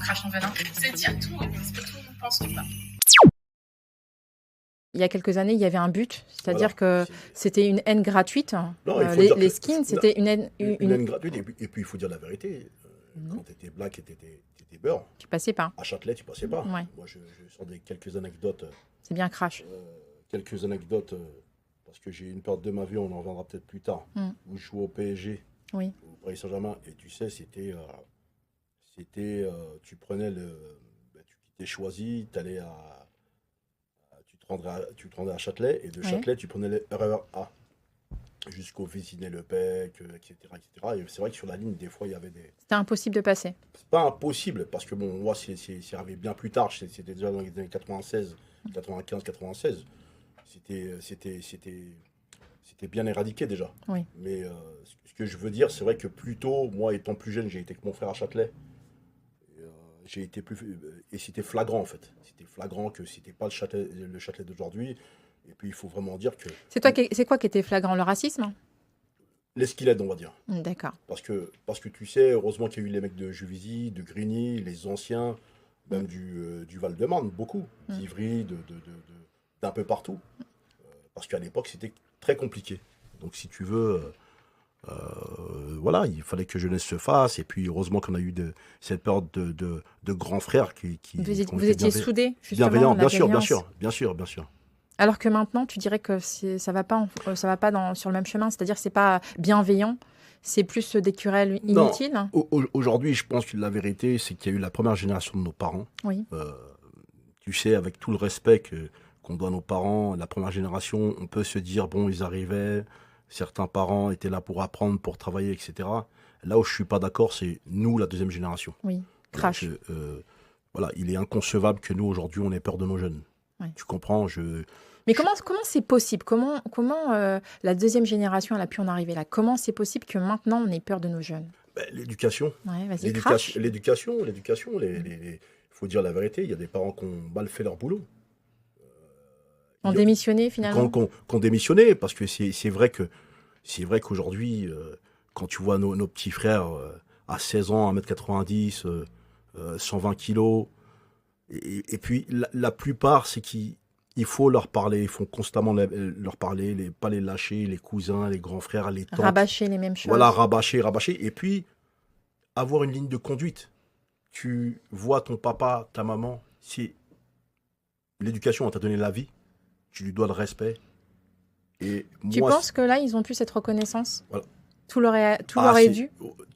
crache en venin. C'est dire tout, parce que tout le monde pense tout pas. Il y a quelques années, il y avait un but, c'est-à-dire Voilà. que c'était une haine gratuite. Non, il faut dire Les que skins, c'était une haine. une haine gratuite. Et puis, il faut dire la vérité. Quand tu étais black et tu étais beurre, Tu passais pas. à Châtelet, tu passais pas. Ouais. Moi, je sors des quelques anecdotes. C'est bien crash. Parce que j'ai eu une période de ma vie, on en reviendra peut-être plus tard, où je jouais au PSG, Oui. au Paris Saint-Germain, et tu sais, tu prenais tu t'es choisi, tu te rendais à Châtelet, et de Châtelet, tu prenais le RER A jusqu'au Vésinet-le-Pec, etc., etc. Et c'est vrai que sur la ligne, des fois, il y avait des... C'était impossible de passer. C'est pas impossible, parce que bon, moi, c'est arrivé bien plus tard, c'était déjà dans les années 96, 95, 96. C'était bien éradiqué déjà. Oui. Mais ce que je veux dire, c'est vrai que plus tôt, moi étant plus jeune, j'ai été avec mon frère à Châtelet. J'ai été et c'était flagrant en fait. C'était flagrant que c'était pas le Châtelet d'aujourd'hui. Et puis il faut vraiment dire que C'est quoi qui était flagrant? Le racisme? l'esquilade, on va dire. D'accord. Parce que tu sais, heureusement qu'il y a eu les mecs de Juvisy, de Grigny, les anciens, même du Val-de-Marne, beaucoup, d'Ivry, d'un peu partout. Parce qu'à l'époque, c'était très compliqué. Donc, si tu veux, voilà, il fallait que jeunesse se fasse. Et puis, heureusement qu'on a eu cette période de grands frères qui Vous étiez soudés, justement. bienveillants, la bien sûr. Alors que maintenant, tu dirais que ça va pas, sur le même chemin. C'est-à-dire que c'est pas bienveillant, c'est plus des querelles inutiles. Non. Aujourd'hui, je pense que la vérité, c'est qu'il y a eu la première génération de nos parents. Oui. Tu sais, avec tout le respect qu'on doit à nos parents, la première génération, on peut se dire, bon, ils arrivaient, certains parents étaient là pour apprendre, pour travailler, etc. Là où je suis pas d'accord, c'est nous, la deuxième génération. Oui, crash. Donc, voilà, il est inconcevable que nous, aujourd'hui, on ait peur de nos jeunes. Oui. Tu comprends? Mais comment c'est possible? Comment la deuxième génération elle a pu en arriver là? Comment c'est possible que maintenant on ait peur de nos jeunes? L'éducation. Ouais, vas-y, crash. L'éducation. Il faut dire la vérité, il y a des parents qui ont mal fait leur boulot. On démissionné finalement? Qu'on démissionné, parce que c'est vrai qu'aujourd'hui, quand tu vois nos petits frères à 16 ans, 1m90, 120 kilos, et puis la plupart, c'est qu'il faut leur parler, il faut constamment leur parler, pas les lâcher, les cousins, les grands frères, les tantes. Rabâcher les mêmes choses. Voilà, rabâcher, et puis avoir une ligne de conduite. Tu vois ton papa, ta maman, si l'éducation t'a donné la vie, tu lui dois le respect. Et tu moi, penses que là, ils ont pu cette reconnaissance? Voilà. Tout leur est dû?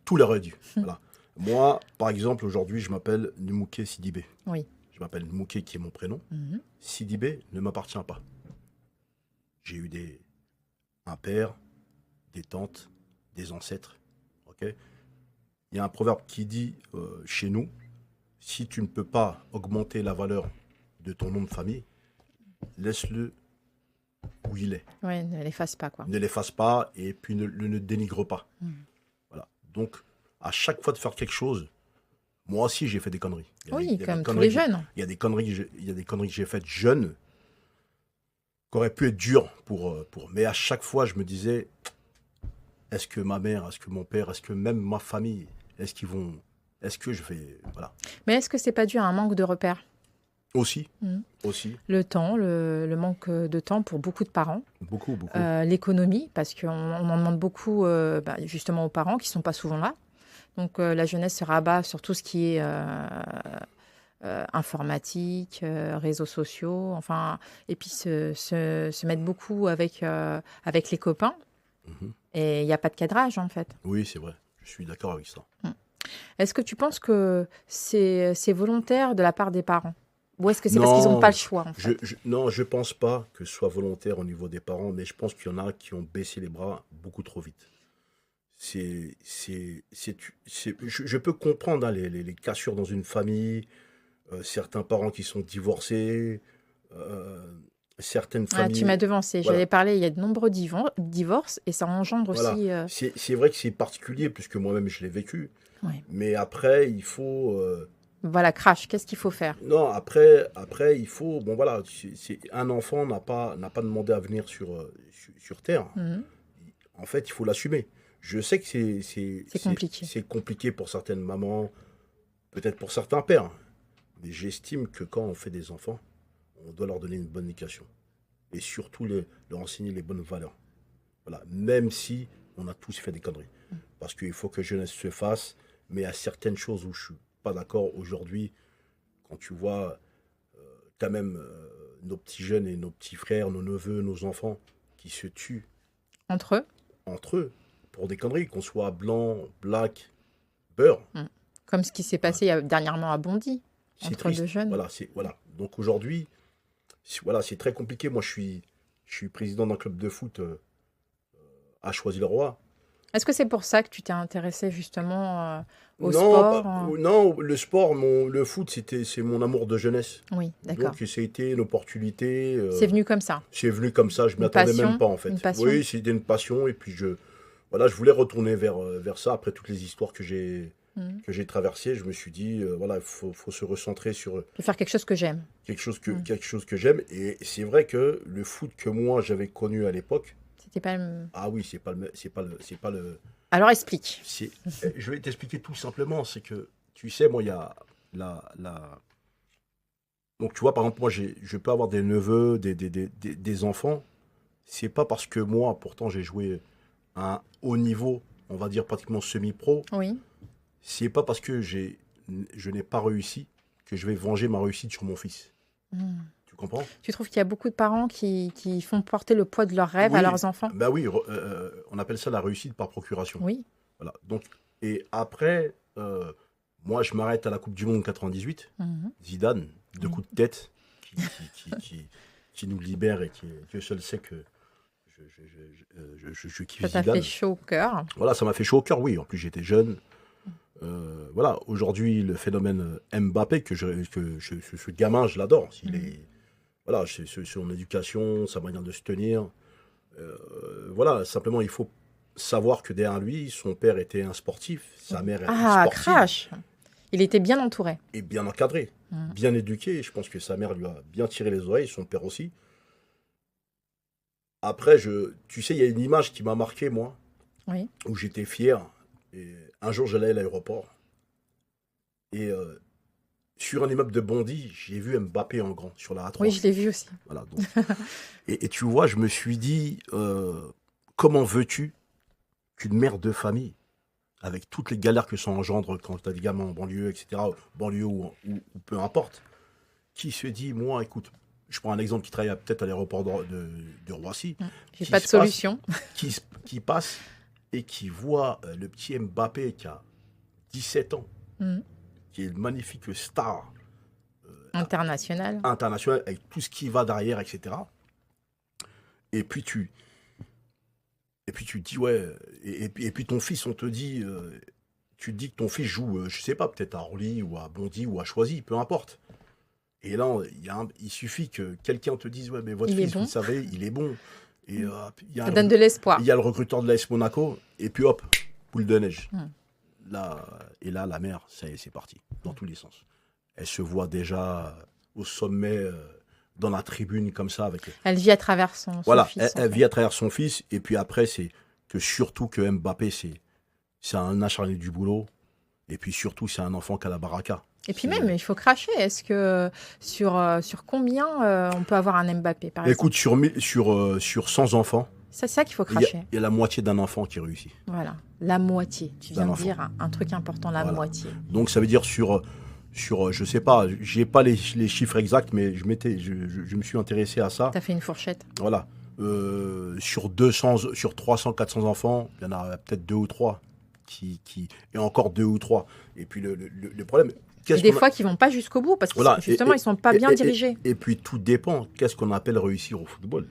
Tout leur est dû. Voilà. Moi, par exemple, aujourd'hui, je m'appelle Numouké Sidibé. Oui. Je m'appelle Numouké, qui est mon prénom. Sidibé ne m'appartient pas. J'ai eu un père, des tantes, des ancêtres. Ok. Il y a un proverbe qui dit chez nous, si tu ne peux pas augmenter la valeur de ton nom de famille, laisse-le où il est. Ouais, ne l'efface pas, quoi. Ne l'efface pas et puis ne dénigre pas. Voilà. Donc, à chaque fois de faire quelque chose, moi aussi j'ai fait des conneries. Oui, comme tous les jeunes. Il y a des conneries que j'ai faites jeune, qui auraient pu être dures pour. Mais à chaque fois, je me disais, est-ce que ma mère, est-ce que mon père, est-ce que même ma famille, est-ce que je vais. Voilà. Mais est-ce que c'est pas dû à un manque de repères? Aussi. Le temps, le manque de temps pour beaucoup de parents. Beaucoup. L'économie, parce qu'on en demande beaucoup justement aux parents qui ne sont pas souvent là. Donc la jeunesse se rabat sur tout ce qui est informatique, réseaux sociaux, enfin, et puis se mettre beaucoup avec les copains. Et il n'y a pas de cadrage, en fait. Oui, c'est vrai. Je suis d'accord avec ça. Est-ce que tu penses que c'est volontaire de la part des parents? Ou est-ce que c'est parce qu'ils n'ont pas le choix, en fait? Non, je ne pense pas que ce soit volontaire au niveau des parents, mais je pense qu'il y en a qui ont baissé les bras beaucoup trop vite. Je peux comprendre les cassures dans une famille, certains parents qui sont divorcés, certaines familles... Tu m'as devancé. Voilà. J'allais parler, il y a de nombreux divorces et ça engendre aussi... C'est vrai que c'est particulier, puisque moi-même je l'ai vécu. Ouais. Mais après, il faut... Voilà, crash, qu'est-ce qu'il faut faire? Non, après, il faut... Bon, voilà, un enfant n'a pas demandé à venir sur Terre. En fait, il faut l'assumer. Je sais que c'est compliqué. C'est compliqué pour certaines mamans, peut-être pour certains pères, mais j'estime que quand on fait des enfants, on doit leur donner une bonne éducation. Et surtout leur enseigner les bonnes valeurs. Voilà. Même si on a tous fait des conneries. Parce qu'il faut que jeunesse se fasse, mais il y a certaines choses où je ne suis pas d'accord aujourd'hui. Quand tu vois quand même nos petits jeunes et nos petits frères, nos neveux, nos enfants qui se tuent Entre eux, entre eux pour des conneries, qu'on soit blanc, black, beurre. comme ce qui s'est passé dernièrement à Bondy, C'est entre triste. deux jeunes. Voilà. Donc aujourd'hui, c'est très compliqué. Moi, je suis président d'un club de foot à Choisy-le-Roi. Est-ce que c'est pour ça que tu t'es intéressé justement au Non, sport non, le sport, le foot, c'est mon amour de jeunesse. Oui, d'accord. Donc, ça a été une opportunité. C'est venu comme ça. C'est venu comme ça, je ne m'y attendais passion, même pas, en fait. une passion. Oui, c'était une passion. Et puis, je voulais retourner vers ça. Après toutes les histoires que j'ai traversées, je me suis dit, voilà, il faut se recentrer sur De faire quelque chose que j'aime. quelque chose que j'aime. Et c'est vrai que le foot que moi, j'avais connu à l'époque, C'était pas le... ah oui, c'est pas le. Alors explique. Je vais t'expliquer tout simplement. C'est que, tu sais, moi, il y a Donc, tu vois, par exemple, moi, je peux avoir des neveux, des enfants. C'est pas parce que moi, pourtant, j'ai joué à un haut niveau, on va dire pratiquement semi-pro. Oui. C'est pas parce que je n'ai pas réussi que je vais venger ma réussite sur mon fils. Tu comprends? Tu trouves qu'il y a beaucoup de parents qui font porter le poids de leurs rêves Oui. à leurs enfants? Ben oui, on appelle ça la réussite par procuration. Oui. Voilà. Donc, et après, moi, je m'arrête à la Coupe du Monde 98. Zidane, 2 coups de tête qui nous libère et Dieu seul sait que je kiffe Ça t'a Zidane. fait chaud au cœur. Voilà, ça m'a fait chaud au cœur, oui. En plus, j'étais jeune. Voilà, aujourd'hui, le phénomène Mbappé, ce gamin, je l'adore. Voilà, son éducation, sa manière de se tenir. Voilà, simplement, il faut savoir que derrière lui, son père était un sportif, sa mère était sportive. Crash. Il était bien entouré. Et bien encadré, bien éduqué. Je pense que sa mère lui a bien tiré les oreilles, son père aussi. Après, tu sais, il y a une image qui m'a marqué, moi, Oui. où j'étais fier. Et un jour, j'allais à l'aéroport. Et sur un immeuble de Bondy, j'ai vu Mbappé en grand, sur la A3. Oui, je l'ai vu aussi. Voilà, donc. et tu vois, je me suis dit, comment veux-tu qu'une mère de famille, avec toutes les galères que ça engendre quand tu as des gamins en banlieue, etc., banlieue ou peu importe, qui se dit, moi, écoute, je prends un exemple qui travaille peut-être à l'aéroport de Roissy. J'ai pas de solution. Qui passe et qui voit le petit Mbappé qui a 17 ans, qui est une magnifique star international, avec tout ce qui va derrière, etc. Et puis tu dis, ouais, et puis ton fils, on te dit, tu te dis que ton fils joue, je sais pas, peut-être à Orly ou à Bondy ou à Choisy, peu importe. Et là, il suffit que quelqu'un te dise, ouais, mais votre fils, vous savez, il est bon. Et, ça donne de l'espoir. Il y a le recruteur de l'AS Monaco, et puis hop, boule de neige. Là, la mère, c'est parti, dans tous les sens. Elle se voit déjà au sommet, dans la tribune, comme ça. Elle vit à travers son fils. Elle vit à travers son fils, et puis après, c'est que surtout que Mbappé, c'est un acharné du boulot, et puis surtout, c'est un enfant qui a la baraka. Et puis même, il faut cracher. Est-ce que sur combien on peut avoir un Mbappé, par exemple? Écoute, sur 100 enfants, c'est ça qu'il faut cracher. Il y a la moitié d'un enfant qui réussit. Voilà, la moitié. Tu viens de dire un truc important, la moitié. Donc ça veut dire sur je sais pas, j'ai pas les chiffres exacts, mais je me suis intéressé à ça. Tu as fait une fourchette. Voilà. Sur 300, 400 enfants, il y en a peut-être 2 ou 3 et encore 2 ou 3. Et puis le problème... Et des fois qui vont pas jusqu'au bout parce que justement ils sont pas bien dirigés. Et puis tout dépend. Qu'est-ce qu'on appelle réussir au football?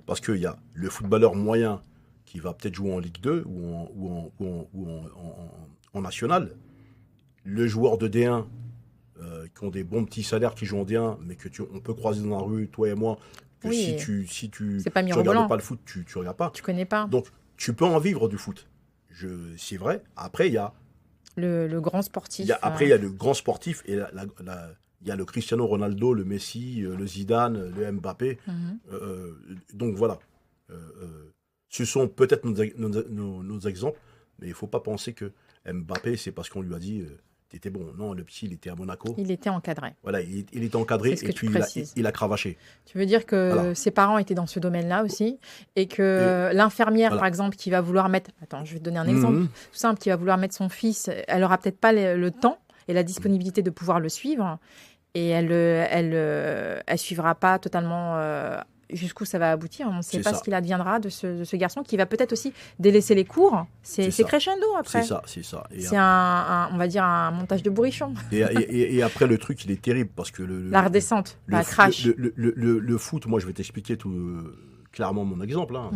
Parce qu'il y a le footballeur moyen qui va peut-être jouer en Ligue 2 ou en National. Le joueur de D1 qui ont des bons petits salaires qui jouent en D1, mais on peut croiser dans la rue, toi et moi. Que si tu regardes pas le foot, tu regardes pas. Tu connais pas. Donc tu peux en vivre du foot. C'est vrai. Après il y a le grand sportif. Après, il y a le grand sportif et il y a le Cristiano Ronaldo, le Messi, le Zidane, le Mbappé. Donc voilà. Ce sont peut-être nos exemples, mais il ne faut pas penser que Mbappé, c'est parce qu'on lui a dit t'étais bon. Non, le petit, il était à Monaco. Il était encadré. Voilà, il était encadré C'est ce que et tu puis précises. il a cravaché. Tu veux dire que Voilà. ses parents étaient dans ce domaine-là aussi et que l'infirmière, par exemple, qui va vouloir mettre... Attends, je vais te donner un exemple tout simple, qui va vouloir mettre son fils, elle aura peut-être pas le temps et la disponibilité de pouvoir le suivre et elle suivra pas totalement jusqu'où ça va aboutir. On ne sait pas ce qu'il adviendra de ce garçon qui va peut-être aussi délaisser les cours. C'est crescendo après. C'est ça. C'est on va dire un montage de bourrichon. Et après, le truc, il est terrible parce que la redescente, la crash. Le foot, moi, je vais t'expliquer clairement mon exemple. Hein.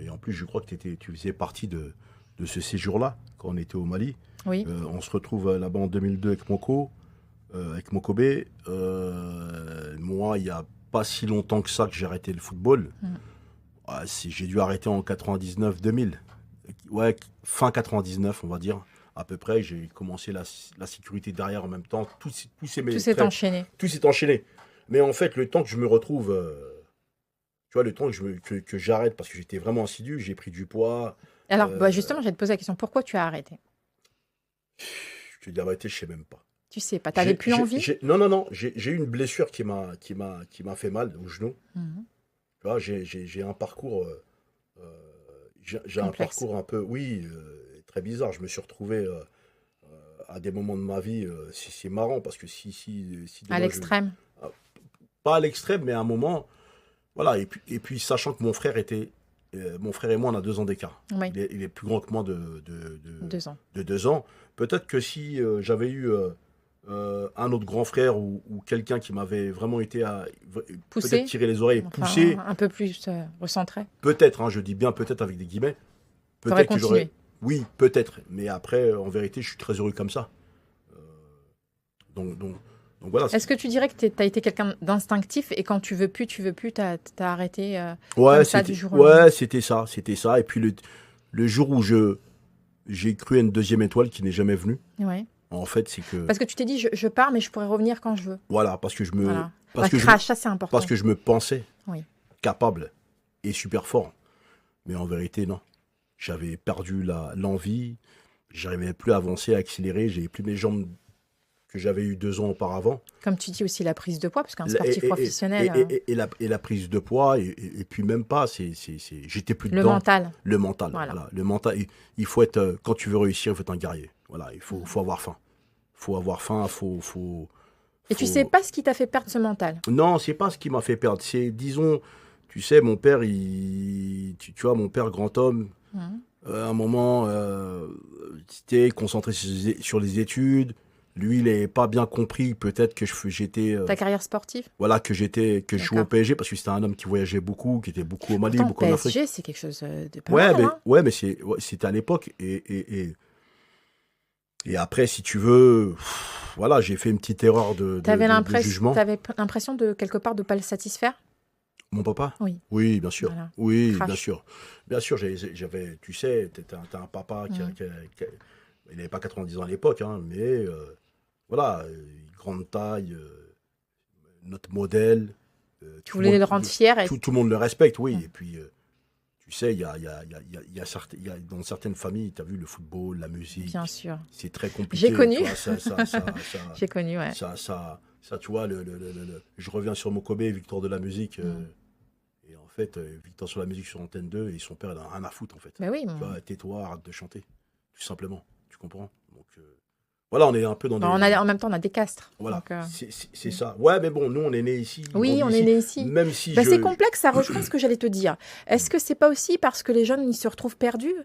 Et en plus, je crois que tu faisais partie de ce séjour-là quand on était au Mali. Oui. On se retrouve là-bas en 2002 avec Mokobé. Moi, il y a pas si longtemps que ça que j'ai arrêté le football. J'ai dû arrêter en 99-2000. Ouais, fin 99, on va dire, à peu près. J'ai commencé la sécurité derrière en même temps. Tout s'est enchaîné. Tout s'est enchaîné. Mais en fait, le temps que je me retrouve, tu vois, le temps que j'arrête, parce que j'étais vraiment assidu, j'ai pris du poids. Alors, justement, j'allais te poser la question, pourquoi tu as arrêté? Je te dis la vérité, je ne sais même pas. Tu sais pas, tu n'avais plus envie? Non. J'ai eu une blessure qui m'a fait mal au genou. Tu vois, j'ai un parcours... j'ai un parcours un peu... Oui, très bizarre. Je me suis retrouvé à des moments de ma vie... c'est marrant parce que si à l'extrême? Pas à l'extrême, mais à un moment... Voilà, et puis sachant que mon frère et moi, on a 2 ans d'écart. Oui. Il est plus grand que moi de 2 ans. De 2 ans. Peut-être que si j'avais eu un autre grand frère ou quelqu'un qui m'avait vraiment été à peut-être tirer les oreilles, pousser. Un peu plus recentré. Peut-être, hein, je dis bien peut-être avec des guillemets. Peut-être que j'aurais... Oui, peut-être. Mais après, en vérité, je suis très heureux comme ça. Donc voilà. Est-ce que tu dirais que tu as été quelqu'un d'instinctif et quand tu veux plus, tu as arrêté ouais, comme ça du jour au lendemain? Ouais, c'était ça. Et puis le jour où j'ai cru à une deuxième étoile qui n'est jamais venue. Ouais. En fait, c'est que... Parce que tu t'es dit, je pars, mais je pourrais revenir quand je veux. Voilà, parce que je me... Voilà. Parce que crash, ça c'est important. Parce que je me pensais oui. capable et super fort. Mais en vérité, non. J'avais perdu l'envie, j'arrivais plus à avancer, à accélérer, j'avais plus mes jambes que j'avais eu 2 ans auparavant. Comme tu dis aussi, la prise de poids, parce qu'un sportif professionnel... Et la prise de poids, et puis même pas, j'étais plus dedans. Le mental. Le mental, voilà. Le mental, il faut être... Quand tu veux réussir, il faut être un guerrier. Voilà, il faut avoir faim. Il faut avoir faim, Et tu sais pas ce qui t'a fait perdre ce mental? Non, c'est pas ce qui m'a fait perdre. C'est, disons, tu sais, mon père, tu vois, mon père, grand homme, à un moment, était concentré sur les études. Lui, il n'avait pas bien compris, peut-être que j'étais... Ta carrière sportive? Voilà, que je jouais au PSG, parce que c'était un homme qui voyageait beaucoup, qui était beaucoup au Mali, beaucoup en Afrique. PSG, c'est quelque chose de pas mal, hein. Ouais, mais c'était à l'époque. Et après, si tu veux, voilà, j'ai fait une petite erreur de jugement. T'avais l'impression de, quelque part, de ne pas le satisfaire? Mon papa? Oui. Oui, bien sûr. Voilà. Oui, Crash. bien sûr. Bien sûr, j'avais, tu sais, t'as un papa qui il n'avait pas 90 ans à l'époque, hein, mais voilà, grande taille, notre modèle. Tu voulais le rendre fier. Tout le monde le respecte, oui. Et puis, tu sais, il y a dans certaines familles, tu as vu le football, la musique. Bien sûr. C'est très compliqué. J'ai connu. J'ai connu, ouais. Ça, tu vois, je reviens sur Mokobé, Victor de la musique. Et en fait, Victor sur la musique sur Antenne 2, et son père, il a rien à foutre, en fait. Mais oui. Tu vois, tais-toi, arrête de chanter. Tout simplement. Tu comprends? Donc, voilà, on est un peu dans en même temps, on a des castres. Voilà, c'est ça. Ouais, mais bon, nous, on est nés ici. Oui, on est nés ici. Même si c'est complexe, ça rejoint ce que j'allais te dire. Est-ce que c'est pas aussi parce que les jeunes, ils se retrouvent perdus?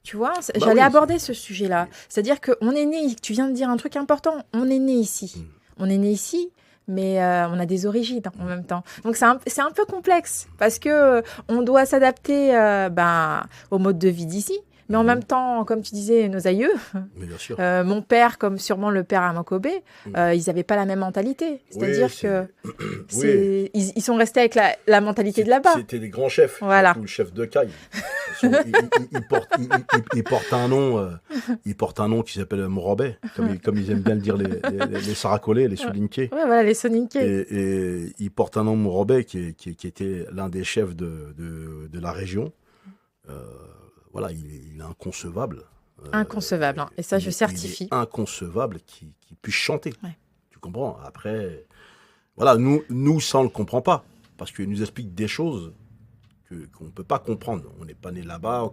Tu vois, j'allais aborder ce sujet-là. C'est-à-dire qu'on est nés, tu viens de dire un truc important, on est nés ici. On est nés ici, mais on a des origines en même temps. Donc c'est un peu complexe, parce que on doit s'adapter au mode de vie d'ici. Mais en même temps, comme tu disais, nos aïeux, mais bien sûr. Mon père, comme sûrement le père à Mokobé, ils n'avaient pas la même mentalité. C'est-à-dire ils sont restés avec la mentalité de là-bas. C'était des grands chefs, voilà. Le chef de caille. Il porte un nom qui s'appelle Morobé, comme ils aiment bien le dire les Saracolais, les Soninké. Ouais, voilà, les Soninké. Et il porte un nom Morobé qui était l'un des chefs de la région. Voilà, il est inconcevable Inconcevable, hein. Et ça, je Il certifie. est inconcevable qu'il puisse chanter. Ouais. Tu comprends? Après, voilà, nous, ça, on ne le comprend pas. Parce qu'il nous explique des choses qu'on ne peut pas comprendre. On n'est pas né là-bas,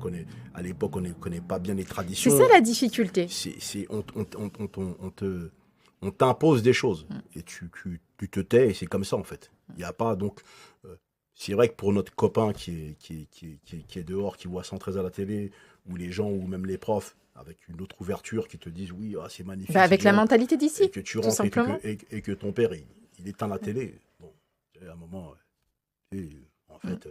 à l'époque, on ne connaît pas bien les traditions. C'est ça la difficulté. On t'impose des choses. Et tu te tais, et c'est comme ça, en fait. Il n'y a pas, donc... c'est vrai que pour notre copain qui est dehors, qui voit 113 à la télé, ou les gens, ou même les profs, avec une autre ouverture, qui te disent oui, ah, c'est magnifique. Avec la bien. mentalité d'ici, Et que tu rentres simplement. et que ton père, il éteint la télé. Bon, à un moment, en fait,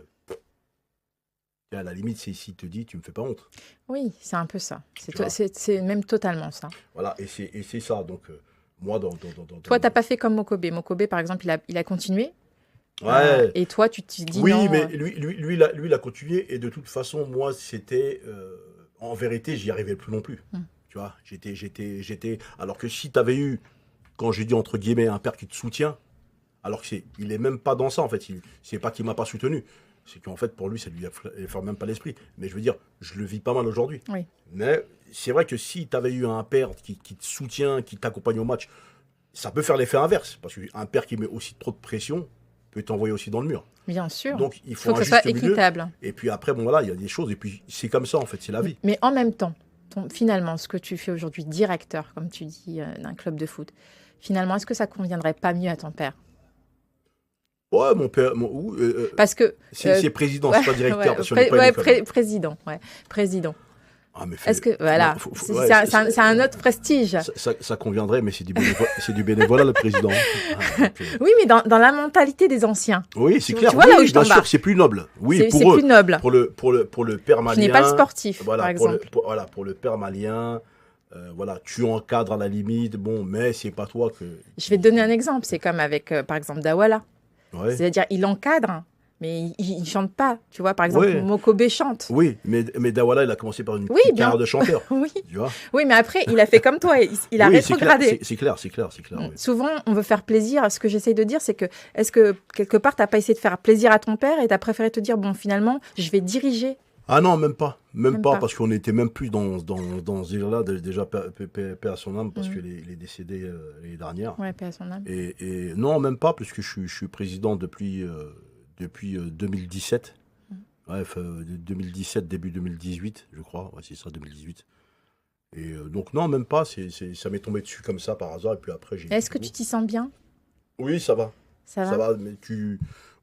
à la limite, s'il te dit, tu me fais pas honte. Oui, c'est un peu ça. Tu vois. C'est même totalement ça. Voilà, et c'est ça. Donc, moi, Toi, t'as pas fait comme Mokobe. Mokobe, par exemple, il a continué. Ouais. Et toi, tu te dis Oui, non. mais lui, il a continué. Et de toute façon, moi, c'était... en vérité, j'y arrivais plus non plus. Tu vois, j'étais... Alors que si tu avais eu, quand j'ai dit entre guillemets, un père qui te soutient, alors il est même pas dans ça, en fait. C'est pas qu'il m'a pas soutenu. C'est qu'en fait, pour lui, ça lui effleure même pas l'esprit. Mais je veux dire, je le vis pas mal aujourd'hui. Oui. Mais c'est vrai que si tu avais eu un père qui te soutient, qui t'accompagne au match, ça peut faire l'effet inverse. Parce qu'un père qui met aussi trop de pression peut t'envoyer aussi dans le mur. Bien sûr. Donc, il faut que un ce soit juste milieu. équitable. Et puis après, bon voilà, il y a des choses. Et puis, c'est comme ça, en fait, c'est la vie. Mais en même temps, finalement, ce que tu fais aujourd'hui, directeur, comme tu dis, d'un club de foot, finalement, est-ce que ça conviendrait pas mieux à ton père? Ouais, mon père... Parce que... c'est président, c'est pas directeur. Parce qu'on n'est pas ouais, une école. président. Ouais, président. Ah, mais Est-ce que... Voilà. ouais, c'est un autre prestige. Ça conviendrait, mais c'est du bénévolat, le président. Oui, mais dans la mentalité des anciens. Oui, c'est clair. Tu vois là où je bien t'embarque. sûr, c'est plus noble. Oui, C'est pour eux. plus noble. Pour le père malien. Qui n'est pas le sportif, voilà, par exemple. pour le père malien, voilà, tu encadres à la limite, bon, mais c'est pas toi que... Je vais te donner un exemple. C'est comme avec, par exemple, Dawala. Ouais. C'est-à-dire, il encadre, mais il chante pas. Tu vois, par exemple, Ouais. Mokobe chante. Oui, mais Dawala, il a commencé par une Oui, petite bien. carrière de chanteur. Oui. Tu vois. Oui, mais après, il a fait comme toi. Il a Oui, rétrogradé. C'est clair. Oui. Souvent, on veut faire plaisir. Ce que j'essaye de dire, c'est que, est-ce que, quelque part, tu n'as pas essayé de faire plaisir à ton père et tu as préféré te dire, bon, finalement, je vais diriger. Ah non, même pas. Même pas, pas. parce qu'on n'était même plus dans ce délire-là. Déjà, paix à son âme, parce qu'il est décédé l'année dernière. Ouais, paix à son âme. Et non, même pas, puisque je suis président depuis 2017. Bref, 2017, début 2018, je crois. Ouais, c'est ça, 2018. Et donc, non, même pas. Ça m'est tombé dessus comme ça, par hasard. Et puis après, Est-ce que tu t'y sens bien? Oui, ça va. Ça va. Mais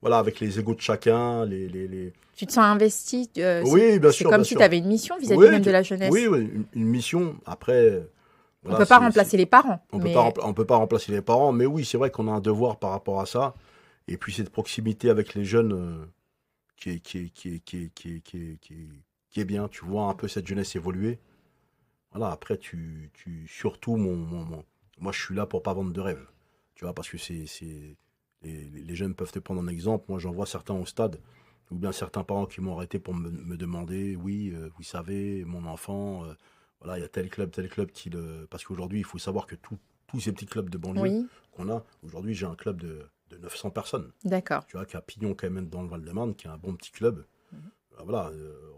voilà, avec les égos de chacun, Tu te sens investi? Oui, bien sûr. C'est comme bien si sûr. tu avais une mission vis-à-vis Oui, même de la jeunesse. Oui, une mission. Après... On ne peut pas remplacer les parents. On ne peut pas remplacer les parents, mais oui, c'est vrai qu'on a un devoir par rapport à ça. Et puis cette proximité avec les jeunes qui est bien. Tu vois un peu cette jeunesse évoluer. Voilà, après, surtout, moi, je suis là pour pas vendre de rêve. Tu vois, parce que les jeunes peuvent te prendre un exemple. Moi, j'en vois certains au stade, ou bien certains parents qui m'ont arrêté pour me demander, oui, vous savez, mon enfant... voilà, il y a tel club qui le... Parce qu'aujourd'hui, il faut savoir que tous ces petits clubs de banlieue qu'on a, aujourd'hui, j'ai un club de 900 personnes. D'accord. Tu vois, qui a Pignon quand même dans le Val-de-Marne, qui est un bon petit club. Voilà,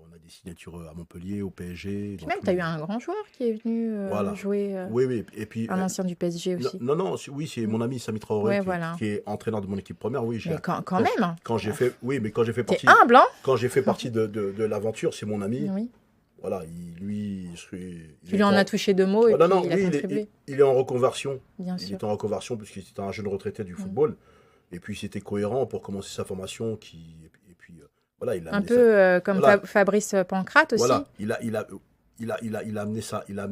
on a des signatures à Montpellier, au PSG. Puis même, tu as eu un grand joueur qui est venu jouer, oui. Et puis, un ancien du PSG aussi. Non, oui, c'est mon ami Sami Traoré, voilà. qui est entraîneur de mon équipe première. Oui, mais quand même. Quand j'ai fait partie... T'es humble, hein? Quand j'ai fait partie de l'aventure, c'est mon ami. Oui. Voilà, Tu lui en as touché deux mots et puis il a contribué. Il est en reconversion. Bien il sûr. est en reconversion puisqu'il était un jeune retraité du football. Et puis c'était cohérent pour commencer sa formation. Et puis voilà, il a un peu comme voilà. Fabrice Pancrate aussi. Voilà, il a amené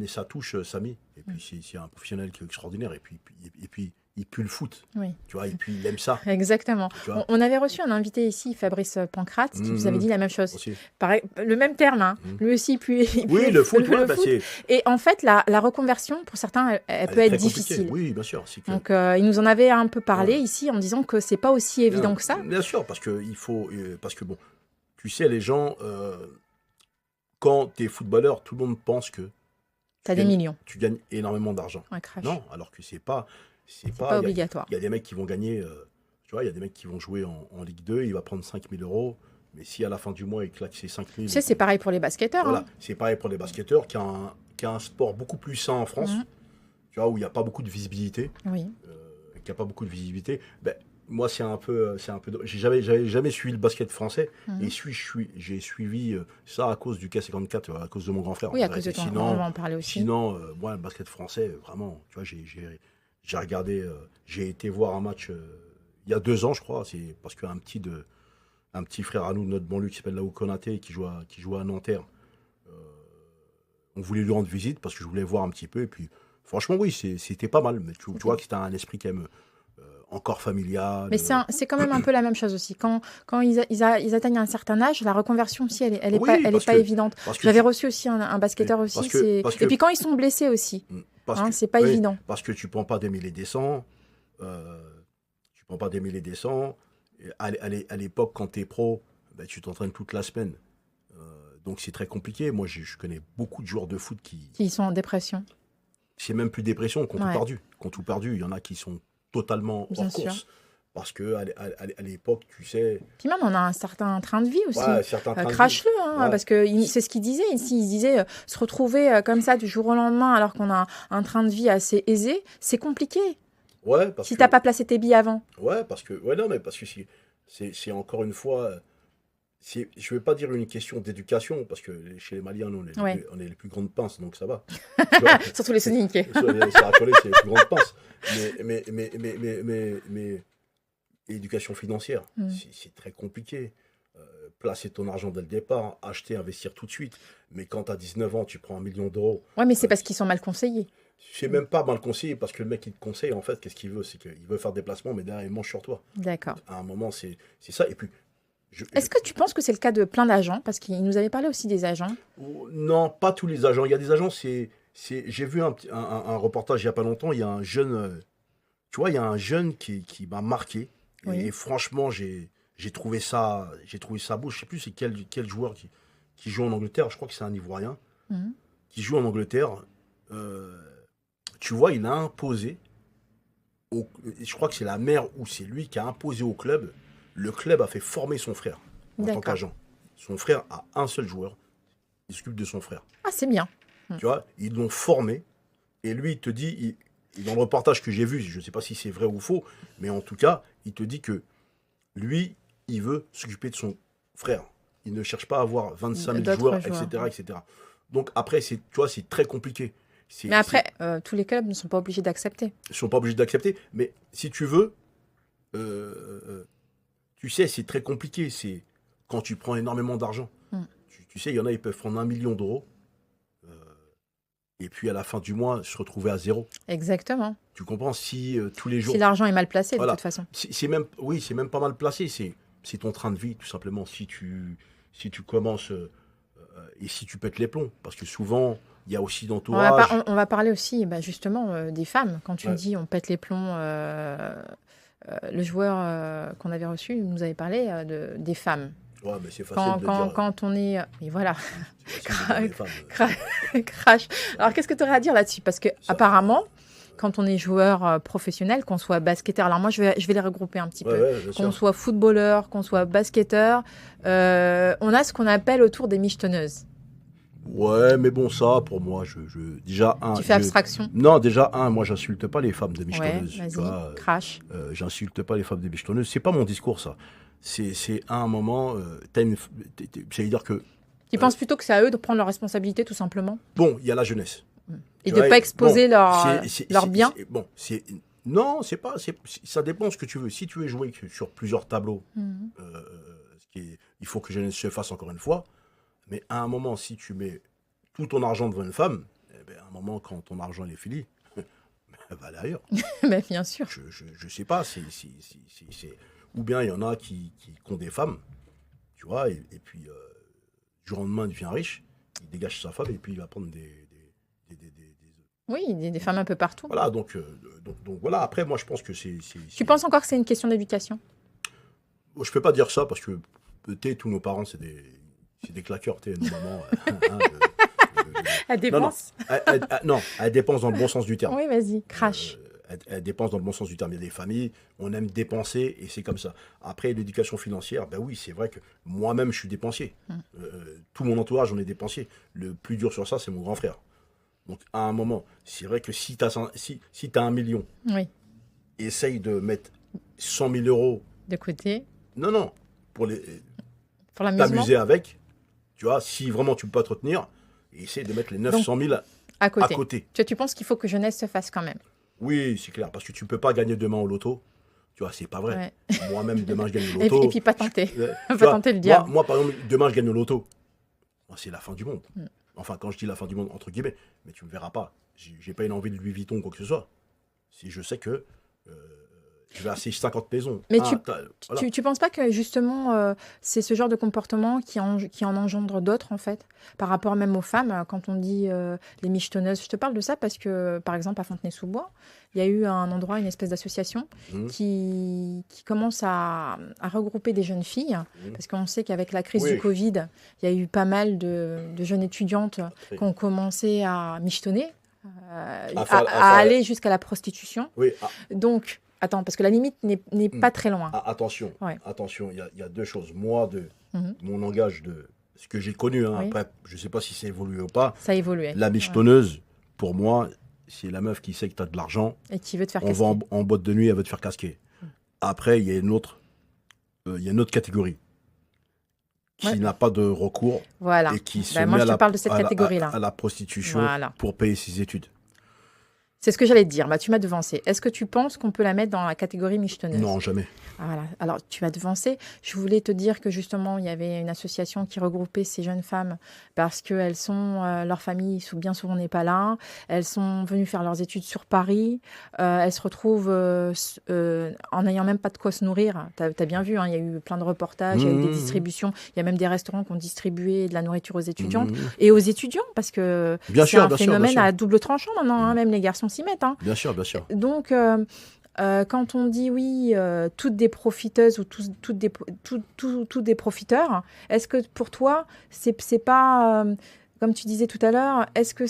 sa touche, Samy. Et puis c'est un professionnel qui est extraordinaire. Et puis il pue le foot. Oui. Tu vois, et puis il aime ça. Exactement. On avait reçu un invité ici, Fabrice Pancrate, qui nous avait dit la même chose. Pareil, le même terme, hein. Lui aussi, il pue le foot. Le foot. Et en fait, la reconversion, pour certains, elle peut être difficile. Oui, bien sûr. Donc, il nous en avait un peu parlé ici en disant que c'est pas aussi évident que ça. Bien sûr, parce que bon, tu sais, les gens, quand tu es footballeur, tout le monde pense que tu as des millions. Tu gagnes énormément d'argent. Ouais, crash. Non, alors que c'est pas obligatoire. Il y a des mecs qui vont gagner, tu vois, il y a des mecs qui vont jouer en Ligue 2, il va prendre 5 000 €, mais si à la fin du mois il claque ses 5 000... Tu sais, c'est pareil pour les basketteurs. Voilà, hein. c'est pareil pour les basketteurs qui a qui est un sport beaucoup plus sain en France, tu vois, où il n'y a pas beaucoup de visibilité. Oui. Qui a pas beaucoup de visibilité. Ben, moi, c'est un peu. J'avais jamais suivi le basket français. Et j'ai suivi ça à cause du K54, à cause de mon grand frère. Oui, à cause de ton. On va en parler aussi. Sinon, moi, le basket français, vraiment, tu vois, j'ai regardé. J'ai été voir un match il y a 2 ans, je crois. C'est parce qu'un petit frère à nous de notre banlieue qui s'appelle Laou Konaté, qui joue à Nanterre. On voulait lui rendre visite parce que je voulais voir un petit peu. Et puis, franchement, oui, c'était pas mal. Mais tu vois que c'était un esprit quand même encore familial. Mais c'est quand même un peu la même chose aussi. Quand ils atteignent un certain âge, la reconversion aussi, elle est Oui, pas évidente. J'avais reçu aussi un basketteur aussi. Et puis quand ils sont blessés aussi, c'est pas évident. Parce que tu prends pas des milliers des cents. À l'époque, quand tu es pro, ben, tu t'entraînes toute la semaine. Donc c'est très compliqué. Moi, je connais beaucoup de joueurs de foot qui sont en dépression. C'est même plus dépression, qui ont tout perdu. Il y en a qui sont totalement hors course. Parce qu'à l'époque, tu sais... Puis même, on a un certain train de vie aussi. Ouais, crache-le, parce que c'est ce qu'il disait. Ici, il disait, se retrouver comme ça du jour au lendemain, alors qu'on a un train de vie assez aisé, c'est compliqué. Ouais, si tu n'as pas placé tes billes avant. Ouais, parce que c'est encore une fois... je ne vais pas dire une question d'éducation, parce que chez les Maliens, on est les plus grandes pinces, donc ça va. Surtout les Soniqués. C'est les plus grandes pinces. Mais éducation financière, c'est très compliqué. Placer ton argent dès le départ, acheter, investir tout de suite. Mais quand tu as 19 ans, tu prends 1 million d'euros. Ouais, mais c'est parce qu'ils sont mal conseillés. C'est même pas mal conseillé, parce que le mec, il te conseille, en fait, qu'est-ce qu'il veut? C'est qu'il veut faire des placements, mais derrière, il mange sur toi. D'accord. À un moment, c'est ça. Et puis, est-ce que tu penses que c'est le cas de plein d'agents? Parce qu'il nous avait parlé aussi des agents. Non, pas tous les agents. Il y a des agents, j'ai vu un reportage il n'y a pas longtemps, il y a un jeune, tu vois, il y a un jeune qui m'a marqué. Oui. Et franchement, j'ai trouvé ça beau. Je ne sais plus c'est quel joueur qui joue en Angleterre. Je crois que c'est un Ivoirien qui joue en Angleterre. Tu vois, il a imposé, je crois que c'est la mère ou c'est lui qui a imposé au club. Le club a fait former son frère en tant qu'agent. Son frère a un seul joueur. Il s'occupe de son frère. Ah, c'est bien. Tu vois, ils l'ont formé. Et lui, il te dit, dans le reportage que j'ai vu, je ne sais pas si c'est vrai ou faux, mais en tout cas, il te dit que lui, il veut s'occuper de son frère. Il ne cherche pas à avoir 25 000 joueurs, etc. Donc après, tu vois, c'est très compliqué. Mais après, tous les clubs ne sont pas obligés d'accepter. Ils ne sont pas obligés d'accepter. Mais si tu veux... tu sais, c'est très compliqué. C'est quand tu prends énormément d'argent. Tu sais, il y en a, ils peuvent prendre 1 million d'euros. Et puis, à la fin du mois, se retrouver à 0. Exactement. Tu comprends? Si tous les jours... Si l'argent est mal placé, de toute façon. C'est même pas mal placé. C'est ton train de vie, tout simplement. Si tu commences... et si tu pètes les plombs. Parce que souvent, il y a aussi d'entourage... On va parler aussi, justement, des femmes. Quand tu me dis on pète les plombs... le joueur qu'on avait reçu nous avait parlé des femmes. Ouais, mais c'est facile de dire... Quand on est... Et voilà. Crash. Alors, qu'est-ce que tu aurais à dire là-dessus? Parce que apparemment, quand on est joueur professionnel, qu'on soit basketteur... Alors moi, je vais les regrouper un petit peu. Qu'on soit footballeur, qu'on soit basketteur, on a ce qu'on appelle autour des michetonneuses. Ouais, mais bon, ça, pour moi, déjà, tu fais abstraction? Non, déjà, moi, j'insulte pas les femmes de michetonneuses. Ouais, vas-y, crash. J'insulte pas les femmes de michetonneuses. C'est pas mon discours, ça. C'est à un moment, c'est-à-dire que... Tu penses plutôt que c'est à eux de prendre leurs responsabilités, tout simplement? Bon, il y a la jeunesse. Et de ne pas exposer leurs biens? Non, c'est pas... Ça dépend de ce que tu veux. Si tu veux jouer sur plusieurs tableaux, il faut que jeunesse se fasse encore une fois. Mais à un moment, si tu mets tout ton argent devant une femme, à un moment, quand ton argent est fini, va aller ailleurs. Mais bien sûr. Je sais pas. Ou bien il y en a qui ont des femmes, tu vois, et puis du jour au lendemain, il devient riche, il dégage sa femme et puis il va prendre des femmes un peu partout. Voilà, donc voilà. Après, moi, je pense que c'est... Tu penses encore que c'est une question d'éducation? Je peux pas dire ça parce que peut-être tous nos parents, c'est des claqueurs, nos mamans. Elle dépense. Non, elle dépense dans le bon sens du terme. Oui, vas-y, crash. Elle dépense dans le bon sens du terme. Il y a des familles, on aime dépenser et c'est comme ça. Après, l'éducation financière, oui, c'est vrai que moi-même, je suis dépensier. Tout mon entourage, on est dépensier. Le plus dur sur ça, c'est mon grand frère. Donc, à un moment, c'est vrai que si tu as 1 million, Oui. essaye de mettre 100 000 euros. De côté. Non, pour l'amusement. t'amuser avec. Tu vois, si vraiment tu ne peux pas te retenir, essaye de mettre les 900 000 à côté. à côté. Tu penses qu'il faut que jeunesse se fasse quand même? Oui, c'est clair, parce que tu ne peux pas gagner demain au loto. Tu vois, c'est pas vrai. Ouais. Moi-même, demain, je gagne au loto. Et puis pas tenter. Pas tenter le diable. Moi, par exemple, demain, je gagne au loto. C'est la fin du monde. Mm. Enfin, quand je dis la fin du monde, entre guillemets, mais tu ne me verras pas. J'ai pas une envie de Louis Vuitton ou quoi que ce soit. Si je sais que je vais acheter 50 maisons. Mais voilà. tu penses pas que justement c'est ce genre de comportement qui en engendre d'autres en fait, par rapport même aux femmes, quand on dit les michetonneuses. Je te parle de ça parce que par exemple à Fontenay-sous-Bois, il y a eu un endroit, une espèce d'association qui commence à regrouper des jeunes filles, parce qu'on sait qu'avec la crise du Covid, il y a eu pas mal de jeunes étudiantes qui ont commencé à michetonner, à aller jusqu'à la prostitution. Oui. Donc attends, parce que la limite n'est pas très loin. Attention, il y a deux choses. Moi, mon langage, de ce que j'ai connu, après, je ne sais pas si ça évolue ou pas. Ça a évolué. La michetonneuse, pour moi, c'est la meuf qui sait que tu as de l'argent. Et qui veut te faire casquer. On va en boîte de nuit, elle veut te faire casquer. Après, il y a une autre catégorie qui n'a pas de recours. Voilà. Et qui se moi, met je te parle de cette catégorie-là. À la prostitution pour payer ses études. C'est ce que j'allais te dire. Tu m'as devancé. Est-ce que tu penses qu'on peut la mettre dans la catégorie michetonneuse? Non, jamais. Voilà. Alors, tu m'as devancé. Je voulais te dire que justement, il y avait une association qui regroupait ces jeunes femmes parce qu'elles sont, leur famille, bien souvent, n'est pas là. Elles sont venues faire leurs études sur Paris. Elles se retrouvent en n'ayant même pas de quoi se nourrir. Tu as bien vu, il y a eu plein de reportages, il y a eu des distributions. Il y a même des restaurants qui ont distribué de la nourriture aux étudiantes et aux étudiants parce que c'est un phénomène à double tranchant maintenant. Même les garçons s'y mettent. Bien sûr, bien sûr. Donc, quand on dit oui, toutes des profiteuses ou toutes des profiteurs, est-ce que pour toi, c'est pas, comme tu disais tout à l'heure, est-ce que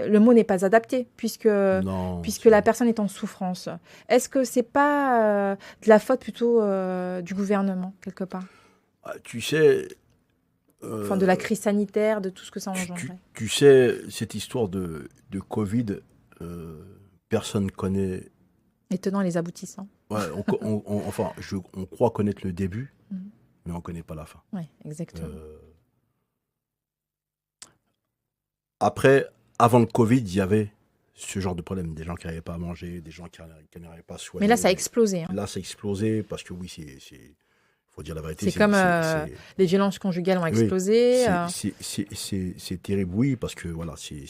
le mot n'est pas adapté puisque la personne est en souffrance? Est-ce que c'est pas de la faute plutôt du gouvernement, quelque part? Tu sais... Enfin, de la crise sanitaire, de tout ce que ça engendrait. Tu sais, cette histoire de Covid, personne connaît... Les tenants et les aboutissants. Ouais, on croit connaître le début, mais on ne connaît pas la fin. Oui, exactement. Après, avant le Covid, il y avait ce genre de problème. Des gens qui n'arrivaient pas à manger, des gens qui n'arrivaient pas à soigner. Mais là, ça a explosé. Là, ça a explosé parce que oui, il faut dire la vérité. C'est comme les violences conjugales ont explosé. C'est terrible, oui, parce que voilà, c'est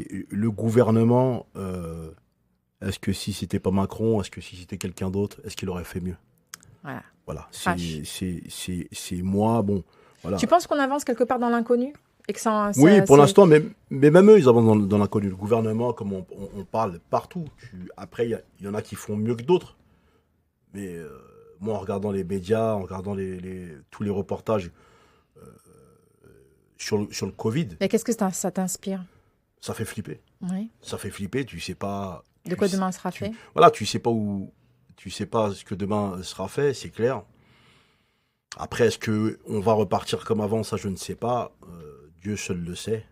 le gouvernement... est-ce que si c'était pas Macron, est-ce que si c'était quelqu'un d'autre, est-ce qu'il aurait fait mieux? Voilà. C'est moi, bon. Voilà. Tu penses qu'on avance quelque part dans l'inconnu et que oui, pour l'instant, mais même eux, ils avancent dans l'inconnu. Le gouvernement, comme on parle partout. Après, il y en a qui font mieux que d'autres. Mais moi, en regardant les médias, en regardant tous les reportages sur le Covid... Mais qu'est-ce que ça t'inspire? Ça fait flipper. Oui. Ça fait flipper, tu sais pas... De quoi demain sera fait? Voilà, tu sais pas ce que demain sera fait, c'est clair. Après, est-ce qu'on va repartir comme avant? Ça, je ne sais pas. Dieu seul le sait.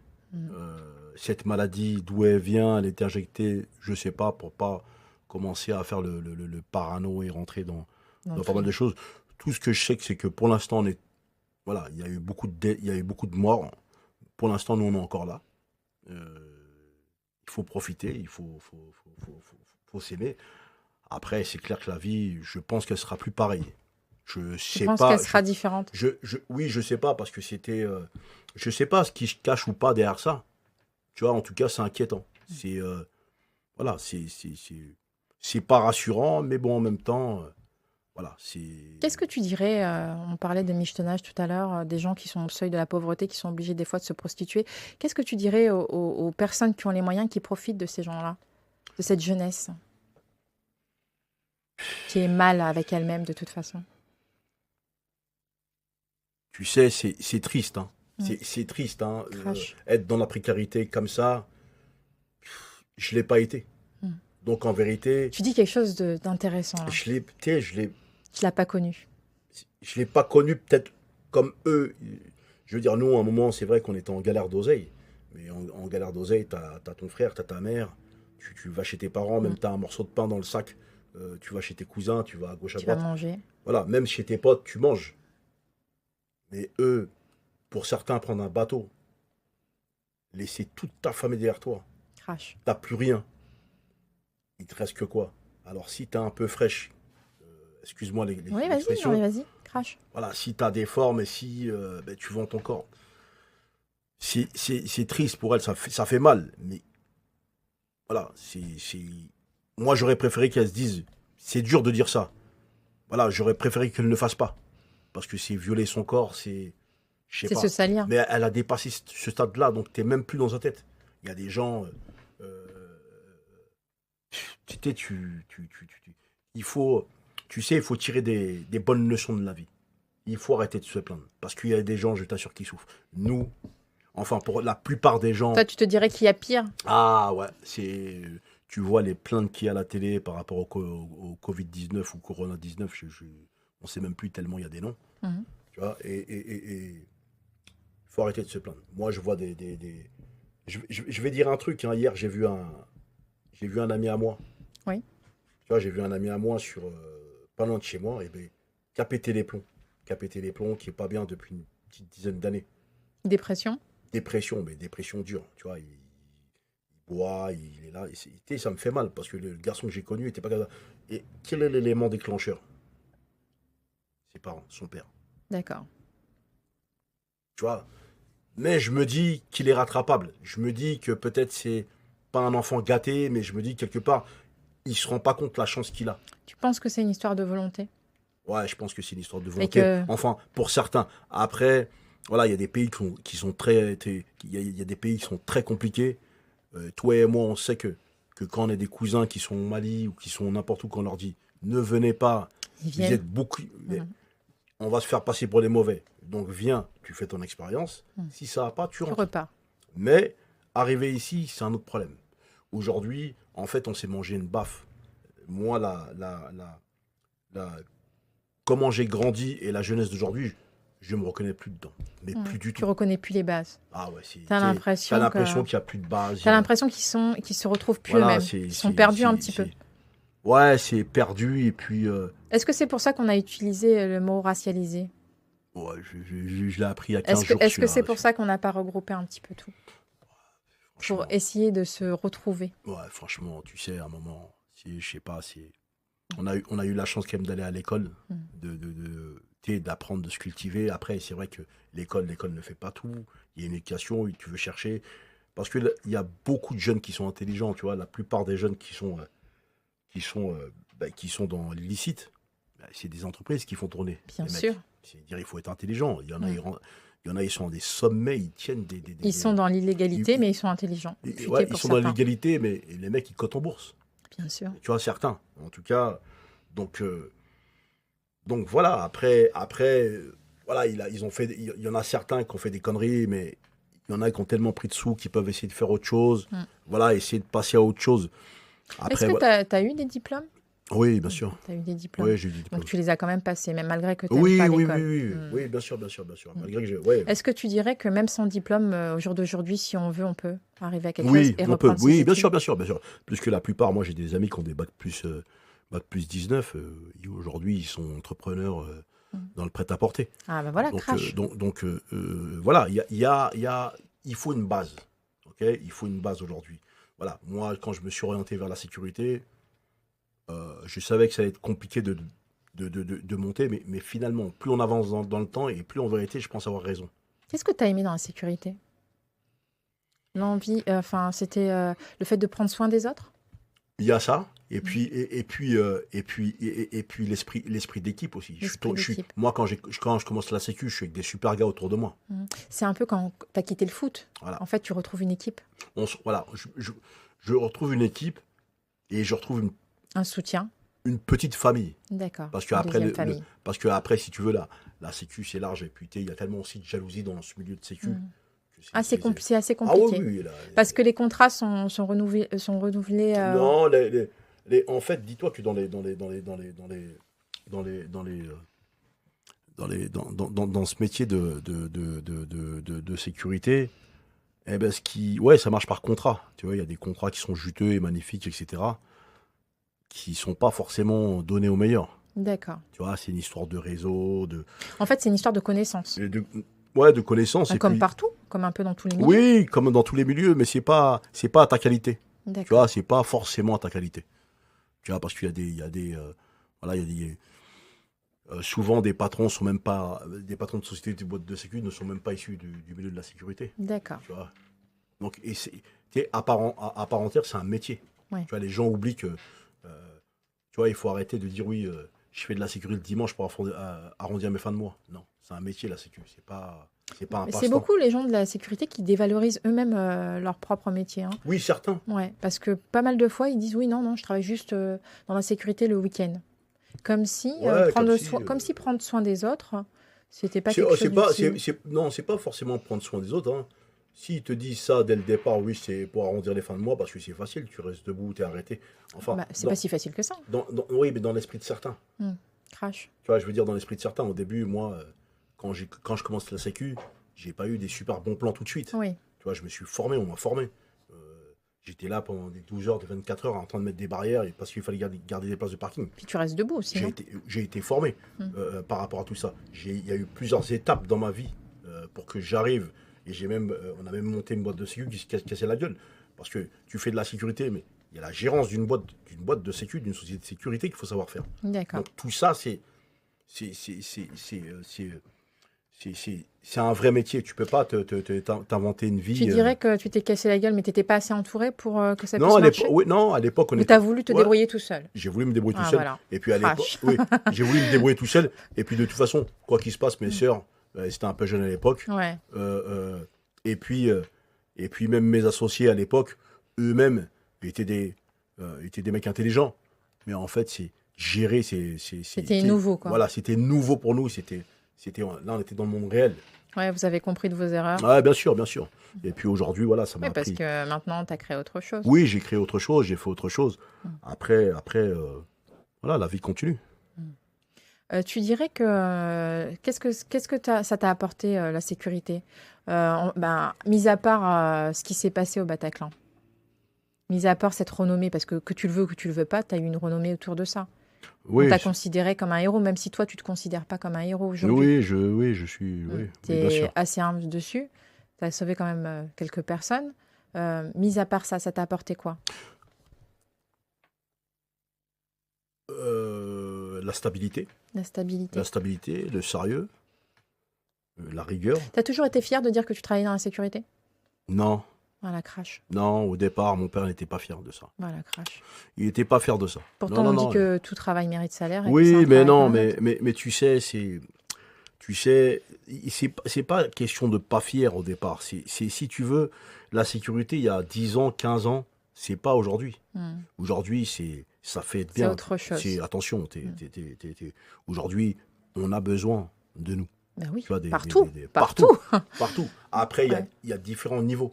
Cette maladie, d'où elle vient, elle est injectée, je ne sais pas, pour pas commencer à faire le parano et rentrer dans pas mal de choses. Tout ce que je sais, c'est que pour l'instant, voilà, il y a eu beaucoup de morts. Pour l'instant, nous, on est encore là. Il faut profiter, il faut s'aimer. Après, c'est clair que la vie, je pense qu'elle sera plus pareille. Je pense qu'elle sera différente. Oui, je sais pas, parce que c'était... je sais pas ce qui se cache ou pas derrière ça. Tu vois, en tout cas, c'est inquiétant. C'est... voilà, c'est pas rassurant, mais bon, en même temps... voilà, c'est... Qu'est-ce que tu dirais, on parlait de michetonnage tout à l'heure, des gens qui sont au seuil de la pauvreté, qui sont obligés des fois de se prostituer. Qu'est-ce que tu dirais aux personnes qui ont les moyens, qui profitent de ces gens-là, de cette jeunesse, qui est mal avec elle-même de toute façon? Tu sais, c'est triste. Hein. C'est triste. Hein. Être dans la précarité comme ça, je ne l'ai pas été. Donc en vérité... Tu dis quelque chose d'intéressant là. Je l'ai... Tu l'as pas connu. Je l'ai pas connu peut-être comme eux. Je veux dire, nous, à un moment, c'est vrai qu'on était en galère d'oseille. Mais en galère d'oseille, t'as ton frère, t'as ta mère, tu vas chez tes parents, même t'as un morceau de pain dans le sac, tu vas chez tes cousins, tu vas à gauche à Tu vas droite. manger. Voilà, même chez tes potes, tu manges. Mais eux, pour certains, prendre un bateau, laisser toute ta famille derrière toi, Crash. t'as plus rien. Il te reste que quoi? Alors si t'es un peu fraîche, excuse-moi Oui, vas-y, non, l'expression, mais vas-y, crash. voilà, si t'as des formes et si ben, tu vends ton corps, c'est triste pour elle, ça fait mal. Mais voilà, moi j'aurais préféré qu'elle se dise, c'est dur de dire ça. Voilà, j'aurais préféré qu'elle ne le fasse pas. Parce que c'est violer son corps, je sais C'est pas. se salir. Mais elle a dépassé ce stade-là, donc t'es même plus dans sa tête. Il y a des gens, tu sais, il faut, tu sais, il faut tirer des bonnes leçons de la vie. Il faut arrêter de se plaindre. Parce qu'il y a des gens, je t'assure, qui souffrent. Nous, enfin, pour la plupart des gens. Toi, tu te dirais qu'il y a pire. Ah ouais, tu vois les plaintes qu'il y a à la télé par rapport au Covid-19 ou Corona-19, on sait même plus tellement il y a des noms. Mhm. Tu vois, et faut arrêter de se plaindre. Moi, je vois je vais dire un truc, hein. Hier, j'ai vu un ami à moi. Oui. Tu vois, j'ai vu un ami à moi sur pas loin de chez moi, et ben, qui a pété les plombs. Qui est pas bien depuis une petite dizaine d'années. Dépression. Dépression, mais dépression dure. Tu vois, il boit, il est là. Et ça me fait mal parce que le garçon que j'ai connu était pas comme ça. Et quel est l'élément déclencheur? Ses parents, son père. D'accord. Tu vois. Mais je me dis qu'il est rattrapable. Je me dis que peut-être c'est pas un enfant gâté, mais je me dis quelque part, il se rend pas compte de la chance qu'il a. Tu penses que c'est une histoire de volonté? Ouais, je pense que c'est une histoire de Et volonté. que... Enfin, pour certains. Après, voilà, il y a des pays qui sont très, il y a des pays qui sont très compliqués. Toi et moi, on sait que quand on a des cousins qui sont au Mali ou qui sont n'importe où, qu'on leur dit ne venez pas, Ils vous viennent. êtes beaucoup, mais Mhm. on va se faire passer pour les mauvais. Donc viens, tu fais ton expérience. Mhm. Si ça va pas, tu Tu rentres. repars. Mais arriver ici, c'est un autre problème. Aujourd'hui, en fait, on s'est mangé une baffe. Moi, comment j'ai grandi et la jeunesse d'aujourd'hui, je me reconnais plus dedans. Mais Mhm. plus du Tu tout. reconnais plus les bases. Ah ouais, T'as l'impression qu'il n'y a plus de base. T'as l'impression qu'ils se retrouvent plus Voilà, eux-mêmes. Ils sont perdus un petit peu. Ouais, c'est perdu et puis Est-ce que c'est pour ça qu'on a utilisé le mot racialisé? ouais, je l'ai appris il y a 15 jours. Est-ce que c'est celui-là. pour ça qu'on n'a pas regroupé un petit peu tout? Pour Franchement, essayer de se retrouver. ouais, franchement, tu sais, à un moment, je sais pas, on a eu la chance quand même d'aller à l'école, tu sais, d'apprendre, de se cultiver. Après, c'est vrai que l'école ne fait pas tout. Il y a une éducation, tu veux chercher. Parce qu'il y a beaucoup de jeunes qui sont intelligents, tu vois. La plupart des jeunes qui sont dans l'illicite, c'est des entreprises qui font tourner. Bien les mecs. sûr. C'est-à-dire, il faut être intelligent. Il y en a, ils sont à des sommets, ils tiennent Ils sont dans l'illégalité, ils- mais ils sont intelligents. ouais, ils sont dans l'illégalité, mais les mecs, ils cotent en bourse. Bien sûr. Tu vois, certains. En tout cas, donc voilà. Après, voilà, il y en a certains qui ont fait des conneries, mais il y en a qui ont tellement pris de sous qu'ils peuvent essayer de faire autre chose. Voilà, essayer de passer à autre chose. Est-ce que tu as eu des diplômes? Oui, bien sûr. Tu as eu des diplômes. Oui, j'ai eu des diplômes. Donc tu les as quand même passés, même malgré que tu n'aimes Oui, pas oui, l'école. oui, oui, bien sûr. Malgré que ouais. Est-ce que tu dirais que même sans diplôme, au jour d'aujourd'hui, si on veut, on peut arriver à quelque Oui, chose et on peut. reprendre ses Oui, bien études? sûr. Plus que la plupart, moi j'ai des amis qui ont des bac plus 19. Aujourd'hui, ils sont entrepreneurs dans le prêt-à-porter. Ah ben voilà, Donc, crash. voilà, il faut une base. Ok, il faut une base aujourd'hui. Voilà, moi, quand je me suis orienté vers la sécurité, je savais que ça allait être compliqué de monter, mais finalement, plus on avance dans le temps et plus en vérité, je pense avoir raison. Qu'est-ce que tu as aimé dans la sécurité? L'envie, c'était le fait de prendre soin des autres? Il y a ça, et puis l'esprit d'équipe aussi. Moi, quand je commence la sécu, je suis avec des super gars autour de moi. C'est un peu quand tu as quitté le foot. Voilà. En fait, tu retrouves une équipe. Voilà, je retrouve une équipe et je retrouve Un soutien. une petite famille. D'accord. Parce que après, si tu veux, la sécu, c'est large. Et puis, il y a tellement aussi de jalousie dans ce milieu de sécu. C'est assez Ah oui, compliqué. oui. Parce que les contrats sont renouvelés. Non, en fait, dis-toi que dans ce métier de sécurité, Eh ben, ouais, ça marche par contrat. Tu vois, il y a des contrats qui sont juteux et magnifiques, etc., qui sont pas forcément donnés aux meilleurs. D'accord. Tu vois, c'est une histoire de réseau, En fait, c'est une histoire de connaissance. ouais, de connaissances. Bah, Et comme puis, partout, comme un peu dans tous les milieux. oui, comme dans tous les milieux, mais c'est pas à ta qualité. Tu D'accord. vois, c'est pas forcément à ta qualité. Tu vois, parce qu'il y a des, voilà, il y a des, souvent des patrons sont même pas, des patrons de sociétés de boîtes de sécu ne sont même pas issus du milieu de la sécurité. D'accord. Tu vois. Donc, et à part entière, c'est un métier. Ouais. Tu vois, les gens oublient que, tu vois, il faut arrêter de dire oui, je fais de la sécurité le dimanche pour arrondir mes fins de mois. Non, c'est un métier la sécu. C'est pas un passe-temps. C'est beaucoup les gens de la sécurité qui dévalorisent eux-mêmes leur propre métier. Hein. Oui, certains. Ouais, parce que pas mal de fois, ils disent oui, non, je travaille juste dans la sécurité le week-end. Comme si, comme si prendre soin des autres, c'était pas quelque chose d'utile. Non, c'est pas forcément prendre soin des autres. Hein. S'ils te disent ça dès le départ, oui, c'est pour arrondir les fins de mois, parce que c'est facile, tu restes debout, tu es arrêté. Enfin, c'est pas si facile que ça. Oui, mais dans l'esprit de certains. Crash. Tu vois, je veux dire, dans l'esprit de certains, au début, moi, quand je commence la sécu, j'ai pas eu des super bons plans tout de suite. Oui. Tu vois, je me suis formé, on m'a formé. J'étais là pendant des 12 heures, des 24 heures en train de mettre des barrières parce qu'il fallait garder des places de parking. Puis tu restes debout aussi. J'ai été formé par rapport à tout ça. Il y a eu plusieurs étapes dans ma vie pour que j'arrive. Et on a même monté une boîte de sécu qui se cassait la gueule. Parce que tu fais de la sécurité, mais il y a la gérance d'une boîte de sécu, d'une société de sécurité qu'il faut savoir faire. D'accord. Donc tout ça, c'est un vrai métier. Tu peux pas t'inventer une vie. Tu dirais que tu t'es cassé la gueule, mais tu n'étais pas assez entouré pour que ça puisse marcher. Non, à l'époque, on était... Tu as voulu te débrouiller tout seul. J'ai voulu me débrouiller tout seul. Voilà. Et puis à l'époque, j'ai voulu me débrouiller tout seul. Et puis de toute façon, quoi qu'il se passe, mes sœurs, c'était un peu jeune à l'époque. Ouais. Et puis même mes associés à l'époque, eux-mêmes étaient des mecs intelligents. Mais en fait, c'était nouveau, quoi. Voilà, c'était nouveau pour nous. Là, on était dans le monde réel. Ouais, vous avez compris de vos erreurs. Ouais, bien sûr. Et puis aujourd'hui, voilà, ça m'a appris. Parce que maintenant, tu as créé autre chose. Oui, j'ai créé autre chose, j'ai fait autre chose. Après, voilà, la vie continue. Tu dirais que qu'est-ce que ça t'a apporté la sécurité, mis à part ce qui s'est passé au Bataclan, mis à part cette renommée, parce que tu le veux ou que tu le veux pas, tu as eu une renommée autour de ça. Oui, on t'a considéré comme un héros, même si toi tu te considères pas comme un héros aujourd'hui. Oui, je suis. Oui, tu es assez humble dessus. Tu as sauvé quand même quelques personnes. Mis à part ça, ça t'a apporté quoi? La stabilité. La stabilité. La stabilité, le sérieux, la rigueur. Tu as toujours été fier de dire que tu travaillais dans la sécurité? Non. Voilà, crash. Non, au départ, mon père n'était pas fier de ça. Voilà, crash. Il n'était pas fier de ça. Pourtant, on dit que tout travail mérite salaire. Oui, mais non, mais tu sais, c'est pas question de pas fier au départ. Si tu veux, la sécurité, il y a 10 ans, 15 ans, c'est pas aujourd'hui. Aujourd'hui, ça fait bien. C'est autre chose. Attention, aujourd'hui, on a besoin de nous. Ben oui, tu vois, partout. Après, il y a différents niveaux.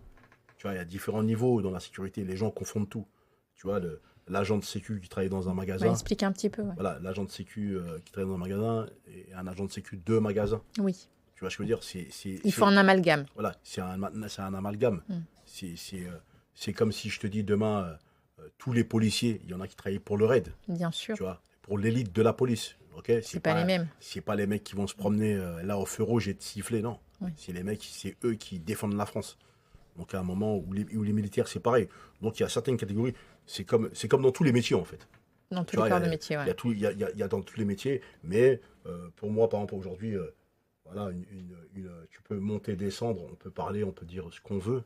Tu vois, il y a différents niveaux dans la sécurité. Les gens confondent tout. Tu vois, l'agent de sécu qui travaille dans un magasin. Ouais, explique un petit peu. Ouais. Voilà, l'agent de sécu qui travaille dans un magasin et un agent de sécu de magasin. Oui. Tu vois ce que je veux dire? Il faut un amalgame. Voilà, c'est un amalgame. C'est comme si je te dis demain, tous les policiers, il y en a qui travaillent pour le RAID. Bien sûr. Tu vois, pour l'élite de la police. Okay, c'est pas les mêmes. C'est pas les mecs qui vont se promener là au feu rouge et te siffler, non. Oui. C'est les mecs, c'est eux qui défendent la France. Donc à un moment où les militaires, c'est pareil. Donc il y a certaines catégories, c'est comme dans tous les métiers en fait. Dans tous les corps de métier, ouais. Il y a dans tous les métiers, mais pour moi, par exemple, aujourd'hui, voilà, tu peux monter, descendre, on peut parler, on peut dire ce qu'on veut,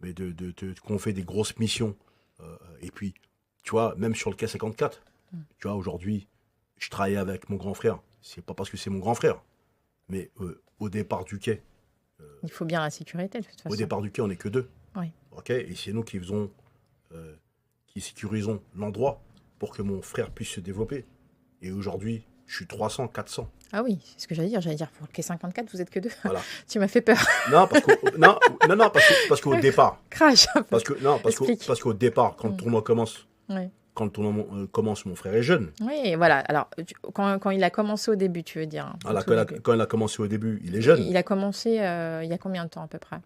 mais qu'on fait des grosses missions. Et puis, tu vois, même sur le K54, tu vois, aujourd'hui, je travaille avec mon grand frère. C'est pas parce que c'est mon grand frère, mais au départ du quai. Il faut bien la sécurité, de toute façon. Au départ du quai, on n'est que deux. Oui. Okay, et c'est nous qui sécurisons l'endroit pour que mon frère puisse se développer. Et aujourd'hui, je suis 300, 400. Ah oui, c'est ce que j'allais dire. J'allais dire, pour le K54, vous êtes que deux. Voilà. Tu m'as fait peur. Non, parce qu'au départ. Crash. Parce qu'au départ, quand le tournoi commence, oui. commence, mon frère est jeune. Oui, voilà. Alors, quand il a commencé au début, tu veux dire. Voilà, quand il a commencé au début, il est jeune. Il a commencé il y a combien de temps à peu près?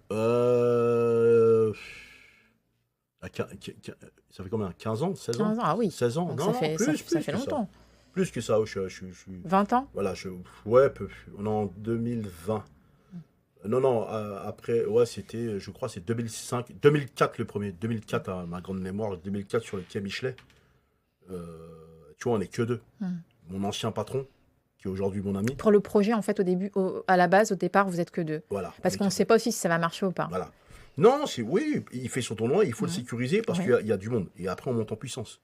Ça fait combien? 15 ans? 16 ans? 15 ans, ah oui. 16 ans? Donc Non, ça fait longtemps. Plus que ça. Je 20 ans? Voilà, on est en 2020. Non, après, ouais, c'était, je crois, c'est 2005, 2004 le premier. 2004, à ma grande mémoire, 2004 sur le quai Michelet. Tu vois, on n'est que deux. Mon ancien patron, qui est aujourd'hui mon ami. Pour le projet, en fait, à la base, au départ, vous êtes que deux. Voilà. Parce qu'on ne sait pas aussi si ça va marcher ou pas. Voilà. Non, oui, il fait son tournoi, il faut le sécuriser parce qu'il y a du monde. Et après, on monte en puissance.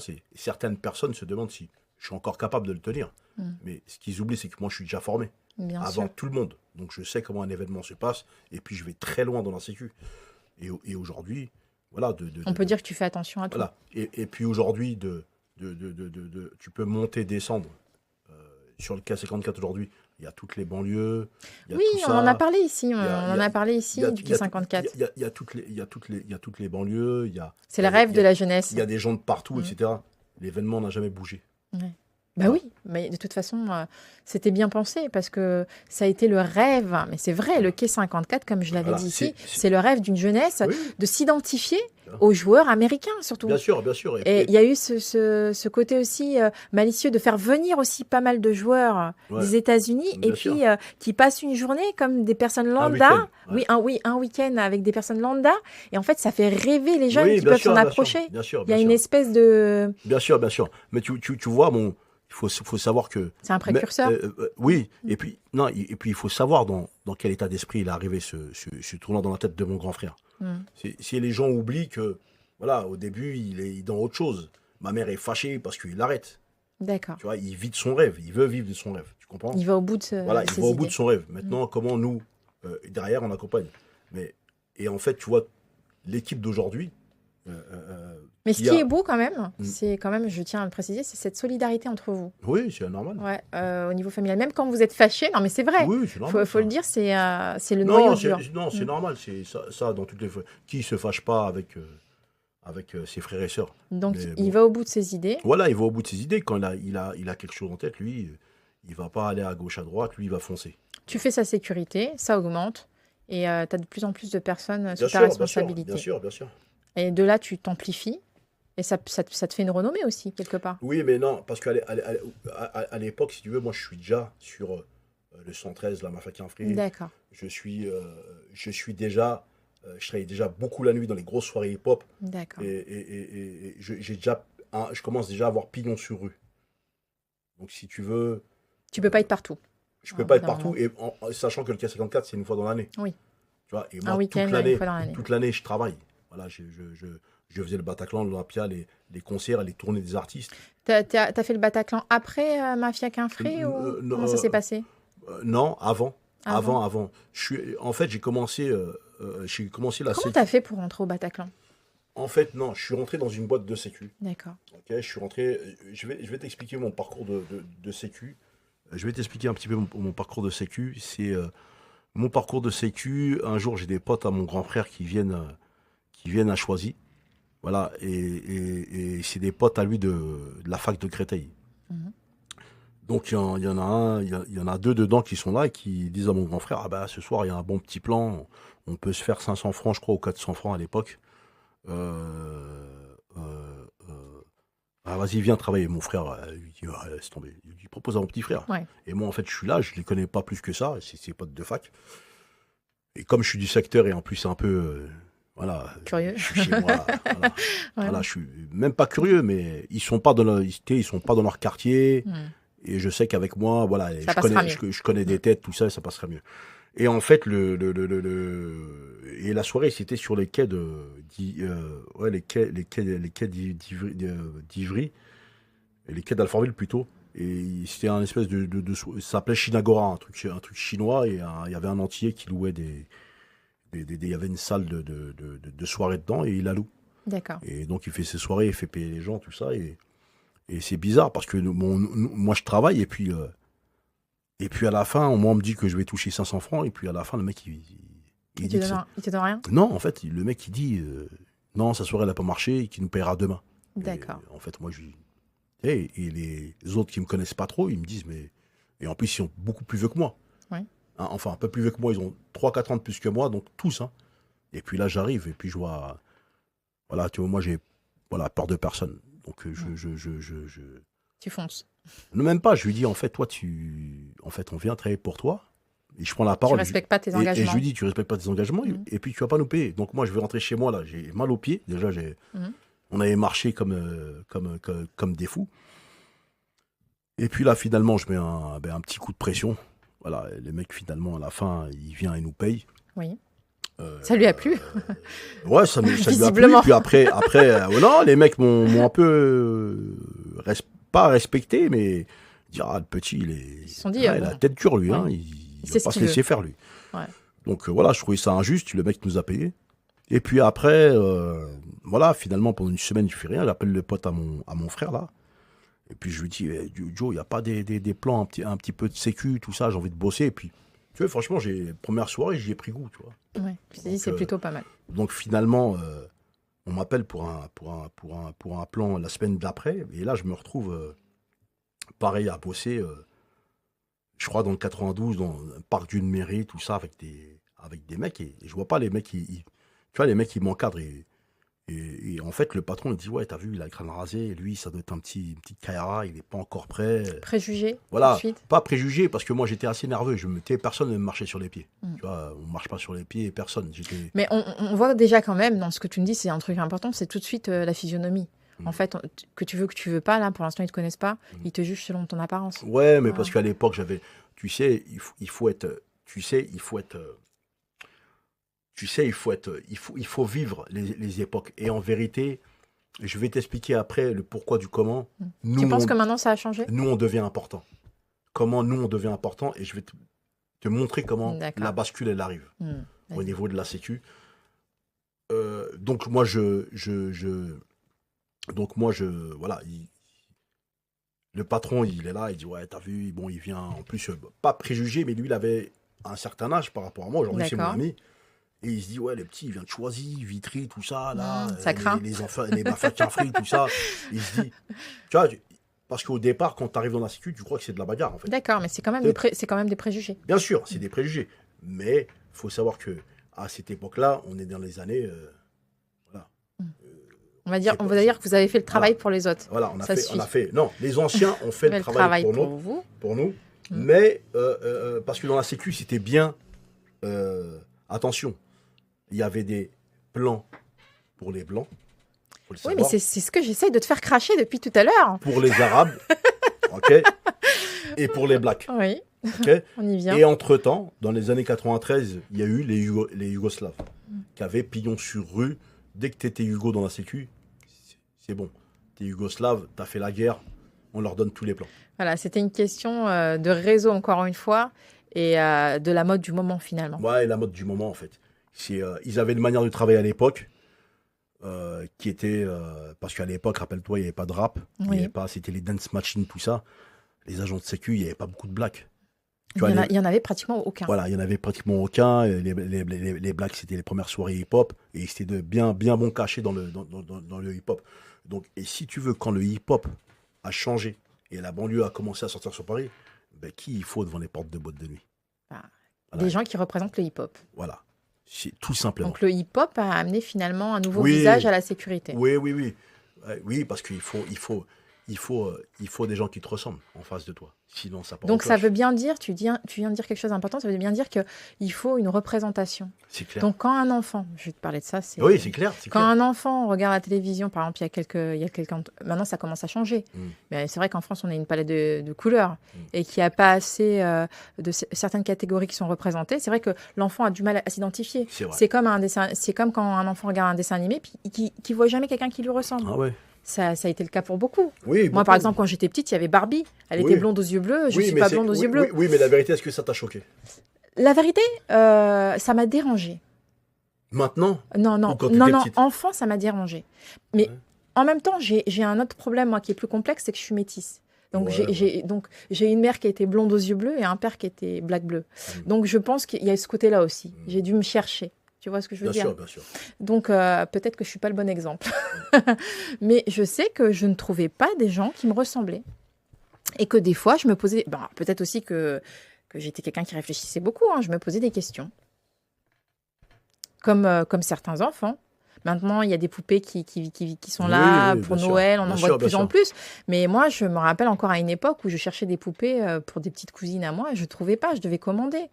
Et certaines personnes se demandent si je suis encore capable de le tenir. Mais ce qu'ils oublient, c'est que moi, je suis déjà formé. Bien avant sûr. tout le monde. Donc, je sais comment un événement se passe. Et puis, je vais très loin dans la sécu. Et aujourd'hui, voilà. On peut dire que tu fais attention à tout. Voilà. Et puis, aujourd'hui, tu peux monter, descendre. Sur le K54 aujourd'hui, il y a toutes les banlieues. Oui, on en a parlé ici. On en a parlé ici du K54. Il y a toutes les banlieues. C'est le rêve de la jeunesse. Il y a des gens de partout, etc. L'événement n'a jamais bougé. Ouais. Bah oui, mais de toute façon, c'était bien pensé parce que ça a été le rêve, mais c'est vrai, le quai 54, comme je l'avais dit ici, c'est le rêve d'une jeunesse de s'identifier aux joueurs américains surtout. Bien sûr. Et il y a eu ce côté aussi malicieux de faire venir aussi pas mal de joueurs des États-Unis et puis qui passent une journée comme des personnes lambda. Un week-end avec des personnes lambda. Et en fait, ça fait rêver les jeunes qui peuvent s'en approcher. Il y a une espèce de... Bien sûr. Mais tu vois, il faut savoir que... C'est un précurseur. Oui, et puis il faut savoir dans quel état d'esprit il est arrivé ce tournant dans la tête de mon grand frère. Si les gens oublient que, voilà, au début, il est dans autre chose. Ma mère est fâchée parce qu'il arrête. D'accord. Tu vois, il vit de son rêve, il veut vivre de son rêve. Tu comprends? Il va au bout de au bout de son rêve. Maintenant, comment nous, derrière, on accompagne. Et en fait, tu vois, l'équipe d'aujourd'hui... Mais ce qui est beau quand même, c'est quand même, je tiens à le préciser, c'est cette solidarité entre vous. Oui, c'est normal. Ouais, au niveau familial, même quand vous êtes fâchés, non mais c'est vrai. Oui, c'est normal. Faut le dire, c'est le noyau dur. Non, c'est normal. C'est ça dans toutes les fois. Qui se fâche pas avec ses frères et sœurs? Donc il va au bout de ses idées. Voilà, il va au bout de ses idées. Quand il a quelque chose en tête, lui, il va pas aller à gauche à droite. Lui, il va foncer. Tu fais sa sécurité, ça augmente, et tu as de plus en plus de personnes sous ta responsabilité. Bien sûr. Et de là, tu t'amplifies. Et ça te fait une renommée aussi, quelque part. Oui, mais non, parce qu'à l'époque, si tu veux, moi, je suis déjà sur le 113, la Mafia Free. D'accord. Je suis déjà... je travaille déjà beaucoup la nuit dans les grosses soirées hip-hop. D'accord. Et je commence déjà à avoir pignon sur rue. Donc, si tu veux... Tu peux pas être partout. Je peux pas être partout, et sachant que le K54, c'est une fois dans l'année. Oui. Tu vois, et moi, un week-end, une fois dans l'année. Toute l'année, je travaille. Voilà, je faisais le Bataclan, l'Olympia, les concerts, les tournées des artistes. T'as fait le Bataclan après Mafia Free ou comment ça s'est passé? Non, avant. En fait, j'ai commencé la Comment t'as fait pour rentrer au Bataclan? En fait, non, je suis rentré dans une boîte de sécu. D'accord. Ok, je suis rentré. Je vais t'expliquer mon parcours de sécu. Je vais t'expliquer un petit peu mon parcours de sécu. C'est mon parcours de sécu. Un jour, j'ai des potes à mon grand frère qui viennent à Choisy. Voilà, et c'est des potes à lui de la fac de Créteil. Donc il y en a deux dedans qui sont là et qui disent à mon grand frère, ah bah ce soir il y a un bon petit plan, on peut se faire 500 francs je crois, ou 400 francs à l'époque. Vas-y viens travailler. Mon frère lui dit, laisse tomber. Il propose à mon petit frère. Ouais. Et moi en fait je suis là, je les connais pas plus que ça, c'est ses potes de fac. Et comme je suis du secteur et en plus c'est un peu... Voilà, curieux. Je suis chez moi. Voilà, je suis même pas curieux, mais ils sont pas dans leur quartier. Et je sais qu'avec moi, voilà, je connais des têtes, tout ça, ça passerait mieux. Et en fait, et la soirée, c'était sur les quais d'Ivry, les quais d'Alfortville plutôt. Et c'était un espèce ça s'appelait Chinagora, un truc chinois, et il y avait un Antillais qui louait il y avait une salle de soirée dedans et il la loue. D'accord. Et donc il fait ses soirées, il fait payer les gens, tout ça. Et c'est bizarre parce que moi je travaille et puis à la fin, moi on me dit que je vais toucher 500 francs et puis à la fin le mec il dit il te donne rien? Non, en fait le mec il dit non, sa soirée elle n'a pas marché et qu'il nous paiera demain. D'accord. En fait, moi, et les autres qui me connaissent pas trop, ils me disent, mais... Et en plus, ils sont beaucoup plus vieux que moi. Ouais. Hein, enfin, un peu plus vieux que moi, ils ont 3-4 ans de plus que moi, donc tous. Hein. Et puis là, j'arrive, et puis je vois... Voilà, tu vois, moi, j'ai peur de personne. Donc, Tu fonces. Non, même pas, je lui dis, en fait, toi, En fait, on vient travailler pour toi, et je prends la parole. Tu respectes pas tes et engagements. je lui dis, tu respectes pas tes engagements, et puis tu vas pas nous payer. Donc moi, je vais rentrer chez moi, là, j'ai mal aux pieds. Déjà, on avait marché comme des fous. Et puis là, finalement, je mets un petit coup de pression. Voilà, les mecs, finalement, à la fin, il vient et nous paye. Oui. Ça lui a plu. Ouais, ça lui a plu. Visiblement. Puis après non, les mecs m'ont un peu pas respecté, mais dire le petit, Ils se sont dit, il a la tête dure, lui. ouais. Hein, il C'est va pas ce se qu'il laisser faire, lui. Ouais. Donc voilà, je trouvais ça injuste. Le mec nous a payé. Et puis après, voilà, finalement, pendant une semaine, il fait rien. J'appelle le pote à mon frère, là. Et puis je lui dis, Joe, il n'y a pas des plans, un petit peu de sécu, tout ça, j'ai envie de bosser. Et puis, tu vois, franchement, première soirée, j'y ai pris goût, tu vois. Ouais. Je t'ai dit, c'est plutôt pas mal. Donc finalement, on m'appelle pour un plan la semaine d'après. Et là, je me retrouve, pareil, à bosser, je crois, dans le 92, dans un parc d'une mairie, tout ça, avec des mecs. Et je vois pas les mecs, tu vois, les mecs, ils m'encadrent. Et en fait, le patron, il dit, ouais, t'as vu, il a le crâne rasé, lui, ça doit être une petite Kaira, il n'est pas encore prêt. Préjugé, Voilà, tout de suite. pas préjugé, parce que moi, j'étais assez nerveux. Personne ne me marchait sur les pieds. Tu vois, on ne marche pas sur les pieds, personne. Mais on voit déjà quand même, dans ce que tu me dis, c'est un truc important, c'est tout de suite la physionomie. En fait, que tu veux pas, là, pour l'instant, ils ne te connaissent pas, ils te jugent selon ton apparence. Ouais, mais parce qu'à l'époque, tu sais, il faut vivre les époques. Et en vérité, je vais t'expliquer après le pourquoi du comment. Tu penses que maintenant ça a changé ? Nous, on devient important. Comment nous, on devient important, et je vais te montrer comment la bascule, elle arrive au niveau de la sécu. Donc moi, voilà, le patron, il est là, il dit, ouais, t'as vu, bon, il vient, en plus, pas préjugé, mais lui, il avait un certain âge par rapport à moi. Aujourd'hui, c'est mon ami. Et il se dit, ouais, le petit, il vient de Choisy, Vitry, tout ça, là. Ça craint. Les enfants, les Bafatiafri, tout ça. Il se dit, tu vois, parce qu'au départ, quand tu arrives dans la sécu, tu crois que c'est de la bagarre, en fait. D'accord, mais c'est quand même, des préjugés. Bien sûr, c'est des préjugés. Mais il faut savoir qu'à cette époque-là, on est dans les années. Voilà. On va dire que vous avez fait le travail pour les autres. Voilà, on a fait. Non, les anciens ont fait le travail pour nous. Mais parce que dans la sécu, c'était bien. Attention. Il y avait des plans pour les Blancs. Oui, mais c'est ce que j'essaye de te faire cracher depuis tout à l'heure. Pour les Arabes, ok. Et pour les Blacks. Oui, okay. On y vient. Et entre-temps, dans les années 93, il y a eu les Yougoslaves qui avaient pignon sur rue. Dès que tu étais Hugo dans la sécu, c'est bon. Tu es Yougoslave, tu as fait la guerre, on leur donne tous les plans. Voilà, c'était une question de réseau, encore une fois, et de la mode du moment, finalement. Ouais, la mode du moment, en fait. Ils avaient une manière de travailler à l'époque qui était... parce qu'à l'époque, rappelle-toi, il n'y avait pas de rap. C'était les dance machines, tout ça. Les agents de sécu, il n'y avait pas beaucoup de blacks. Il y en avait pratiquement aucun. Voilà, il n'y en avait pratiquement aucun. Les blacks, c'était les premières soirées hip-hop. Et c'était bien bon caché dans le hip-hop. Donc, et si tu veux, quand le hip-hop a changé et la banlieue a commencé à sortir sur Paris, ben, qui il faut devant les portes de boîtes de nuit? Des gens qui représentent le hip-hop. Voilà. C'est tout simplement. Donc le hip-hop a amené finalement un nouveau visage à la sécurité. Oui, parce qu'il faut des gens qui te ressemblent en face de toi. Sinon, ça part. Donc ça veut bien dire, tu viens de dire quelque chose d'important, ça veut bien dire qu'il faut une représentation. C'est clair. Donc quand un enfant, je vais te parler de ça, oui, c'est clair. Quand un enfant regarde la télévision, par exemple, il y a quelques maintenant ça commence à changer. Mais c'est vrai qu'en France, on a une palette de couleurs et qu'il n'y a pas assez de certaines catégories qui sont représentées. C'est vrai que l'enfant a du mal à s'identifier. C'est comme quand un enfant regarde un dessin animé puis qui voit jamais quelqu'un qui lui ressemble. Ah ouais. Ça a été le cas pour beaucoup. Oui, moi, par exemple, quand j'étais petite, il y avait Barbie. Elle était blonde aux yeux bleus. Je ne suis pas blonde aux yeux bleus. Oui, mais la vérité, est-ce que ça t'a choqué? La vérité, ça m'a dérangée. Maintenant? Non. Enfant, ça m'a dérangée. Mais en même temps, j'ai un autre problème, moi, qui est plus complexe, c'est que je suis métisse. Donc, j'ai une mère qui était blonde aux yeux bleus et un père qui était black bleu. Donc, je pense qu'il y a ce côté-là aussi. J'ai dû me chercher. Tu vois ce que je veux Bien dire? sûr, bien sûr. Donc, peut-être que je suis pas le bon exemple. Mais je sais que je ne trouvais pas des gens qui me ressemblaient. Et que des fois, je me posais... Bah, peut-être aussi que j'étais quelqu'un qui réfléchissait beaucoup. Hein, je me posais des questions. Comme certains enfants. Maintenant, il y a des poupées qui sont Oui, là oui, pour bien sûr. Noël. On Bien en voit sûr, de bien plus en sûr. plus. Mais moi, je me rappelle encore à une époque où je cherchais des poupées pour des petites cousines à moi. Je ne trouvais pas. Je devais commander.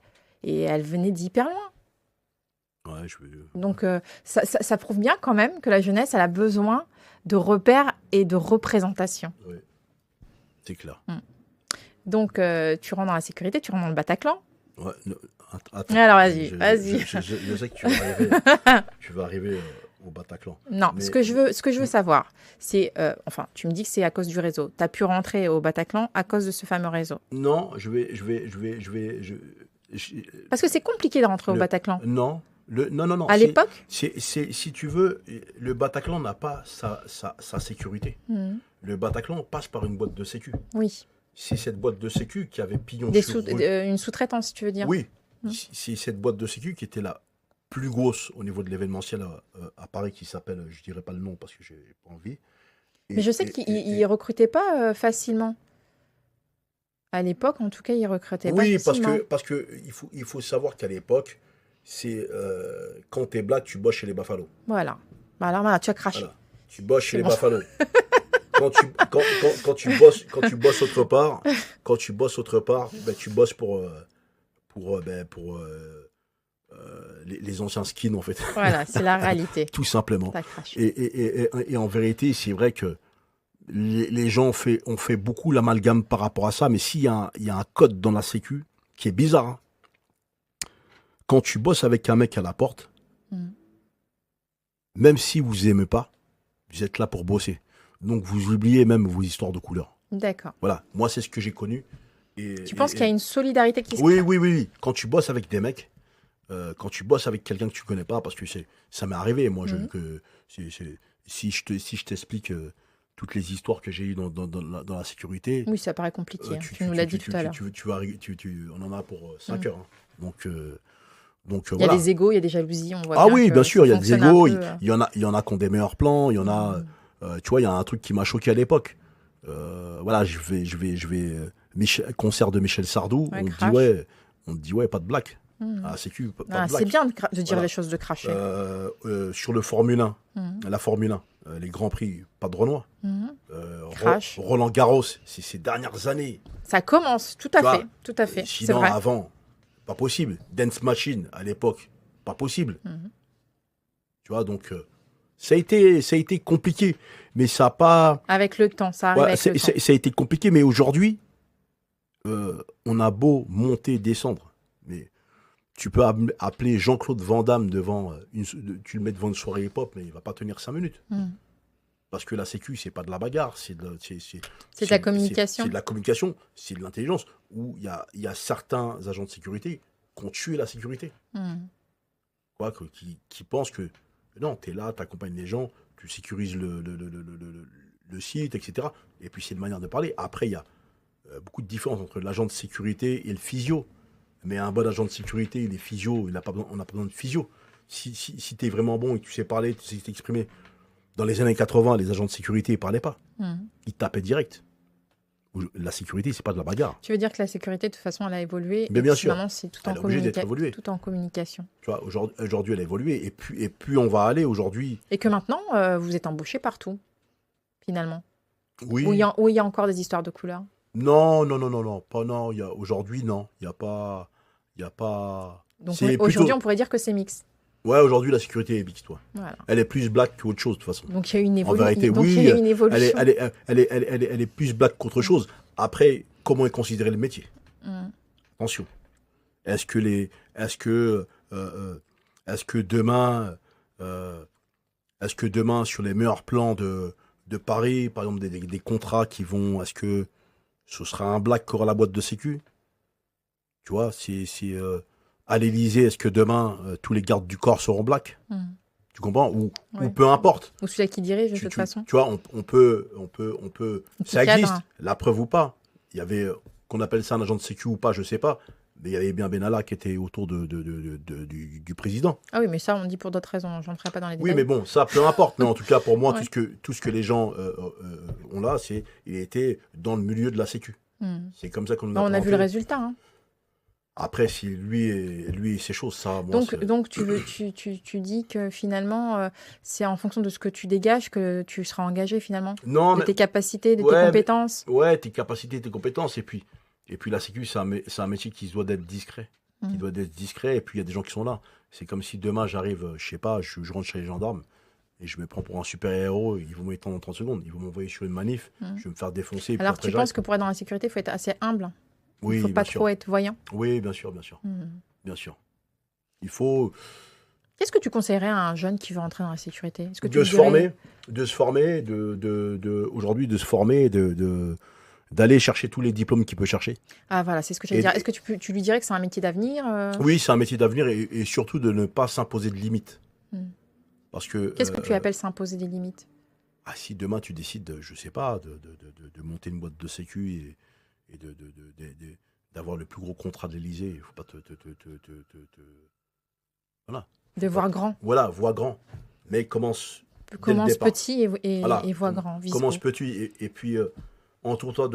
Et elles venaient d'hyper loin. Ouais, Donc, ça prouve bien quand même que la jeunesse, elle a besoin de repères et de représentation. Oui, c'est clair. Donc, tu rentres dans la sécurité, tu rentres dans le Bataclan. Ouais, attends. Alors, vas-y. Je sais que tu vas arriver au Bataclan. Non, Mais- ce que je veux savoir, c'est... enfin, tu me dis que c'est à cause du réseau. Tu as pu rentrer au Bataclan à cause de ce fameux réseau. Non, je- Parce que c'est compliqué de rentrer au Bataclan. non, non. À l'époque Si tu veux, le Bataclan n'a pas sa sécurité. Mhm. Le Bataclan passe par une boîte de sécu. Oui. C'est cette boîte de sécu qui avait pignon sur rue. Une sous-traitance, tu veux dire? Oui, Mhm. c'est cette boîte de sécu qui était la plus grosse au niveau de l'événementiel à Paris, qui s'appelle, je dirais pas le nom parce que j'ai pas envie. Mais je sais qu'ils ne recrutaient pas facilement. À l'époque, en tout cas, ils recrutaient pas Oui, facilement. parce que il faut savoir qu'à l'époque, c'est quand t'es black, tu bosses chez les Buffalo. Voilà. Bah alors, voilà, tu as craché. Voilà. Tu bosses chez C'est les bon. Buffalo. Quand tu bosses autre part, ben, tu bosses pour les anciens skins, en fait. Voilà, c'est la réalité. Tout simplement. T'as craché. Et en vérité, c'est vrai que les gens ont fait beaucoup l'amalgame par rapport à ça, mais s'il y a un code dans la sécu qui est bizarre, hein. Quand tu bosses avec un mec à la porte, Mhm. même si vous aimez pas, vous êtes là pour bosser. Donc vous oubliez même vos histoires de couleurs. D'accord. Voilà, moi c'est ce que j'ai connu. Tu penses qu'il y a une solidarité qui se Oui, crée? oui. Quand tu bosses avec des mecs, quand tu bosses avec quelqu'un que tu connais pas, parce que ça m'est arrivé, moi, si je t'explique toutes les histoires que j'ai eues dans la sécurité, Oui, ça paraît compliqué. Hein. Tu nous l'as dit tout à l'heure. on en a pour 5 heures. Hein. Donc Il y a voilà. des égos, il y a des jalousies. On voit Ah bien oui, que bien ça sûr, il y a des fonctionne un égos, peu, il y en a qui ont des meilleurs plans, il y en a, tu vois, il y a un truc qui m'a choqué à l'époque. Voilà, je vais concert de Michel Sardou, Ouais, on crash. me dit ouais, pas de black. Ah, sécu, pas de Ah, black. c'est bien de dire Voilà. les choses, de cracher. Sur le Formule 1, Mhm. la Formule 1, les Grands Prix, pas de Renoir. Mhm. Crash. Roland Garros, c'est ces dernières années. Ça commence, tout à Tu fait. vois, Tout à fait. C'est Sinon, vrai. avant, pas possible. Dance Machine, à l'époque, pas possible. Mhm. Tu vois, donc, ça a été compliqué. Mais ça n'a pas... Avec le temps, ça arrive Ouais, avec le temps. ça a été compliqué, mais aujourd'hui, on a beau monter, descendre, mais tu peux appeler Jean-Claude Van Damme tu le mets devant une soirée hip-hop, mais il va pas tenir 5 minutes. Mhm. Parce que la sécu, c'est pas de la bagarre, c'est de la communication. C'est de la communication, c'est de l'intelligence. Où il y a certains agents de sécurité qui ont tué la sécurité. Mhm. Quoi, qui pensent que non, tu es là, tu accompagnes les gens, tu sécurises le site, etc. Et puis c'est une manière de parler. Après, il y a beaucoup de différence entre l'agent de sécurité et le physio. Mais un bon agent de sécurité, il est physio, on n'a pas besoin de physio. Si tu es vraiment bon et que tu sais parler, tu sais t'exprimer. Dans les années 80, les agents de sécurité ne parlaient pas. Mhm. Ils tapaient direct. La sécurité, c'est pas de la bagarre. Tu veux dire que la sécurité, de toute façon, elle a évolué. Mais et bien que sûr. Maintenant, c'est tout, Elle est obligée d'être évoluée. tout en communication. Tu vois, aujourd'hui, elle a évolué. Et plus on va aller aujourd'hui. Et que maintenant, vous êtes embauché partout, finalement. Oui. Où il y a encore des histoires de couleurs. Non. Pas non. Aujourd'hui, non. Il n'y a pas. Donc C'est aujourd'hui, plutôt- on pourrait dire que c'est mix. Ouais, aujourd'hui, la sécurité est mixte, toi. Voilà. Elle est plus black qu'autre chose, de toute façon. Donc il y a eu une En vérité, Donc, oui. il y a eu une évolution. Elle est plus black qu'autre chose. Après, comment est considéré le métier? Mhm. Attention. Est-ce que demain, sur les meilleurs plans de Paris, par exemple, des contrats qui vont, est-ce que ce sera un black qui aura la boîte de sécu? Tu vois, à l'Élysée, est-ce que demain, tous les gardes du corps seront black? Mhm. Tu comprends? Ou Ouais. peu importe. Ou celui qui dirige, de toute façon. Tu vois, on peut, Qui ça existe, cadre. la preuve ou pas. Il y avait, qu'on appelle ça un agent de sécu ou pas, je sais pas. Mais il y avait bien Benalla qui était autour du président. Ah oui, mais ça, on dit pour d'autres raisons. Je n'entrerai pas dans les détails. Oui, mais bon, ça, peu importe. Mais en tout cas, pour moi, Ouais. tout ce que les gens ont là, c'est il était dans le milieu de la Sécu. C'est comme ça qu'on Bah, on a vu le résultat. Hein. Après, si lui c'est chaud, ça, moi, Donc tu dis que finalement, c'est en fonction de ce que tu dégages que tu seras engagé finalement. non, De mais tes capacités, de tes Ouais, compétences. ouais, tes capacités, tes compétences. Et puis la Sécu, c'est un métier qui doit d'être discret. Qui Mm. doit d'être discret. Et puis, il y a des gens qui sont là. C'est comme si demain, j'arrive, je sais pas, je rentre chez les gendarmes et je me prends pour un super-héros. Ils vont m'étendre en 30 secondes. Ils vont m'envoyer sur une manif. Je vais me faire défoncer. Et puis Alors après, tu penses que pour être dans la sécurité, il faut être assez humble. Il Oui, ne faut pas bien sûr. trop être voyant. Oui, bien sûr, bien sûr. Mm. Bien sûr. Il faut Qu'est-ce que tu conseillerais à un jeune qui veut entrer dans la sécurité? Est-ce que tu de lui se dirais- former, aujourd'hui, de se former, d'aller chercher tous les diplômes qu'il peut chercher. Ah voilà, c'est ce que j'allais Et- dire. Est-ce que tu lui dirais que c'est un métier d'avenir Oui, c'est un métier d'avenir et surtout de ne pas s'imposer de limites. Mm. Parce que Qu'est-ce que tu appelles s'imposer des limites? si demain tu décides, je sais pas, de monter une boîte de sécu et d'avoir le plus gros contrat de l'Élysée, il faut pas voilà. De voir grand. Voilà, vois grand. Mais commence dès le Commence départ. petit et Voilà. vois grand. Vise Commence haut. petit et puis entoure-toi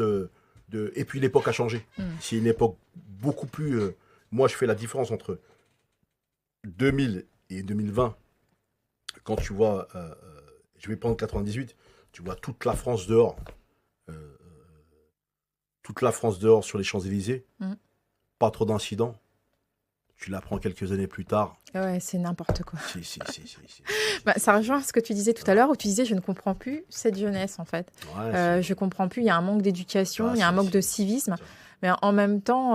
et puis l'époque a changé. Mm. C'est une époque beaucoup plus. Moi, je fais la différence entre 2000 et 2020. Quand tu vois, je vais prendre 98, tu vois toute la France dehors. Toute la France dehors sur les Champs-Élysées. Mm. Pas trop d'incidents. Tu l'apprends quelques années plus tard. Ouais, c'est n'importe quoi. Si. Bah, ça rejoint ce que tu disais tout à l'heure, où tu disais je ne comprends plus cette jeunesse en fait. Ouais, Je comprends plus, il y a un manque d'éducation, Ah, il y a un c'est- manque de c'est- civisme. c'est ça. Mais en même temps,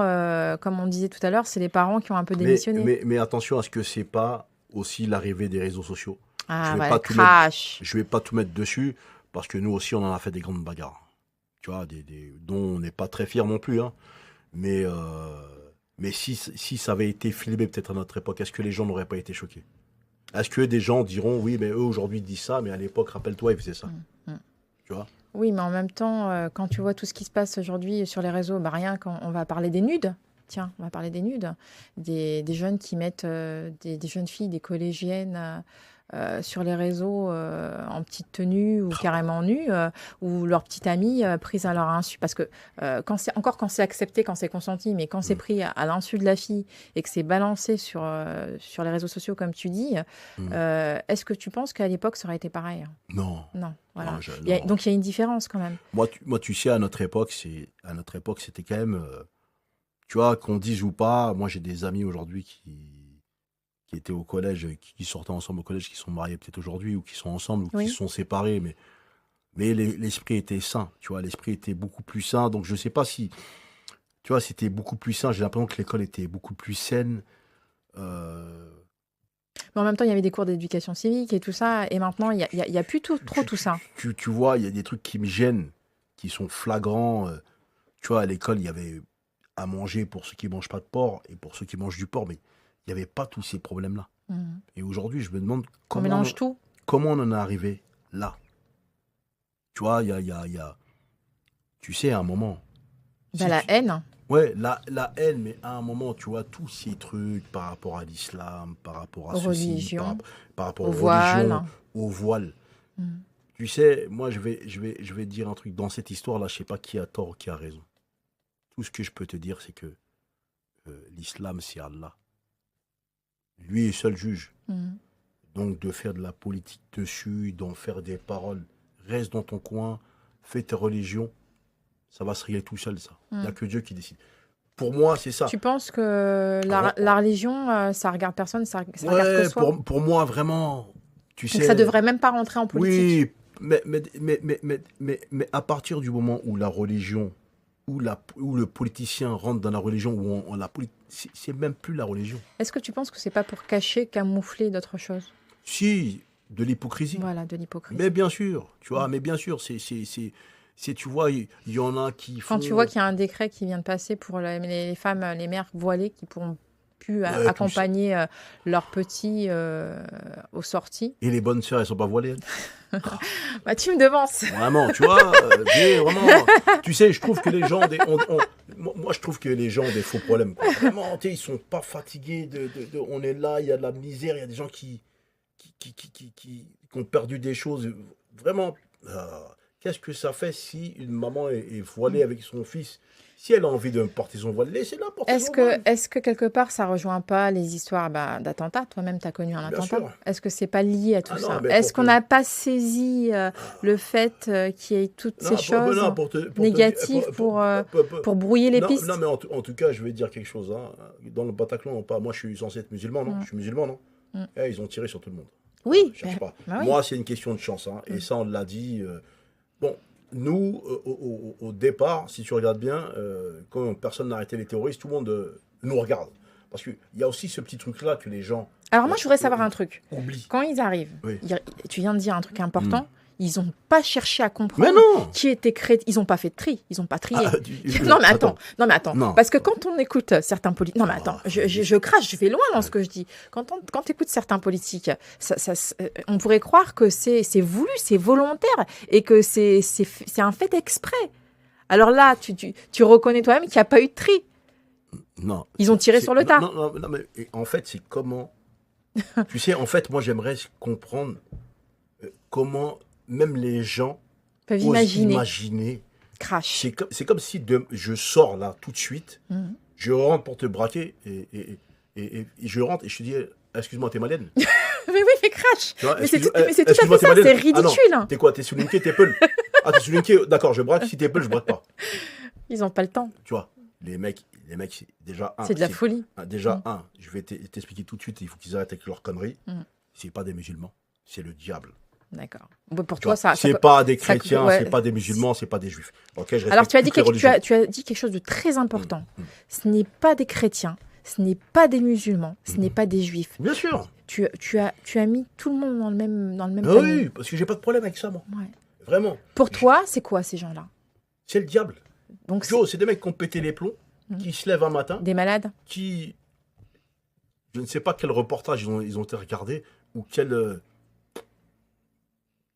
comme on disait tout à l'heure, c'est les parents qui ont un peu démissionné. Mais attention à ce que c'est pas aussi l'arrivée des réseaux sociaux. Ah, je vais ouais, pas tout crash. Je vais pas tout mettre dessus parce que nous aussi on en a fait des grandes bagarres. Tu vois, dont on n'est pas très fiers non plus. Hein. Mais si ça avait été filmé peut-être à notre époque, est-ce que les gens n'auraient pas été choqués? Est-ce que des gens diront oui, mais eux aujourd'hui ils disent ça, mais à l'époque, rappelle-toi, ils faisaient ça. Tu vois? Oui, mais en même temps, quand tu vois tout ce qui se passe aujourd'hui sur les réseaux, bah rien, quand on va parler des nudes. Tiens, on va parler des nudes. Des jeunes qui mettent, des jeunes filles, des collégiennes sur les réseaux en petite tenue ou carrément nues, ou leur petite amie prise à leur insu. Parce que quand c'est accepté, quand c'est consenti, mais quand c'est pris à l'insu de la fille et que c'est balancé sur les réseaux sociaux, comme tu dis, est-ce que tu penses qu'à l'époque, ça aurait été pareil? Non. Non, voilà. Non, non. Donc il y a une différence quand même. Moi, tu sais, à notre époque, c'était quand même, tu vois, qu'on dise ou pas. Moi, j'ai des amis aujourd'hui qui étaient au collège, qui sortaient ensemble au collège, qui sont mariés peut-être aujourd'hui, ou qui sont ensemble, ou Oui. qui sont séparés, mais l'esprit était sain, tu vois, l'esprit était beaucoup plus sain. Donc, je sais pas si, tu vois, c'était beaucoup plus sain. J'ai l'impression que l'école était beaucoup plus saine. Mais en même temps, il y avait des cours d'éducation civique et tout ça, et maintenant, il y a plus trop tout ça. Tu vois, il y a des trucs qui me gênent, qui sont flagrants. Tu vois, à l'école, il y avait à manger pour ceux qui mangent pas de porc et pour ceux qui mangent du porc, mais il n'y avait pas tous ces problèmes-là. Et aujourd'hui, je me demande On mélange tout. comment on en est arrivé là. Tu vois, il y a... Tu sais, à un moment... Bah, la haine. Ouais, la haine, mais à un moment, tu vois, tous ces trucs par rapport à l'islam, par rapport à Aux ceci, religions, par rapport au aux voile. religions, au voile. Tu sais, moi, je vais te dire un truc. Dans cette histoire-là, je sais pas qui a tort ou qui a raison. Tout ce que je peux te dire, c'est que l'islam, c'est Allah. Lui est seul juge. Donc, de faire de la politique dessus, d'en faire des paroles, reste dans ton coin, fais tes religions, ça va se régler tout seul, ça. Il n'y a que Dieu qui décide. Pour moi, c'est ça. Tu penses que la religion, ça regarde personne, ça regarde que soi? Pour moi, vraiment, tu sais... Donc ça devrait même pas rentrer en politique. Oui, mais à partir du moment où la religion, où le politicien rentre dans la religion, où c'est même plus la religion. Est-ce que tu penses que c'est pas pour cacher, camoufler d'autres choses? Si, de l'hypocrisie. Voilà, de l'hypocrisie. Mais bien sûr, tu vois, mais bien sûr, tu vois, il y en a qui font... Quand tu vois qu'il y a un décret qui vient de passer pour les femmes, les mères voilées qui pourront pu accompagner leurs petits aux sorties. Et les bonnes sœurs, elles sont pas voilées, elles? Bah, tu me devances. Vraiment, tu vois, vraiment, tu sais, je trouve que les gens, moi je trouve que les gens ont des faux problèmes, quoi. Vraiment, tu sais, ils sont pas fatigués on est là, il y a de la misère, il y a des gens qui ont perdu des choses. Vraiment, qu'est-ce que ça fait si une maman est voilée avec son fils? Si elle a envie de porter son voile, laissez-la porter son voile. Est-ce que quelque part, ça rejoint pas les histoires d'attentats? Toi-même, tu as connu un Bien attentat. sûr. Est-ce que c'est pas lié à tout Ah non, ça? mais Est-ce pour qu'on que- n'a pas saisi le fait qu'il y ait toutes ces choses négatives pour brouiller les pistes? Non, mais en tout cas, je vais te dire quelque chose. Hein. Dans le Bataclan, moi, je suis censé être musulman, non? Je suis musulman, non? Eh, ils ont tiré sur tout le monde. Oui. Cherche pas. Bah oui. Moi, c'est une question de chance. Hein. Et ça, on l'a dit. Bon, nous, au départ, si tu regardes bien, quand personne n'a arrêté les terroristes, tout le monde nous regarde. Parce qu'il y a aussi ce petit truc-là que les gens Alors moi, je voudrais savoir un truc. oublient. Quand ils arrivent, Oui. tu viens de dire un truc important, ils n'ont pas cherché à comprendre Mais non! qui était chrétien. Ils n'ont pas fait de tri, ils n'ont pas trié. Ah, Non mais attends, Non. parce que quand on écoute certains politiques, non mais attends, je crache, je vais loin dans ce que je dis. Quand tu écoutes certains politiques, on pourrait croire que c'est voulu, c'est volontaire et que c'est un fait exprès. Alors là, tu reconnais toi-même qu'il n'y a pas eu de tri. Non. Ils ont tiré sur le tas. Non, mais en fait, c'est comment... Tu sais, en fait, moi, j'aimerais comprendre comment même les gens Peuvent osent imaginer. imaginer. Crash. C'est comme si je sors là tout de suite, je rentre pour te braquer et je rentre et je te dis, excuse-moi, t'es malade. Mais oui, mais crash. Tu vois, Mais c'est tout à excuse-moi, fait ça, t'es c'est malade. Ah non, ridicule. t'es quoi? T'es sous linké, t'es peul. Ah, t'es sous linké, d'accord, je braque. Si t'es peul, je braque pas. Ils n'ont pas le temps. Tu vois, les mecs, c'est déjà un. C'est de la folie. Déjà, je vais t'expliquer tout de suite, il faut qu'ils arrêtent avec leurs conneries. C'est pas des musulmans, c'est le diable. D'accord. Bon, pour Tu toi, vois, ça. c'est pas des chrétiens, ouais. c'est pas des musulmans, c'est pas des juifs. Ok, je Alors, respecte toutes les religions. tu as dit quelque chose de très important. Ce n'est pas des chrétiens, ce n'est pas des musulmans, ce n'est pas des juifs. Bien sûr. Tu as mis tout le monde dans le même Ah panier. oui, parce que j'ai pas de problème avec ça, moi. Ouais. Vraiment. Pour toi, c'est quoi ces gens-là? C'est le diable. Donc, Joe, c'est des mecs qui ont pété les plombs, qui se lèvent un matin, des malades? qui... Je ne sais pas quel reportage ils ont été regardés, ou quel...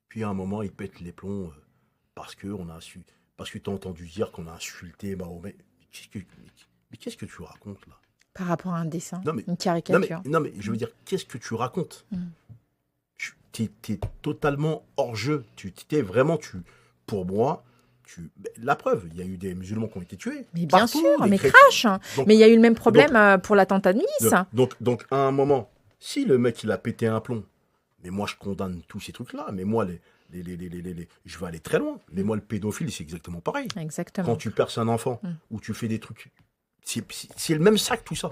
Puis à un moment, ils pètent les plombs parce que tu as entendu dire qu'on a insulté Mahomet. Mais qu'est-ce que tu racontes, là? Par rapport à un dessin, Non, mais- une caricature. Non, mais je veux dire, qu'est-ce que tu racontes? Tu es totalement hors jeu. Pour moi, la preuve, il y a eu des musulmans qui ont été tués. Mais bien Partout, sûr, les mais chrétiens. crash. Donc- Mais il y a eu le même problème pour l'attentat de Nice. Donc, à un moment, si le mec, il a pété un plomb, mais moi, je condamne tous ces trucs-là, mais moi, je vais aller très loin. Mais moi, le pédophile, c'est exactement pareil. Exactement. Quand tu perces un enfant, ou tu fais des trucs, c'est le même sac, tout ça.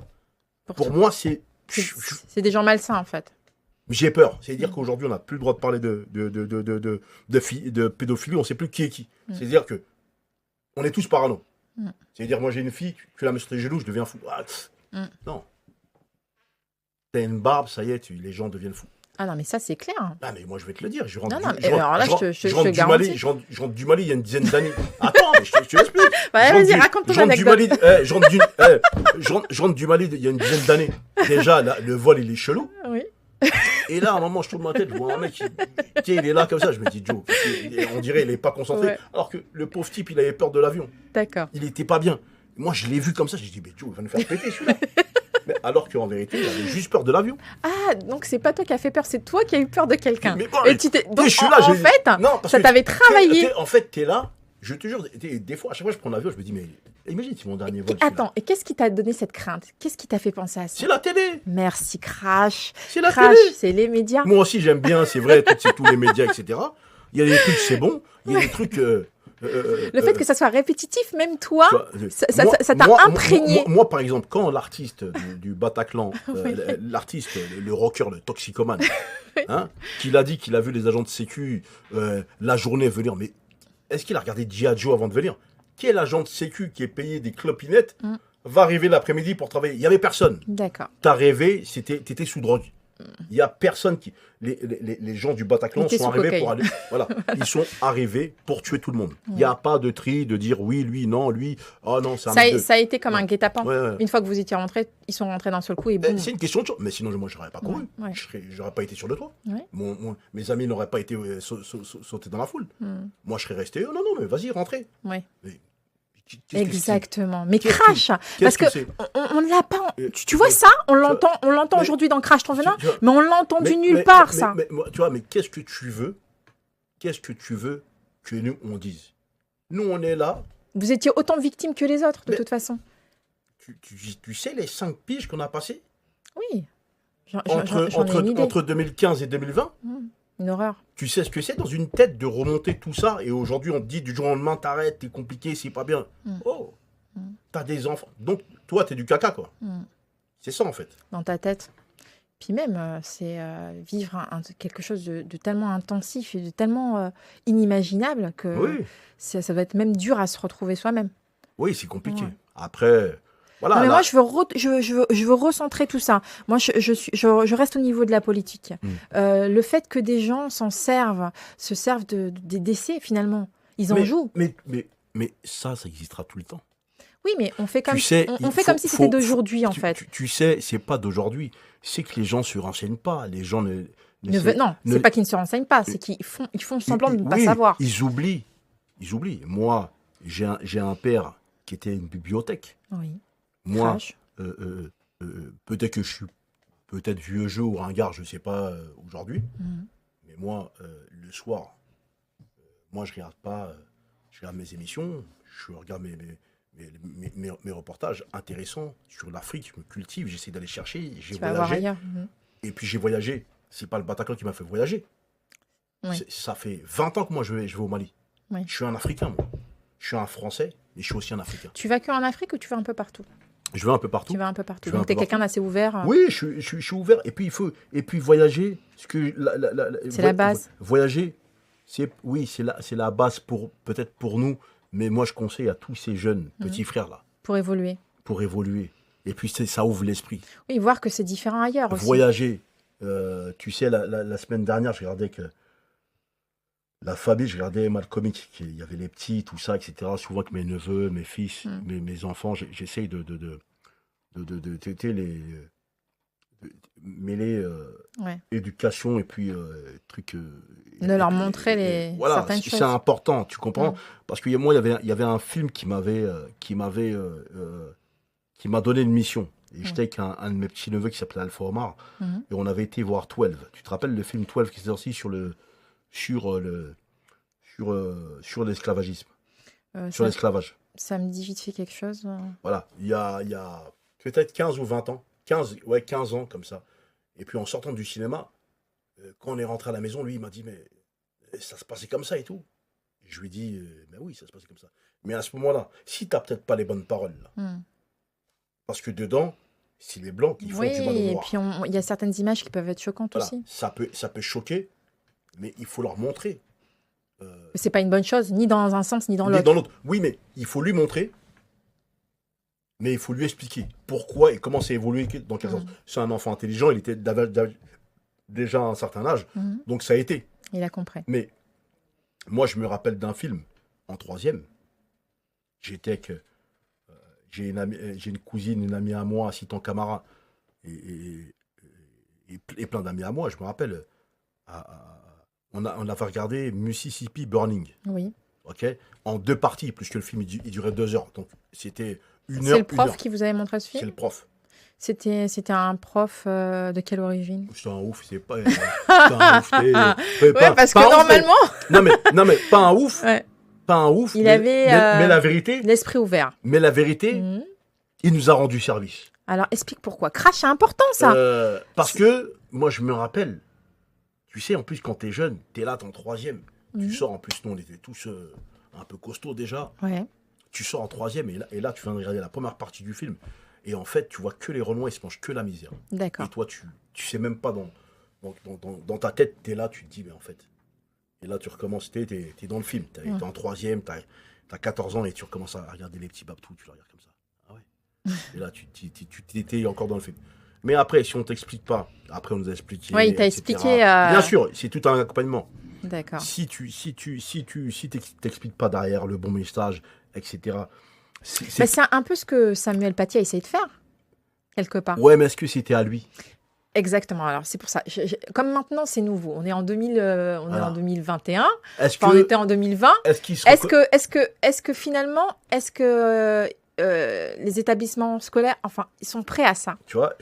Pour toi. moi, c'est... C'est des gens malsains, en fait. J'ai peur. C'est-à-dire qu'aujourd'hui, on n'a plus le droit de parler de pédophilie, on ne sait plus qui est qui. C'est-à-dire que on est tous parano. C'est-à-dire, moi, j'ai une fille, tu la mets sur tes genoux, je deviens fou. Non. T'as une barbe, ça y est, les gens deviennent fous. Ah non, mais ça, c'est clair. Ah, mais moi, je vais te le dire. Je rentre Non, non, mais alors là, je te garantis. Je rentre du Mali il y a une dizaine d'années. Attends, mais je t'explique. Ouais, vas-y, raconte ton anecdote. Je rentre du Mali il y a une dizaine d'années. Déjà, le vol, il est chelou. Oui. Et là, à un moment, je tourne ma tête, je vois un mec, il est là comme ça. Je me dis, Joe, on dirait il n'est pas concentré. Ouais. Alors que le pauvre type, il avait peur de l'avion. D'accord. Il n'était pas bien. Moi, je l'ai vu comme ça. J'ai dit, mais Joe, il va nous faire péter celui-là. Mais alors qu'en vérité, il avait juste peur de l'avion. Ah, donc c'est pas toi qui as fait peur, c'est toi qui as eu peur de quelqu'un. Mais bon, Et tu t'es... Donc, je suis là, en fait, non, parce ça que t'avait travaillé. En fait, t'es là, je te jure, des fois, à chaque fois que je prends l'avion, je me dis, mais imagine si mon dernier vol. Attends, et qu'est-ce qui t'a donné cette crainte? Qu'est-ce qui t'a fait penser à ça? C'est la télé. Merci, Crash. C'est la Crash, télé. c'est les médias. Moi aussi, j'aime bien, c'est vrai, c'est tous les médias, etc. Il y a des trucs, c'est bon. Il y a des trucs. Le fait que ça soit répétitif, même toi, ça t'a moi, imprégné. Moi, par exemple, quand l'artiste du Bataclan, l'artiste, le rocker, le toxicomane, qu'il a dit qu'il a vu les agents de sécu la journée venir, mais est-ce qu'il a regardé G.I. Joe avant de venir? Quel agent de sécu qui est payé des clopinettes va arriver l'après-midi pour travailler? Il n'y avait personne. D'accord. T'as rêvé, t'étais sous drogue. Il n'y a personne qui... Les gens du Bataclan Ils étaient sont sous arrivés cocaïne. pour aller... Voilà, ils sont arrivés pour tuer tout le monde. Il n'y a pas de tri, de dire oui, lui, non, lui... Oh non, c'est un mec de... Ça a été comme un guet-apens. Ouais. Une fois que vous étiez rentrés, ils sont rentrés d'un seul coup et boum. C'est une question de choix. Mais sinon, moi, je n'aurais pas couru. Ouais. J'aurais pas été sur le toit. Ouais. Mes amis n'auraient pas été sautés dans la foule. Moi, je serais resté. Oh, non, mais vas-y, rentrez. Ouais. Mais, qu'est-ce que Exactement. Mais Qu'est-ce Crash, parce que c'est on ne l'a pas. Et- Tu vois ça, on l'entend mais- aujourd'hui dans Crash ton venin, tu vois- mais on l'a entendu Mais- nulle mais- part mais- ça. tu vois, mais qu'est-ce que tu veux que nous, on dise? Nous, on est là. Vous étiez autant victimes que les autres de Mais- toute façon. Tu sais les 5 piges qu'on a passées Oui. J'en ai une idée. entre 2015 et 2020? Une horreur. Tu sais ce que c'est dans une tête de remonter tout ça et aujourd'hui on te dit du jour au lendemain t'arrêtes, t'es compliqué, c'est pas bien. Oh, t'as des enfants. Donc toi t'es du caca quoi. C'est ça en fait. Dans ta tête. Puis même, c'est vivre quelque chose de tellement intensif et de tellement inimaginable que Oui, ça va être même dur à se retrouver soi-même. oui c'est compliqué. Ouais. Après, voilà. Non, mais là- moi, je veux recentrer tout ça. Moi, je reste au niveau de la politique. Le fait que des gens se servent des décès, finalement, ils en jouent. Mais ça existera tout le temps. Oui, mais on fait comme, Tu sais, on fait comme si c'était d'aujourd'hui, en fait. Tu sais, c'est pas d'aujourd'hui. C'est que les gens se renseignent pas. Les gens ne Non, c'est pas qu'ils ne se renseignent pas, c'est qu'ils font semblant de ne pas oui, savoir. Ils oublient. Moi, j'ai un père qui était une bibliothèque. Oui. Moi, Crash. peut-être que je suis peut-être vieux jeu ou ringard, je sais pas aujourd'hui. Mais moi, le soir, moi je regarde pas, je regarde mes émissions, je regarde mes reportages intéressants sur l'Afrique, je me cultive, j'essaie d'aller chercher, j'ai Tu vas voir voyagé. ailleurs. Et puis j'ai voyagé. C'est pas le Bataclan qui m'a fait voyager. Oui. Ça fait 20 ans que moi je vais au Mali. Oui. Je suis un Africain, moi. Je suis un Français et je suis aussi un Africain. Tu vas que en Afrique ou tu vas un peu partout? Je vais un peu partout. Tu vas un peu partout. Je vais un Donc, peu tu es quelqu'un partout. d'assez ouvert. Oui, je suis ouvert. Et puis, voyager. Parce que C'est la base. Voyager, c'est la base peut-être pour nous. Mais moi, je conseille à tous ces jeunes petits frères-là, Pour évoluer. pour évoluer. Et puis, ça ouvre l'esprit. Oui, voir que c'est différent ailleurs aussi. Voyager. Tu sais, la semaine dernière, je regardais que la famille, je regardais Malcolm X, il y avait les petits, tout ça, etc. Souvent que mes neveux, mes fils, mes enfants, j'essaye de mêler Ouais. éducation et puis trucs. De leur montrer voilà, certaines c'est choses. important, tu comprends? Parce que moi, il y avait un film qui m'a donné une mission. Et j'étais avec un de mes petits neveux qui s'appelait Alpha Omar. Et on avait été voir 12. Tu te rappelles le film 12 qui est sorti sur l'esclavagisme, sur l'esclavage. Ça me dit vite fait quelque chose. Voilà, il y a peut-être 15 ou 20 ans, 15 ans comme ça. Et puis en sortant du cinéma, quand on est rentré à la maison, lui, il m'a dit, mais ça se passait comme ça et tout. Et je lui ai dit, mais oui, ça se passait comme ça. Mais à ce moment-là, si tu n'as peut-être pas les bonnes paroles, là, parce que dedans, c'est les blancs qui font Oui, du mal aux et noirs. puis il y a certaines images qui peuvent être choquantes Voilà, aussi. ça peut choquer, mais il faut leur montrer. C'est pas une bonne chose, ni dans un sens, ni dans Ni l'autre. dans l'autre. Oui, mais il faut lui montrer, mais il faut lui expliquer pourquoi et comment c'est évolué, dans quel sens. C'est un enfant intelligent, il était déjà à un certain âge, donc ça a été. Il a compris. Mais moi, je me rappelle d'un film, en 3e, j'étais avec... j'ai une cousine, une amie à moi, Citan Camara, et plein d'amis à moi, je me rappelle, on avait regardé Mississippi Burning, Oui. ok, en 2 parties, puisque le film il durait 2 heures, donc c'était 1 heure. C'est le prof 1 heure. qui vous avait montré ce C'est film? le prof. C'était un prof de quelle origine? C'est un ouf, c'est pas, pas un ouf. Ouais, parce que normalement... Non mais pas un ouf. Ouais. Pas un ouf. Il mais, avait, mais la vérité, L'esprit ouvert. il nous a rendu service. Alors, explique pourquoi. Crash, c'est important, ça. Parce que, moi, je me rappelle, tu sais, en plus, quand t'es jeune, t'es là, t'es en 3e. Tu sors, en plus, nous, on était tous un peu costauds déjà. Ouais. Tu sors en 3e, et là, tu viens de regarder la première partie du film. Et en fait, tu vois que les Renois, ils se mangent que la misère. D'accord. Et toi, tu sais même pas, dans ta tête, t'es là, tu te dis, mais en fait... Et là, tu recommences, t'es dans le film. T'es en 3e, t'as 14 ans, et tu recommences à regarder les petits Babtou, tu les regardes comme ça. Ah ouais. Et là, tu étais encore dans le film. Mais après, si on t'explique pas, après on nous a expliqué. Oui, il t'a etc. expliqué. Bien sûr, c'est tout un accompagnement. D'accord. Si t'expliques pas derrière le bon message, etc. C'est un peu ce que Samuel Paty a essayé de faire, quelque part. Ouais, mais est-ce que c'était à lui? Exactement. Alors, c'est pour ça. Comme maintenant, c'est nouveau. On est en 2021. On était en 2020. Est-ce que finalement, les établissements scolaires, enfin, ils sont prêts à ça? Tu vois,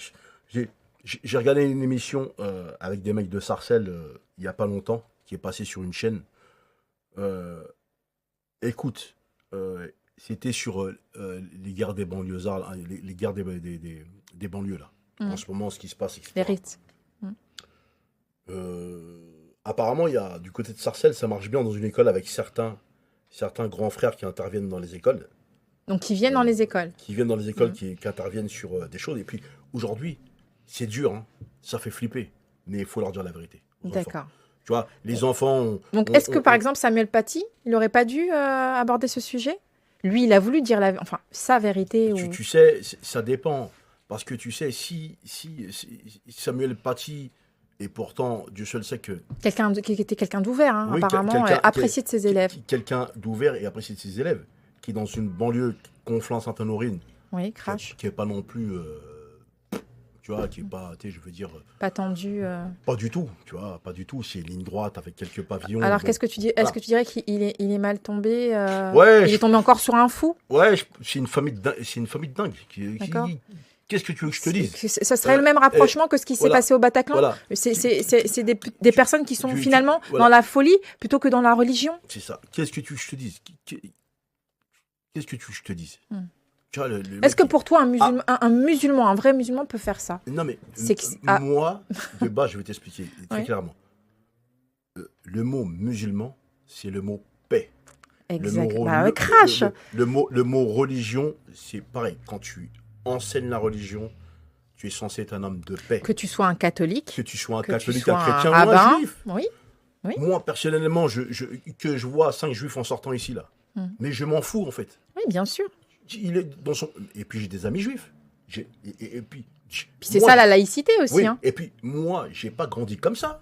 j'ai regardé une émission avec des mecs de Sarcelles il y a pas longtemps, qui est passée sur une chaîne. Écoute, c'était sur les guerres des banlieusards, les guerres des banlieues, là. En ce moment, ce qui se passe, etc. Les rites. Apparemment, du côté de Sarcelles, ça marche bien dans une école avec certains grands frères qui interviennent dans les écoles. Donc, qui viennent dans les écoles. Qui viennent dans les écoles, qui interviennent sur des choses. Et puis, aujourd'hui, c'est dur, hein. Ça fait flipper. Mais il faut leur dire la vérité. D'accord. Tu vois, les enfants... Donc, est-ce que, par exemple, Samuel Paty, il n'aurait pas dû aborder ce sujet? Lui, il a voulu dire sa vérité. Tu sais, ça dépend. Parce que tu sais, si Samuel Paty, et pourtant, Dieu seul sait que... Qui était quelqu'un d'ouvert, hein, oui, apparemment, apprécié de ses élèves. Quelqu'un d'ouvert et apprécié de ses élèves, qui est dans une banlieue conflant Sainte-Honorine. Oui, crash. Qui n'est pas non plus... tu vois, qui n'est pas, je veux dire... Pas tendu. Pas du tout, tu vois, pas du tout. C'est ligne droite avec quelques pavillons. Alors, qu'est-ce que tu dis? Est-ce que tu dirais qu'il est mal tombé? Ouais. Il est tombé encore sur un fou? Ouais, c'est une famille de dingue. D'accord. Qu'est-ce que tu veux que je te dise? Ça serait le même rapprochement que ce qui s'est passé au Bataclan. Voilà. C'est des personnes qui sont finalement dans la folie plutôt que dans la religion. C'est ça. Qu'est-ce que tu veux que je te dise? Qu'est-ce que tu veux que je te dise? Est-ce que pour toi, un vrai musulman peut faire ça? Non, mais moi, de base, je vais t'expliquer très clairement. Le mot musulman, c'est le mot paix. Exact. Crash. Le mot religion, c'est pareil. Quand tu enseignes la religion, tu es censé être un homme de paix. Que tu sois un catholique. Que tu sois un chrétien ou un juif. Oui. Moi, personnellement, que je vois 5 juifs en sortant ici, là. Mais je m'en fous, en fait. Oui, bien sûr. Il est dans son... Et puis, j'ai des amis juifs. Et puis c'est ça, la laïcité aussi. Oui, hein. Et puis, moi, j'ai pas grandi comme ça.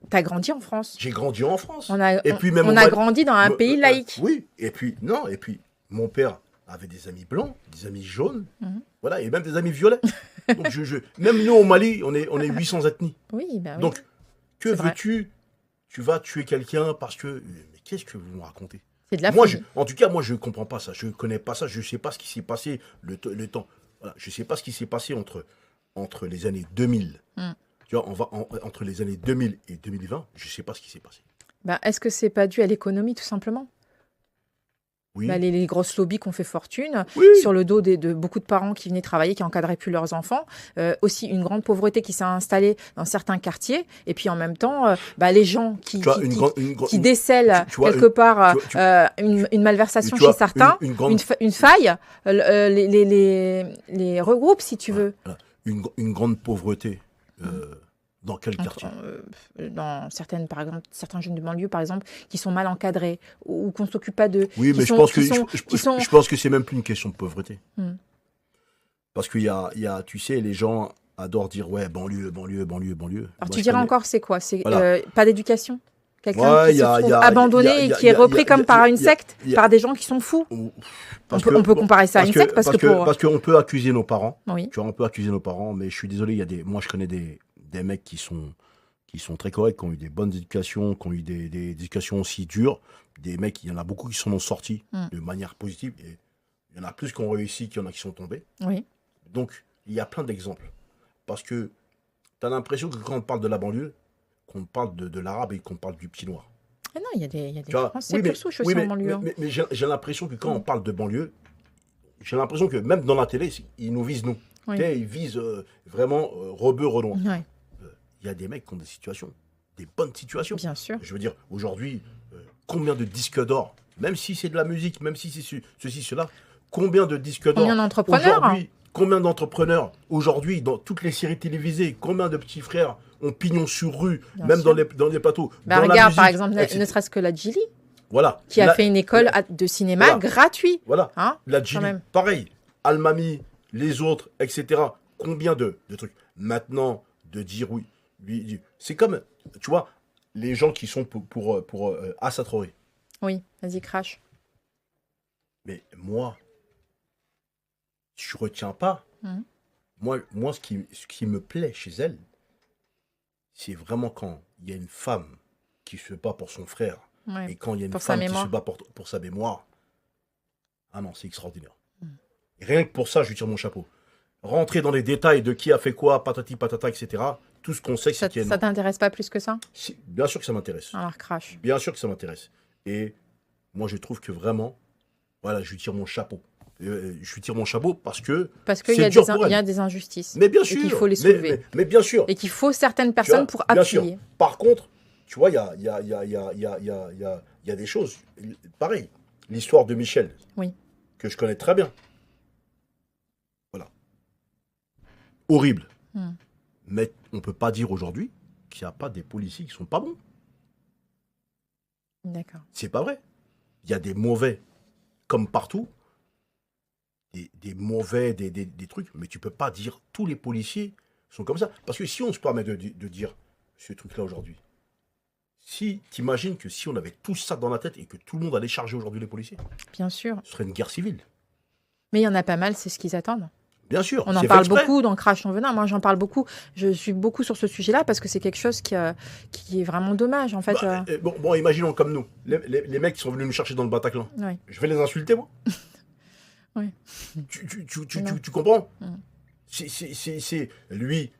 T'as grandi en France. J'ai grandi en France. On a grandi dans un pays laïque. Oui, et puis, mon père avait des amis blancs, des amis jaunes, voilà, et même des amis violets. Donc, même nous, au Mali, on est 800 ethnies. Oui, bah oui. Donc, que veux-tu? Tu vas tuer quelqu'un parce que... Mais qu'est-ce que vous me racontez? C'est de la folie. En tout cas, moi, je ne comprends pas ça. Je ne connais pas ça. Je ne sais pas ce qui s'est passé le temps. Voilà, je ne sais pas ce qui s'est passé entre les années 2000. Tu vois, entre les années 2000 et 2020, je ne sais pas ce qui s'est passé. Est-ce que ce n'est pas dû à l'économie, tout simplement? Oui. Les grosses lobbies qui ont fait fortune, oui. Sur le dos de beaucoup de parents qui venaient travailler, qui n'encadraient plus leurs enfants. Aussi, une grande pauvreté qui s'est installée dans certains quartiers. Et puis, en même temps, les gens qui décèlent quelque part une malversation chez certains, une faille, les regroupent, si tu veux. Une grande pauvreté. Dans quel quartier? Dans par exemple, certains jeunes de banlieue, par exemple, qui sont mal encadrés ou qu'on ne s'occupe pas d'eux. Oui, mais je pense que c'est même plus une question de pauvreté. Parce qu'il y a, tu sais, les gens adorent dire, ouais, banlieue. Alors tu dirais encore, c'est quoi? C'est pas d'éducation? Quelqu'un qui se trouve abandonné et qui est repris comme par une secte, par des gens qui sont fous. On peut comparer ça à une secte parce qu'on peut accuser nos parents. Oui. Tu vois, on peut accuser nos parents, mais je suis désolé, moi je connais des mecs qui sont très corrects, qui ont eu des bonnes éducations, qui ont eu des éducations aussi dures. Des mecs, il y en a beaucoup qui sont sortis de manière positive. Et il y en a plus qui ont réussi qu'il y en a qui sont tombés. Oui. Donc, il y a plein d'exemples. Parce que tu as l'impression que quand on parle de la banlieue, qu'on parle de l'arabe et qu'on parle du petit noir. Ah non, il y a des Français pure souche aussi en banlieue. Mais j'ai l'impresration que quand on parle de banlieue, j'ai l'impression que même dans la télé, ils nous visent nous. Oui. Ils visent vraiment rebeu, renoir. Oui. Il y a des mecs qui ont des situations, des bonnes situations. Bien sûr. Je veux dire, aujourd'hui, combien de disques d'or, même si c'est de la musique, même si c'est ceci, cela, combien de disques d'or? Combien d'entrepreneurs? Combien d'entrepreneurs aujourd'hui, dans toutes les séries télévisées, combien de petits frères ont pignon sur rue, bien même dans les plateaux. Regarde, musique, par exemple, ne serait-ce que la Djili. Voilà. Qui a fait une école de cinéma gratuite. Voilà. La Djili, pareil. Almami, les autres, etc. combien de trucs. Maintenant, de dire oui, c'est comme, tu vois, les gens qui sont pour Assa Traoré. Oui, vas-y, crash. Mais moi, je retiens pas. Moi, ce qui me plaît chez elle, c'est vraiment quand il y a une femme qui se bat pour son frère et quand il y a une femme qui se bat pour sa mémoire. Ah non, c'est extraordinaire. Et rien que pour ça, je lui tire mon chapeau. Rentrer dans les détails de qui a fait quoi, patati patata, etc. Tout ce qu'on sait, c'est qu'il y a... Ça t'intéresse pas plus que ça? Bien sûr que ça m'intéresse. Alors, crash. Bien sûr que ça m'intéresse. Et moi, je trouve que vraiment, voilà, je lui tire mon chapeau. Je lui tire mon chapeau parce qu'il y a des injustices. Mais bien sûr. Et qu'il faut les soulever. Mais bien sûr. Et qu'il faut certaines personnes pour appuyer. Sûr. Par contre, tu vois, il y a des choses. Pareil, l'histoire de Michel, que je connais très bien. Voilà. Horrible. Mais on ne peut pas dire aujourd'hui qu'il n'y a pas des policiers qui ne sont pas bons. D'accord. C'est pas vrai. Il y a des mauvais, comme partout. Des mauvais, des trucs. Mais tu ne peux pas dire tous les policiers sont comme ça. Parce que si on se permet de dire ce truc-là aujourd'hui, si tu imagines que si on avait tout ça dans la tête et que tout le monde allait charger aujourd'hui les policiers, bien sûr, ce serait une guerre civile. Mais il y en a pas mal, c'est ce qu'ils attendent. Bien sûr. On en parle beaucoup dans Crash ton venin. Moi, j'en parle beaucoup. Je suis beaucoup sur ce sujet-là parce que c'est quelque chose qui est vraiment dommage, en fait. Bon, imaginons comme nous. Les mecs qui sont venus nous chercher dans le Bataclan. Oui. Je vais les insulter, moi. Oui. Tu comprends? C'est lui,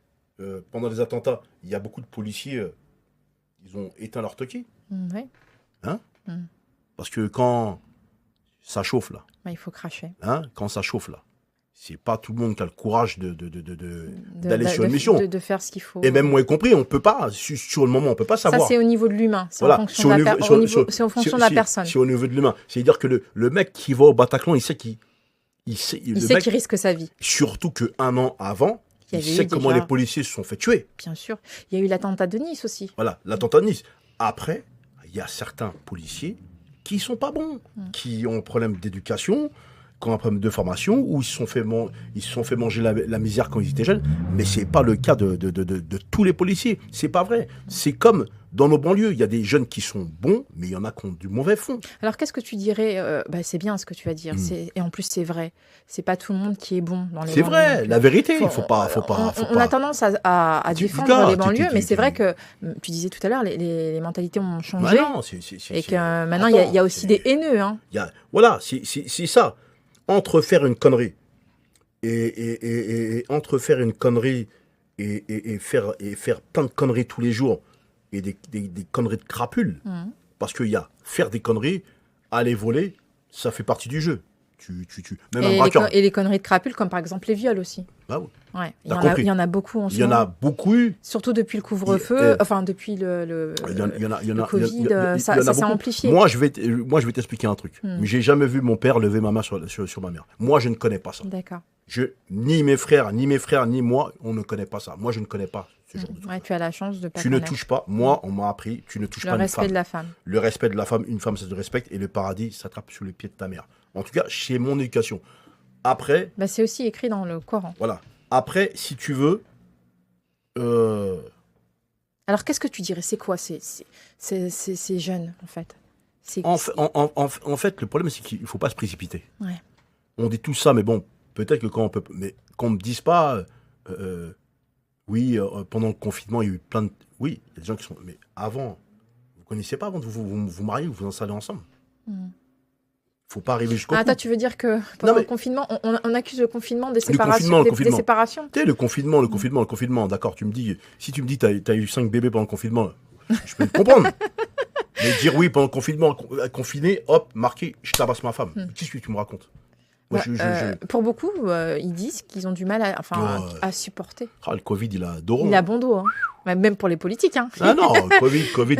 pendant les attentats, il y a beaucoup de policiers, ils ont éteint leur toki. Oui. Hein? Parce que quand ça chauffe, là. Il faut cracher. Hein? Quand ça chauffe, là. C'est pas tout le monde qui a le courage d'aller sur une mission. De faire ce qu'il faut. Et même moi y compris, on peut pas, sur le moment, on peut pas savoir. Ça, c'est au niveau de l'humain. C'est voilà. en fonction de la personne. C'est au niveau de l'humain. C'est-à-dire que le mec qui va au Bataclan, il sait qu'il risque sa vie. Surtout qu'un an avant, il sait comment les policiers se sont fait tuer. Bien sûr. Il y a eu l'attentat de Nice aussi. Voilà, l'attentat de Nice. Après, il y a certains policiers qui sont pas bons, qui ont un problème d'éducation, qui ont un problème de formation, ou ils se sont fait manger la misère quand ils étaient jeunes. Mais c'est pas le cas de tous les policiers. C'est pas vrai. C'est comme dans nos banlieues. Il y a des jeunes qui sont bons, mais il y en a qui ont du mauvais fond. Alors, qu'est-ce que tu dirais c'est bien ce que tu vas dire. Et en plus, c'est vrai. C'est pas tout le monde qui est bon dans les banlieues. C'est vrai, la vérité. Il faut pas. On a tendance à défendre les banlieues, mais c'est vrai que, tu disais tout à l'heure, les mentalités ont changé. Bah non, et que maintenant, il y a aussi des haineux. Hein. Voilà, c'est ça. Entre faire une connerie et faire plein de conneries tous les jours et des conneries de crapules, parce qu'il y a faire des conneries, aller voler, ça fait partie du jeu. Même un braqueur. Et les conneries de crapules, comme par exemple les viols aussi. Bah oui. Ouais. Il y en a beaucoup en ce moment. Il y en a beaucoup eu. Surtout depuis le couvre-feu, depuis le Covid, ça s'est amplifié. Moi, je vais t'expliquer un truc. J'ai jamais vu mon père lever ma main sur ma mère. Moi, je ne connais pas ça. D'accord. Ni mes frères, ni moi, on ne connaît pas ça. Moi, je ne connais pas ce genre de truc. Ouais, tu as la chance de pas Tu ne touches pas. Moi, on m'a appris, tu ne touches pas une femme. Le respect de la femme. Le respect de la femme, une femme, ça se respecte, et le paradis s'attrape sous les pieds de ta mère. En tout cas, chez mon éducation. Après... c'est aussi écrit dans le Coran. Voilà. Après, si tu veux... Alors, qu'est-ce que tu dirais? C'est quoi ces jeunes, en fait? En fait, le problème, c'est qu'il ne faut pas se précipiter. Ouais. On dit tout ça, mais bon, peut-être que quand on peut... Mais qu'on ne me dise pas... pendant le confinement, il y a eu plein de... Oui, il y a des gens qui sont... Mais avant, vous ne connaissiez pas avant de vous marier ou vous installer ensemble. Faut pas arriver jusqu'au bout. Toi, tu veux dire que pendant le confinement, on accuse le confinement des séparations, des séparations. Tu sais, le confinement, d'accord, si tu me dis t'as eu 5 bébés pendant le confinement, je peux te comprendre. Mais dire oui, pendant le confinement, confiné, hop, marqué, je tabasse ma femme. Qu'est-ce que tu me racontes? Pour beaucoup, ils disent qu'ils ont du mal à supporter. Le Covid, il a dos. Il a bon dos, hein. Même pour les politiques. Hein. Ah non,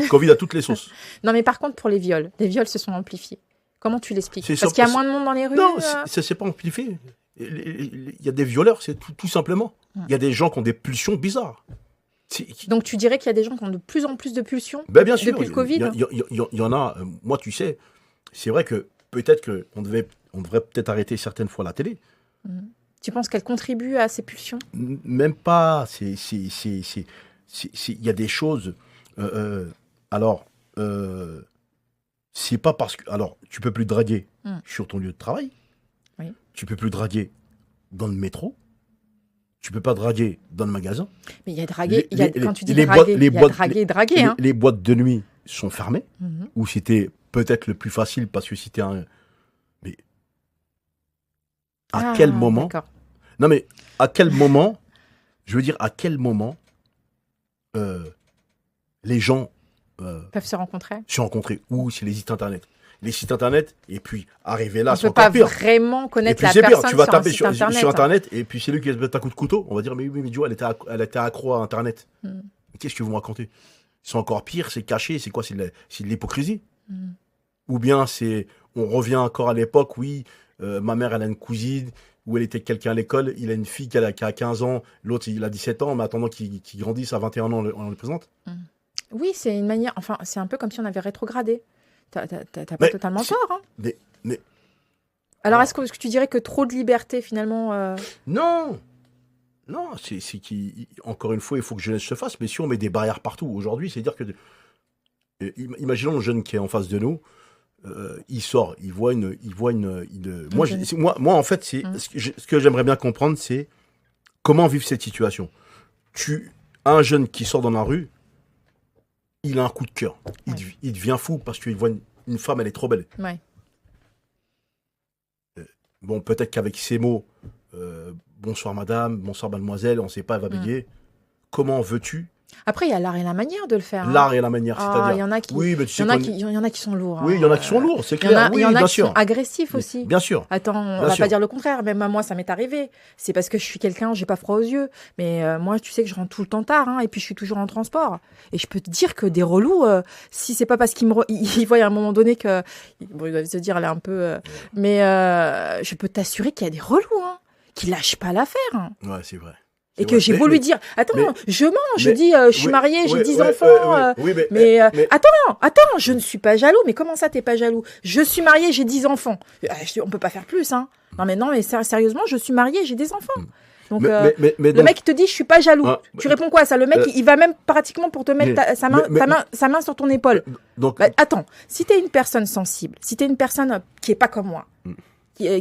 Covid à toutes les sauces. Non, mais par contre, pour les viols se sont amplifiés. Comment tu l'expliques? Parce qu'il y a moins de monde dans les rues? Non, ça s'est pas amplifié. Il y a des violeurs, c'est tout simplement. Il y a des gens qui ont des pulsions bizarres. Donc tu dirais qu'il y a des gens qui ont de plus en plus de pulsions bien sûr, depuis le Covid? Il y en a. Moi, tu sais, c'est vrai que peut-être qu'on devrait peut-être arrêter certaines fois la télé. Tu penses qu'elle contribue à ces pulsions? Même pas. Il y a des choses. Alors, c'est pas parce que. Alors, tu peux plus draguer sur ton lieu de travail. Oui. Tu peux plus draguer dans le métro. Tu peux pas draguer dans le magasin. Mais il y a draguer. Quand tu dis les draguer, boîtes- les il y a boîtes- draguer. Hein. Les boîtes de nuit sont fermées. Mhm. Ou c'était peut-être le plus facile parce que c'était un. Mais à quel moment. D'accord. Non, mais à quel moment. Je veux dire, à quel moment. Les gens. Peuvent se rencontrer. Se rencontrer. Ou c'est les sites internet. Les sites internet, et puis arriver là, On c'est peut pas encore pire. vraiment Et connaître puis la c'est pire, personne tu vas sur un taper site sur internet. internet, et puis c'est lui qui te met un coup de couteau. On va dire, mais oui, mais Joe, elle était accro à internet. Mais qu'est-ce que vous me racontez? C'est encore pire, c'est caché, c'est quoi? C'est de l'hypocrisie. Ou bien on revient encore à l'époque, oui, ma mère, elle a une cousine, où elle était quelqu'un à l'école, il a une fille qui a 15 ans, l'autre, il a 17 ans, mais attendant qu'il grandisse à 21 ans, on le présente. Oui, c'est une manière. Enfin, c'est un peu comme si on avait rétrogradé. T'as pas Mais totalement c'est- tort. Hein. Mais Alors, est-ce que tu dirais que trop de liberté, finalement. non! Non, c'est encore une fois, il faut que jeunesse se fasse, mais si on met des barrières partout, aujourd'hui, c'est-à-dire que. Imaginons le jeune qui est en face de nous, il sort, il voit une. Moi, moi, en fait, ce que j'aimerais bien comprendre, c'est comment vivre cette situation. Un jeune qui sort dans la rue, il a un coup de cœur. Il devient fou parce qu'il voit une femme, elle est trop belle. Ouais. Bon, peut-être qu'avec ces mots, bonsoir madame, bonsoir mademoiselle, on ne sait pas, elle va bégayer. Comment veux-tu? Après, il y a l'art et la manière de le faire. Hein. L'art et la manière, c'est-à-dire. Il y en a qui. Oui, mais tu sais il y en a qui sont lourds. Oui, il y en a qui sont lourds, c'est Il y en clair. a, Oui, il y en a bien qui sûr. sont agressifs aussi. Bien sûr. Attends, on Bien va sûr. pas dire le contraire. Même moi, ça m'est arrivé. C'est parce que je suis quelqu'un, j'ai pas froid aux yeux. Mais moi, tu sais que je rentre tout le temps tard, hein, et puis je suis toujours en transport. Et je peux te dire que des relous, si c'est pas parce qu'ils ils voient à un moment donné que, bon, ils doivent se dire, elle est un peu, mais je peux t'assurer qu'il y a des relous, hein, qui lâchent pas l'affaire. Hein. Ouais, c'est vrai. Et que j'ai beau lui dire, attends, je mens, je dis, je suis mariée, j'ai 10 enfants. Mais attends, je ne suis pas jaloux. Mais comment ça, t'es pas jaloux? Je suis mariée, j'ai 10 enfants. On peut pas faire plus, hein. Non, mais sérieusement, je suis mariée, j'ai des enfants. Donc, le mec, il te dit, je suis pas jaloux. Tu réponds quoi à ça? Le mec, il va même pratiquement pour te mettre sa main sur ton épaule. Donc, attends, si t'es une personne sensible, si t'es une personne qui est pas comme moi,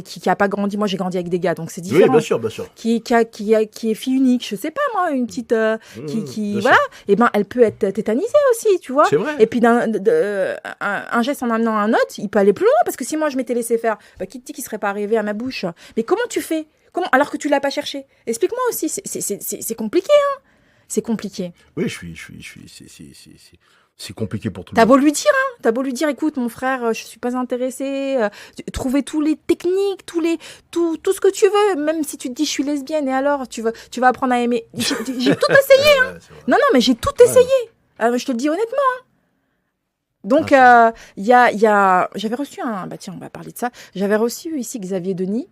qui a pas grandi, moi j'ai grandi avec des gars, donc c'est différent. Oui, bien sûr, bien sûr. Qui est fille unique, je sais pas moi, une petite bien voilà, sûr. et ben elle peut être tétanisée aussi, tu vois. C'est vrai. Et puis un geste en amenant un autre, il peut aller plus loin, parce que si moi je m'étais laissé faire, qui te dit qu'il serait pas arrivé à ma bouche? Mais comment tu fais? Comment, alors que tu l'as pas cherché? Explique-moi aussi, c'est compliqué, hein. C'est compliqué. Oui, c'est compliqué pour tout le T'as monde. beau lui dire, hein, t'as beau lui dire, écoute, mon frère, je suis pas intéressée, trouver tous les techniques, tout ce que tu veux, même si tu te dis je suis lesbienne, et alors tu vas apprendre à aimer. J'ai tout essayé, hein. Non, mais j'ai tout essayé. Alors, je te le dis honnêtement. Hein. Donc, j'avais reçu tiens, on va parler de ça. J'avais reçu ici Xavier Denis,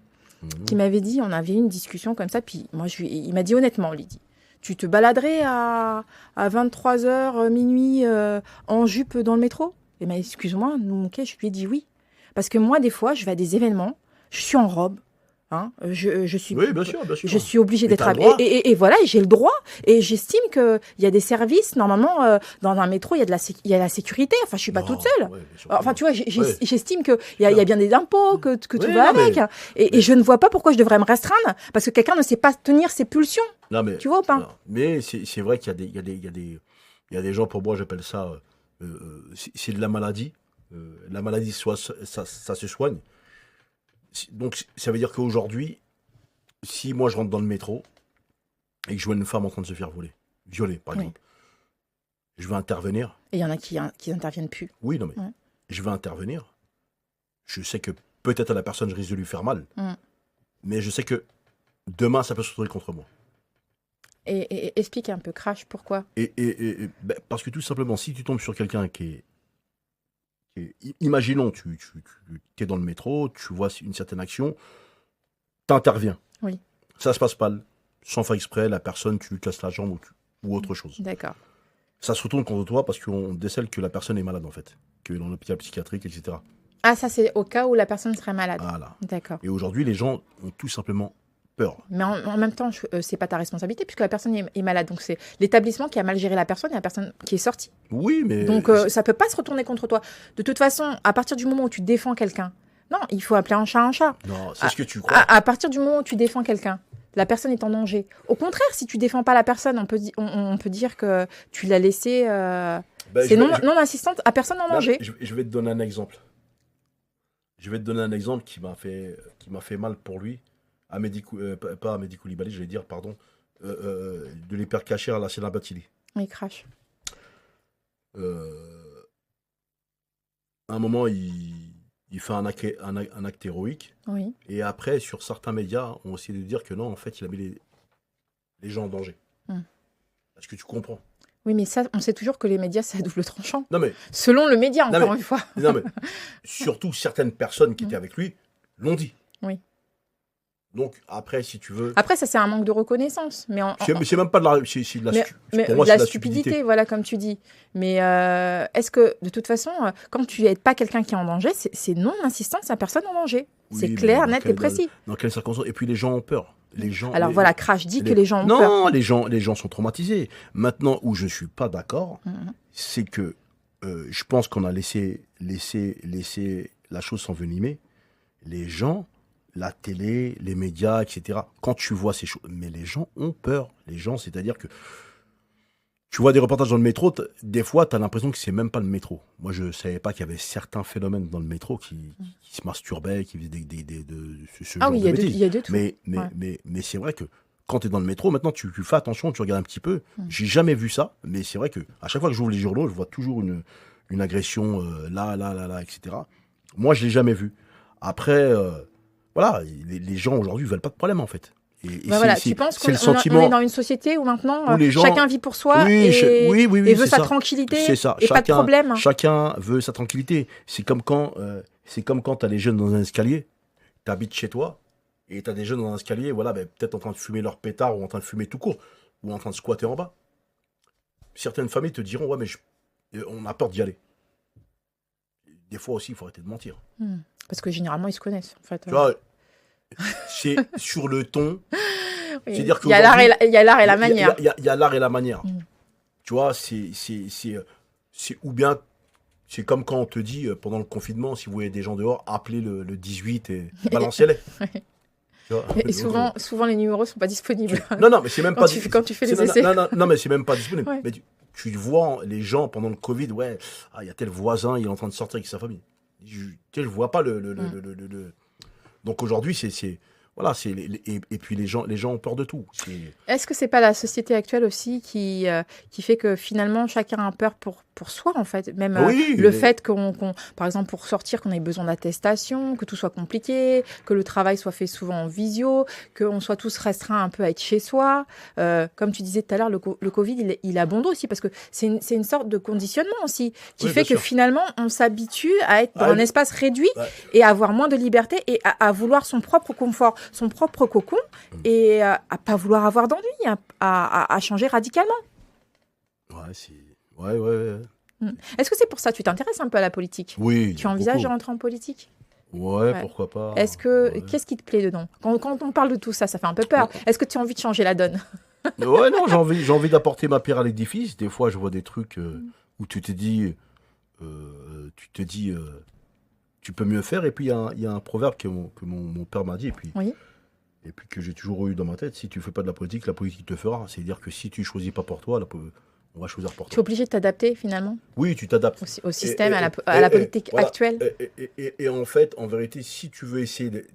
qui m'avait dit, on avait eu une discussion comme ça, puis moi, il m'a dit honnêtement, Lydie. Tu te baladerais à 23h, minuit, en jupe dans le métro? Et bien, excuse-moi, je lui ai dit oui. Parce que moi, des fois, je vais à des événements, je suis en robe, hein, je suis, Oui, bien sûr. je suis obligée Mais d'être t'as le habillée. droit. Et voilà, j'ai le droit. Et j'estime qu'il y a des services, normalement, dans un métro, il y a la sécurité. Enfin, je suis pas toute seule. Ouais, bien sûr. Enfin, tu vois, Ouais. j'estime qu'il y a bien des impôts, que tout Oui, va non, avec. Et je ne vois pas pourquoi je devrais me restreindre, parce que quelqu'un ne sait pas tenir ses pulsions. Non, mais, Tu vois ou pas? non. Mais c'est vrai qu'il y a des gens, pour moi, j'appelle ça, c'est de la maladie. La maladie, ça se soigne. Donc, ça veut dire qu'aujourd'hui, si moi, je rentre dans le métro et que je vois une femme en train de se faire violer, par Oui. exemple, je vais intervenir. Et il y en a qui n'interviennent plus. Oui, non, mais Ouais. je vais intervenir. Je sais que peut-être à la personne, je risque de lui faire mal. Mais je sais que demain, ça peut se retourner contre moi. Et explique un peu, Crash, pourquoi? Parce que tout simplement, si tu tombes sur quelqu'un imaginons, tu es dans le métro, tu vois une certaine action, t'interviens. Oui. Ça se passe mal. Sans faire exprès, la personne, tu lui casses la jambe ou autre chose. D'accord. Ça se retourne contre toi parce qu'on décèle que la personne est malade, en fait. Qu'elle est dans l'hôpital psychiatrique, etc. Ah, ça, c'est au cas où la personne serait malade. Voilà. D'accord. Et aujourd'hui, les gens ont tout simplement peur. Mais en même temps, c'est pas ta responsabilité puisque la personne est malade. Donc c'est l'établissement qui a mal géré la personne et la personne qui est sortie. Oui, mais... Donc ça peut pas se retourner contre toi. De toute façon, à partir du moment où tu défends quelqu'un, non, il faut appeler un chat un chat. Non, c'est ce que tu crois. À partir du moment où tu défends quelqu'un, la personne est en danger. Au contraire, si tu défends pas la personne, on peut dire que tu l'as laissé... c'est non assistante à personne en danger. Je vais te donner un exemple. Je vais te donner un exemple qui m'a fait mal pour lui. Pas à Mehdi Koulibaly, je vais dire, pardon. De l'hypercachère à la Sénat Batili. Il crache. À un moment, il fait un acte héroïque. Oui. Et après, sur certains médias, on essayé de dire que non, en fait, il a mis les gens en danger. Est-ce que tu comprends? Oui, mais ça, on sait toujours que les médias, c'est à double tranchant. Non, mais... Selon le média, encore une fois. Non, mais surtout, certaines personnes qui étaient avec lui l'ont dit. Oui. Donc, après, si tu veux... Après, ça, c'est un manque de reconnaissance. Mais c'est même pas de la... C'est de la, pour moi, c'est de la stupidité. Voilà, comme tu dis. Mais est-ce que, de toute façon, quand tu n'es pas quelqu'un qui est en danger, c'est non-assistance à personne en danger. Oui, c'est clair, net et précis. Dans quelles circonstances? Et puis, les gens ont peur. Alors voilà, Crash dit que les gens ont peur. Non, les gens sont traumatisés. Maintenant, où je ne suis pas d'accord, c'est que je pense qu'on a laissé la chose s'envenimer. Les gens, la télé, les médias, etc. Quand tu vois ces choses, mais les gens ont peur. Les gens, c'est-à-dire que tu vois des reportages dans le métro, des fois, tu as l'impression que c'est même pas le métro. Moi, je ne savais pas qu'il y avait certains phénomènes dans le métro qui se masturbaient, qui faisaient ce genre de bêtises. Il y a de tout. Mais c'est vrai que quand tu es dans le métro, maintenant, tu fais attention, tu regardes un petit peu. J'ai jamais vu ça, mais c'est vrai que à chaque fois que j'ouvre les journaux, je vois toujours une agression là, etc. Moi, je l'ai jamais vu. Après, voilà, les gens aujourd'hui veulent pas de problème, en fait. Tu penses qu'on est dans une société où maintenant chacun vit pour soi et veut sa tranquillité et pas de problème. Chacun veut sa tranquillité. C'est comme quand tu as les jeunes dans un escalier, tu habites chez toi et tu as des jeunes dans un escalier, voilà, peut-être en train de fumer leur pétard ou en train de fumer tout court ou en train de squatter en bas. Certaines familles te diront, ouais, mais on a peur d'y aller. Des fois aussi, il faut arrêter de mentir. Parce que généralement, ils se connaissent. En fait. Tu vois, c'est sur le ton. Oui. C'est-à-dire il y a l'art et la manière. Il y a l'art et la manière. Tu vois, c'est ou bien c'est comme quand on te dit pendant le confinement, si vous voyez des gens dehors, appelez le 18 et balancez-les. Et souvent les numéros sont pas disponibles. Non, mais c'est même pas quand tu fais les essais. Non, mais c'est même pas disponible. Ouais. Mais tu vois les gens pendant le Covid, ouais, il y a tel voisin, il est en train de sortir avec sa famille. Je vois pas le... Donc aujourd'hui, voilà, et puis les gens ont peur de tout. Est-ce que c'est pas la société actuelle aussi qui fait que finalement chacun a peur pour soi en fait, même fait qu'on par exemple pour sortir qu'on ait besoin d'attestation, que tout soit compliqué, que le travail soit fait souvent en visio, qu'on soit tous restreints un peu à être chez soi. Comme tu disais tout à l'heure, le Covid il a bon dos aussi parce que c'est une sorte de conditionnement aussi qui fait que finalement on s'habitue à être dans un espace réduit et à avoir moins de liberté et à vouloir son propre confort, son propre cocon et à pas vouloir avoir d'ennui, à changer radicalement. Ouais. Est-ce que c'est pour ça que tu t'intéresses un peu à la politique? Oui. Tu envisages de rentrer en politique? Ouais, pourquoi pas. Qu'est-ce qui te plaît dedans? Quand on parle de tout ça fait un peu peur. Est-ce que tu as envie de changer la donne? Ouais, non, j'ai envie d'apporter ma pierre à l'édifice. Des fois, je vois des trucs où tu te dis, tu peux mieux faire. Et puis, il y a un proverbe que mon père m'a dit. Et puis que j'ai toujours eu dans ma tête. Si tu ne fais pas de la politique te fera. C'est-à-dire que si tu ne choisis pas pour toi, on va choisir pour toi. Tu es obligé de t'adapter finalement? Oui, tu t'adaptes. Au système, à la politique actuelle. Et en fait, en vérité, si tu veux essayer,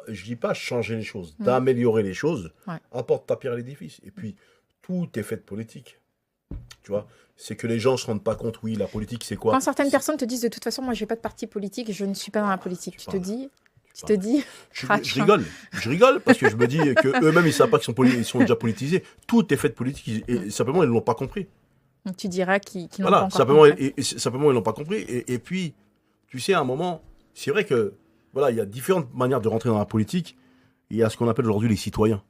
je dis pas changer les choses, d'améliorer les choses, apporte ta pierre à l'édifice. Et puis, tout est fait de politique. Tu vois, c'est que les gens ne se rendent pas compte, oui, la politique, c'est quoi? Quand certaines personnes te disent, de toute façon, moi, je n'ai pas de parti politique, je ne suis pas dans la politique, tu te dis... Je rigole parce que je me dis qu'eux-mêmes, ils ne savent pas qu'ils sont déjà politisés. Tout est fait de politique et simplement, ils ne l'ont pas compris. Donc, tu diras qu'ils n'ont pas encore compris. Simplement, ils ne l'ont pas compris. Et puis, tu sais, à un moment, c'est vrai que voilà, il y a différentes manières de rentrer dans la politique. Il y a ce qu'on appelle aujourd'hui les citoyens.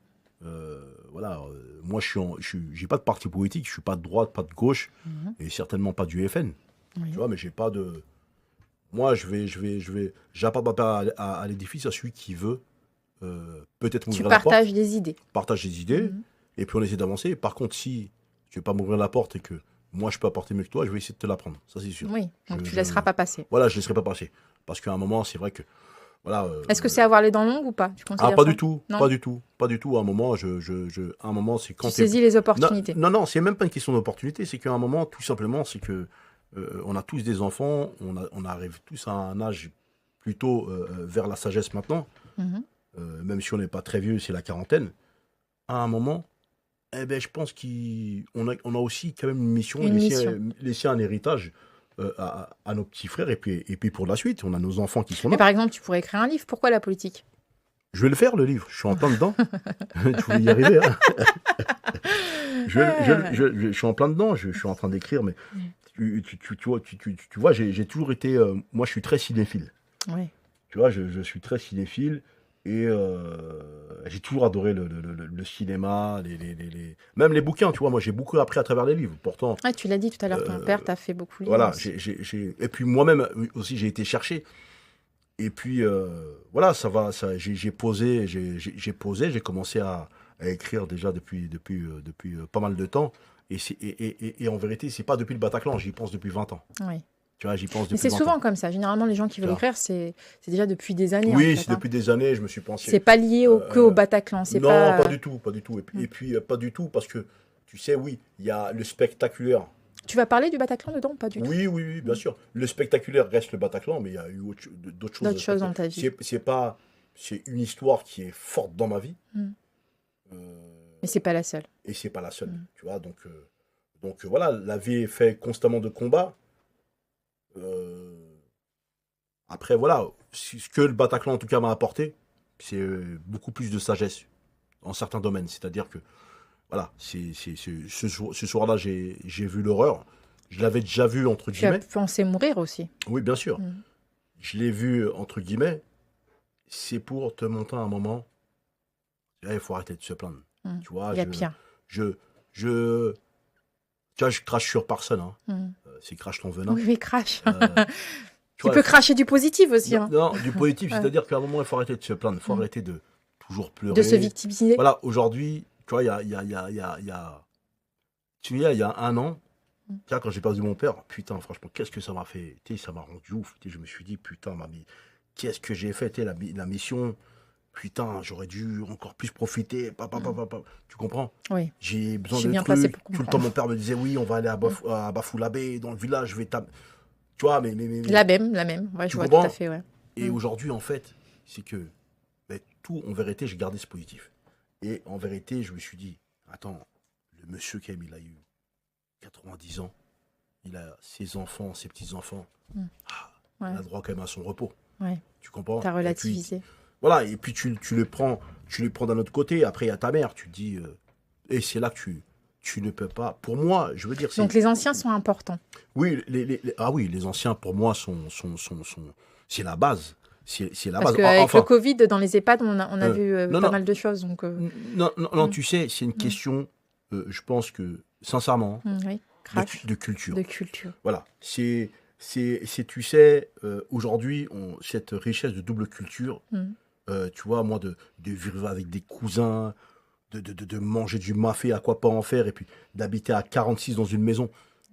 Moi, je n'ai pas de parti politique. Je ne suis pas de droite, pas de gauche et certainement pas du FN. Tu vois, mais j'ai pas de... Moi, j'apporte ma part à l'édifice à celui qui veut peut-être Tu m'ouvrir la porte. partages des idées. Partage des idées, et puis on essaie d'avancer. Par contre, si tu ne veux pas m'ouvrir la porte et que moi, je peux apporter mieux que toi, je vais essayer de te l'apprendre. Ça, c'est sûr. Oui, donc tu Je- ne laisseras pas passer. Voilà, je ne laisserai pas passer. Parce qu'à un moment, c'est vrai que... Voilà, Est-ce que c'est avoir les dents longues ou pas? Tu ah, considères pas ça? du tout, Non. pas du tout, pas du tout. À un moment, à un moment, c'est quand Tu saisis les opportunités. Non, c'est même pas une question d'opportunité. C'est qu'à un moment, tout simplement, c'est que on a tous des enfants, on arrive tous à un âge plutôt vers la sagesse maintenant. Mhm. Même si on n'est pas très vieux, c'est la quarantaine. À un moment, eh ben, je pense qu'on a aussi quand même une mission, Une mission. laisser un héritage à nos petits frères. Et puis pour la suite, on a nos enfants qui sont Mais là. par exemple, tu pourrais écrire un livre. Pourquoi la politique? Je vais le faire, le livre. Je suis en plein dedans. Je voulais y arriver. Hein. Je suis en plein dedans. Je suis en train d'écrire. Mais tu vois, j'ai toujours été... moi, je suis très cinéphile. Oui. Tu vois, je suis très cinéphile. Et j'ai toujours adoré le cinéma, même les bouquins, tu vois. Moi, j'ai beaucoup appris à travers les livres. Pourtant, Ah, tu l'as dit tout à l'heure, ton père t'a fait beaucoup lire voilà. aussi. Et puis moi-même aussi, j'ai été chercher. Et puis, voilà, j'ai posé, j'ai commencé à écrire déjà depuis pas mal de temps. Et en vérité, c'est pas depuis le Bataclan, j'y pense depuis 20 ans. Oui. Tu vois, j'y pense Mais depuis c'est 20 souvent ans. comme ça. Généralement, les gens qui veulent Ça. écrire, c'est déjà depuis des années. Oui, en fait, c'est hein. depuis des années, je me suis pensé. C'est pas lié que au Bataclan. C'est Non, pas... pas du tout, pas du tout. Et puis, pas du tout, parce que, tu sais, oui, il y a le spectaculaire. Tu vas parler du Bataclan dedans? Pas du tout. Oui, bien sûr. Le spectaculaire reste le Bataclan, mais il y a eu d'autres choses. D'autres choses dans ta vie. C'est une histoire qui est forte dans ma vie. Mm. Euh, Mais c'est pas la seule. et c'est pas la seule, tu vois. Donc voilà, la vie est faite constamment de combats. Après, voilà, ce que le Bataclan, en tout cas, m'a apporté, c'est beaucoup plus de sagesse en certains domaines. C'est-à-dire que, voilà, ce soir-là, j'ai vu l'horreur. Je l'avais déjà vu, entre Tu as guillemets. pensé mourir aussi. Oui, bien sûr. Mm. Je l'ai vu, entre guillemets. C'est pour te montrer un moment. Là, il faut arrêter de se plaindre. Mm. Tu vois, Il y a pire. tu vois, je crache sur personne. Hein. Mm. C'est crache ton venin. Oui, mais crache. Tu Tu peux cracher du positif aussi. non, Hein. non, du positif, Ouais. c'est-à-dire qu'à un moment, il faut arrêter de se plaindre. Il faut Mm. arrêter de toujours pleurer. De se victimiser. Voilà, aujourd'hui, tu vois, il y a tu vois, il y a un an, tu vois, quand j'ai perdu mon père, putain, franchement, qu'est-ce que ça m'a fait? Tu sais, ça m'a rendu ouf. Tu sais, je me suis dit, putain, mamie, qu'est-ce que j'ai fait? Tu sais, la mission, putain, j'aurais dû encore plus profiter. Tu comprends? Oui. J'ai besoin Je suis de bien placée trucs. pour Tout le comprendre. temps, mon père me disait, oui, on va aller à Bafoulabé, dans le village, je vais Tu vois, mais La même. Ouais, je Tu vois comprends tout à fait, ouais. Et aujourd'hui, en fait, c'est que tout, en vérité, j'ai gardé ce positif. Et en vérité, je me suis dit, attends, le monsieur quand même, il a eu 90 ans, il a ses enfants, ses petits-enfants, Ouais. il a droit quand même à son repos. Ouais. Tu comprends? T'as Et puis, relativisé. voilà, et puis tu le prends d'un autre côté. Après, il y a ta mère, tu te dis, et c'est là que tu ne peux pas. Pour moi, je veux dire, c'est. Donc les anciens sont importants. Oui, oui, les anciens, pour moi, c'est la base. C'est la Parce base. qu'avec Enfin, le Covid, dans les EHPAD, on a vu non, pas non. mal de choses. Donc, non, tu sais, c'est une question, je pense que, sincèrement, oui, crash. de culture. De culture. Voilà. Tu sais, aujourd'hui, cette richesse de double culture, tu vois, moi, de vivre avec des cousins, de manger du mafé, à quoi pas en faire, et puis d'habiter à 46 dans une maison.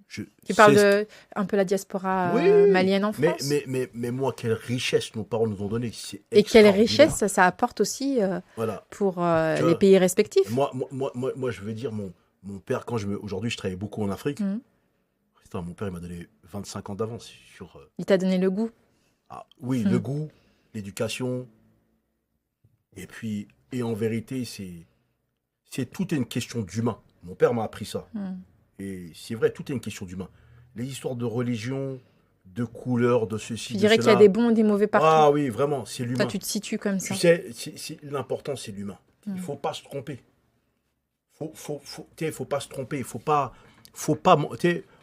Tu parles de un peu la diaspora malienne en France. Mais moi, quelle richesse nos parents nous ont donnée. Et quelle richesse ça apporte aussi voilà. pour les pays respectifs. Moi, je veux dire, mon père, aujourd'hui, je travaille beaucoup en Afrique. Putain, mon père, il m'a donné 25 ans d'avance sur... Il t'a donné le goût. Oui, le goût, l'éducation. Et en vérité, tout est une question d'humain. Mon père m'a appris ça. Et c'est vrai, tout est une question d'humain. Les histoires de religion, de couleur, de ceci, Tu dirais qu'il y a des bons et des mauvais partout. Ah oui, vraiment, c'est l'humain. Toi, tu te situes comme ça. Tu sais, l'important, c'est l'humain. Il ne faut pas se tromper. Faut pas se tromper.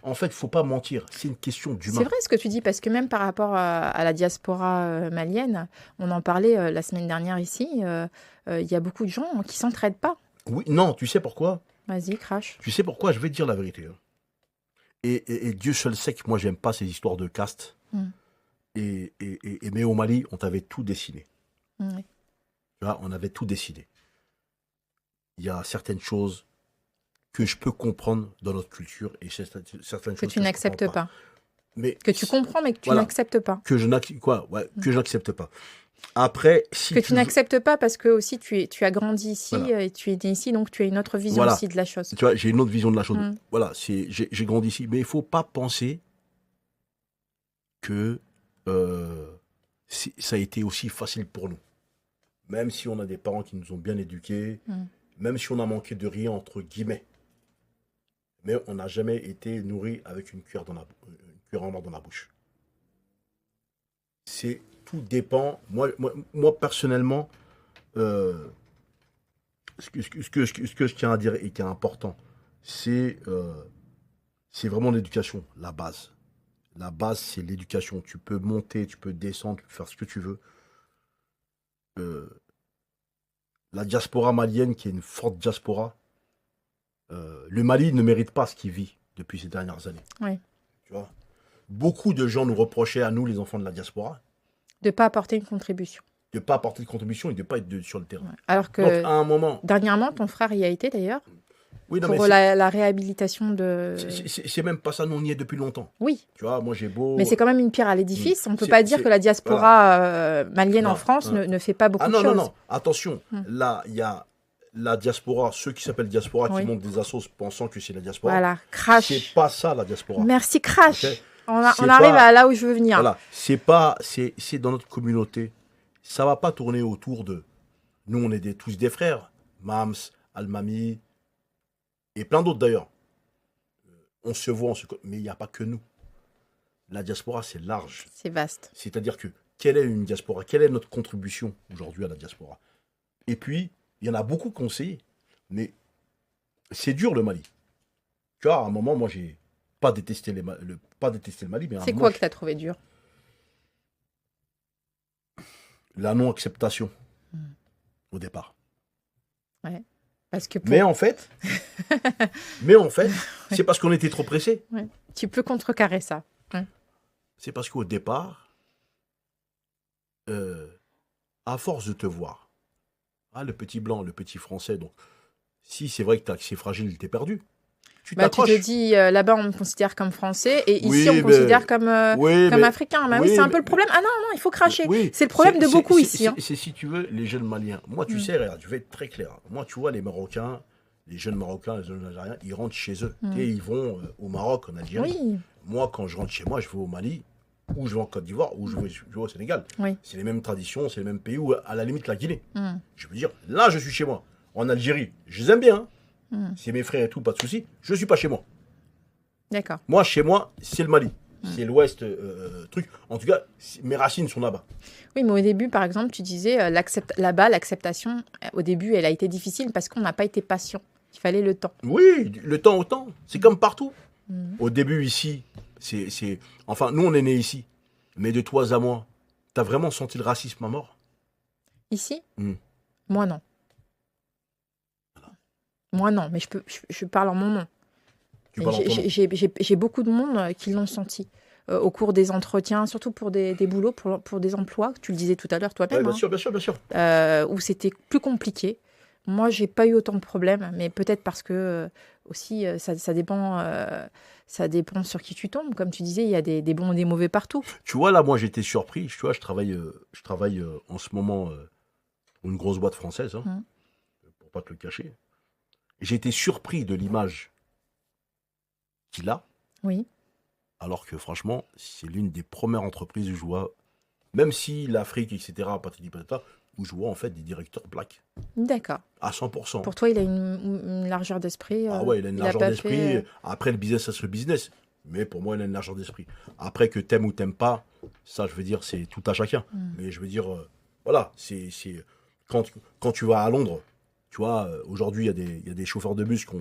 En fait, il ne faut pas mentir. C'est une question d'humain. C'est vrai ce que tu dis, parce que même par rapport à la diaspora malienne, on en parlait la semaine dernière ici, il y a beaucoup de gens qui ne s'entraident pas. Oui, non, tu sais pourquoi? Vas-y, crash. Tu sais pourquoi? Je vais te dire la vérité. Hein. Et Dieu seul sait que moi, j'aime pas ces histoires de caste. Mais au Mali, on t'avait tout dessiné. Oui. Tu vois, on avait tout décidé. Il y a certaines choses que je peux comprendre dans notre culture et certaines Que choses tu je n'acceptes comprends pas. Mais Que tu comprends, mais que tu voilà. n'acceptes pas. que je n'accepte pas. Après, si Que tu tu n'acceptes pas parce que aussi tu as grandi ici Voilà. et tu es né ici, donc tu as une autre vision Voilà. aussi de la chose. Tu vois, j'ai une autre vision de la chose. Mm. Voilà, j'ai grandi ici. Mais il ne faut pas penser que ça a été aussi facile pour nous. Même si on a des parents qui nous ont bien éduqués, même si on a manqué de rien, entre guillemets. Mais on n'a jamais été nourri avec une cuillère en or dans la bouche. Tout dépend. Moi personnellement, ce que je tiens à dire et qui est important, c'est vraiment l'éducation, la base. La base, c'est l'éducation. Tu peux monter, tu peux descendre, tu peux faire ce que tu veux. La diaspora malienne, qui est une forte diaspora, le Mali ne mérite pas ce qu'il vit depuis ces dernières années. Oui. Tu vois, beaucoup de gens nous reprochaient à nous, les enfants de la diaspora, De ne pas apporter une contribution. de ne pas apporter de contribution et de ne pas être sur le terrain. Ouais. Alors que Donc, à un moment... dernièrement, ton frère y a été d'ailleurs, Oui, non, pour la réhabilitation de... c'est même pas ça, nous on y est depuis longtemps. Oui, Tu vois, moi j'ai beau... mais c'est quand même une pierre à l'édifice. On ne peut C'est- pas dire c'est- que la diaspora malienne Non, en France non. ne fait pas beaucoup Ah de non, choses. non, attention. Là, il y a la diaspora, ceux qui s'appellent diaspora, Oui. qui montent des assos pensant que c'est la diaspora. Voilà, Crash. C'est pas ça la diaspora. Merci Crash. Ok. On C'est arrive pas- à là où je veux venir. Voilà, c'est dans notre communauté. Ça va pas tourner autour de... Nous, on est tous des frères. Mams, Almami, et plein d'autres d'ailleurs. On se voit, mais il n'y a pas que nous. La diaspora, c'est large. C'est vaste. C'est-à-dire que, quelle est une diaspora? Quelle est notre contribution aujourd'hui à la diaspora? Et puis, il y en a beaucoup qu'on sait, mais c'est dur le Mali. Tu vois, à un moment, moi, j'ai pas détesté le Mali, mais à un C'est moment, quoi que tu as trouvé dur? la non-acceptation au départ. Ouais. Parce que Mais en fait, c'est parce qu'on était trop pressés. Ouais. Tu peux contrecarrer ça. Ouais. C'est parce qu'au départ, à force de te voir, le petit blanc, le petit français, donc si c'est vrai que c'est fragile, t'es perdu. Tu Tu t'accroches. te dis, là-bas, on me considère comme français, et Oui, ici, on me mais- considère comme Oui, mais- africain. Bah oui, oui, c'est un mais- peu le problème. Ah non, non, il faut cracher. Oui, C'est le problème de beaucoup c'est- ici. Hein. C'est si tu veux, les jeunes Maliens. Moi, tu sais, regarde, je vais être très clair. Moi, tu vois, les Marocains, les jeunes Marocains, les jeunes Algériens, ils rentrent chez eux. Et ils vont au Maroc, en Algérie. Oui, Moi, quand je rentre chez moi, je vais au Mali, ou je vais en Côte d'Ivoire, ou je vais au Sénégal. oui. C'est les mêmes traditions, c'est les mêmes pays, ou à la limite la Guinée. Mm. Je veux dire, là, je suis chez moi. En Algérie, je les aime bien. Mm. C'est mes frères et tout, pas de souci. Je suis pas chez moi. D'accord. Moi, chez moi, c'est le Mali. C'est l'Ouest, truc. En tout cas, mes racines sont là-bas. Oui, mais au début, par exemple, tu disais, là-bas, l'acceptation, au début, elle a été difficile parce qu'on n'a pas été patient. Il fallait le temps. Oui, le temps au temps. C'est comme partout. Au début, ici, enfin, nous, on est nés ici. Mais de toi à moi, t'as vraiment senti le racisme à mort? Ici Mm. Moi, non. Moi, non, mais je parle en mon nom. Tu parles en ton nom. J'ai beaucoup de monde qui l'ont senti au cours des entretiens, surtout pour des boulots, pour des emplois, tu le disais tout à l'heure Ouais, toi-même, bien sûr, bien sûr, bien sûr. où c'était plus compliqué. Moi, j'ai pas eu autant de problèmes, mais peut-être parce que aussi, ça dépend sur qui tu tombes. Comme tu disais, il y a des bons et des mauvais partout. Tu vois, là, moi, j'étais surpris. Tu vois, je travaille en ce moment pour une grosse boîte française, hein, pour pas te le cacher. J'ai été surpris de l'image qu'il a, Oui, alors que franchement, c'est l'une des premières entreprises où je vois, même si l'Afrique, etc., patati patata, où je vois en fait des directeurs black d'accord. à 100%. Pour toi, il a une largeur d'esprit. Ah ouais, il a une a largeur pas d'esprit. fait, Après, le business, ça se le business. Mais pour moi, il a une largeur d'esprit. Après, que t'aimes ou t'aimes pas, ça, je veux dire, c'est tout à chacun. Mais je veux dire, voilà, c'est quand tu vas à Londres, tu vois, aujourd'hui, il y a des chauffeurs de bus qui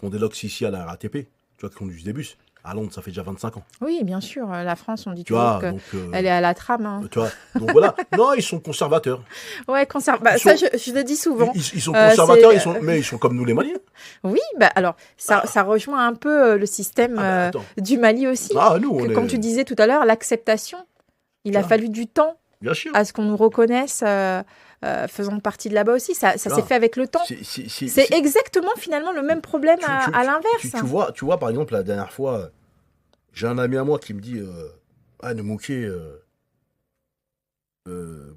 ont des locks ici à la RATP, tu vois, qui conduisent des bus. À Londres, ça fait déjà 25 ans. Oui, bien sûr. La France, on dit Tu toujours vois, donc, qu'elle est à la trame. Hein. tu vois, donc voilà. Non, ils sont conservateurs. Ouais, Ils ça, sont- je le dis souvent. Ils sont conservateurs, c'est- mais ils sont comme nous les Maliens. Oui, alors, ça rejoint un peu le système Attends. du Mali aussi. Ah, nous, on est... Comme tu disais tout à l'heure, l'acceptation, il a Ah. fallu du temps Bien sûr. à ce qu'on nous reconnaisse faisant partie de là-bas aussi. Ça s'est Ah, fait avec le temps. C'est exactement finalement le même problème à l'inverse. Tu vois, par exemple, la dernière fois, j'ai un ami à moi qui me dit ah, Nemouké,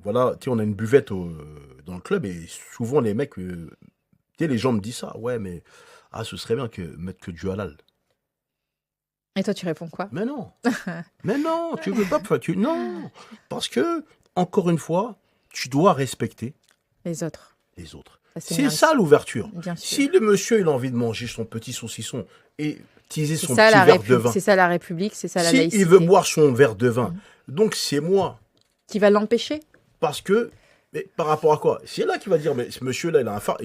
voilà, tu sais, on a une buvette dans le club et souvent les mecs, tu sais, les gens me disent ça. Ouais, mais ce serait bien que mettre que du halal. Et toi, tu réponds quoi? Mais non, tu veux pas, non, parce que, encore une fois, tu dois respecter les autres. C'est ça l'ouverture. Bien sûr. Si le monsieur il a envie de manger son petit saucisson et teaser son petit verre de vin, c'est ça la République, c'est ça la laïcité. S'il veut boire son verre de vin, donc c'est moi qui va l'empêcher. Parce que, mais par rapport à quoi? C'est là qu'il va dire, mais ce monsieur-là, il a un phare.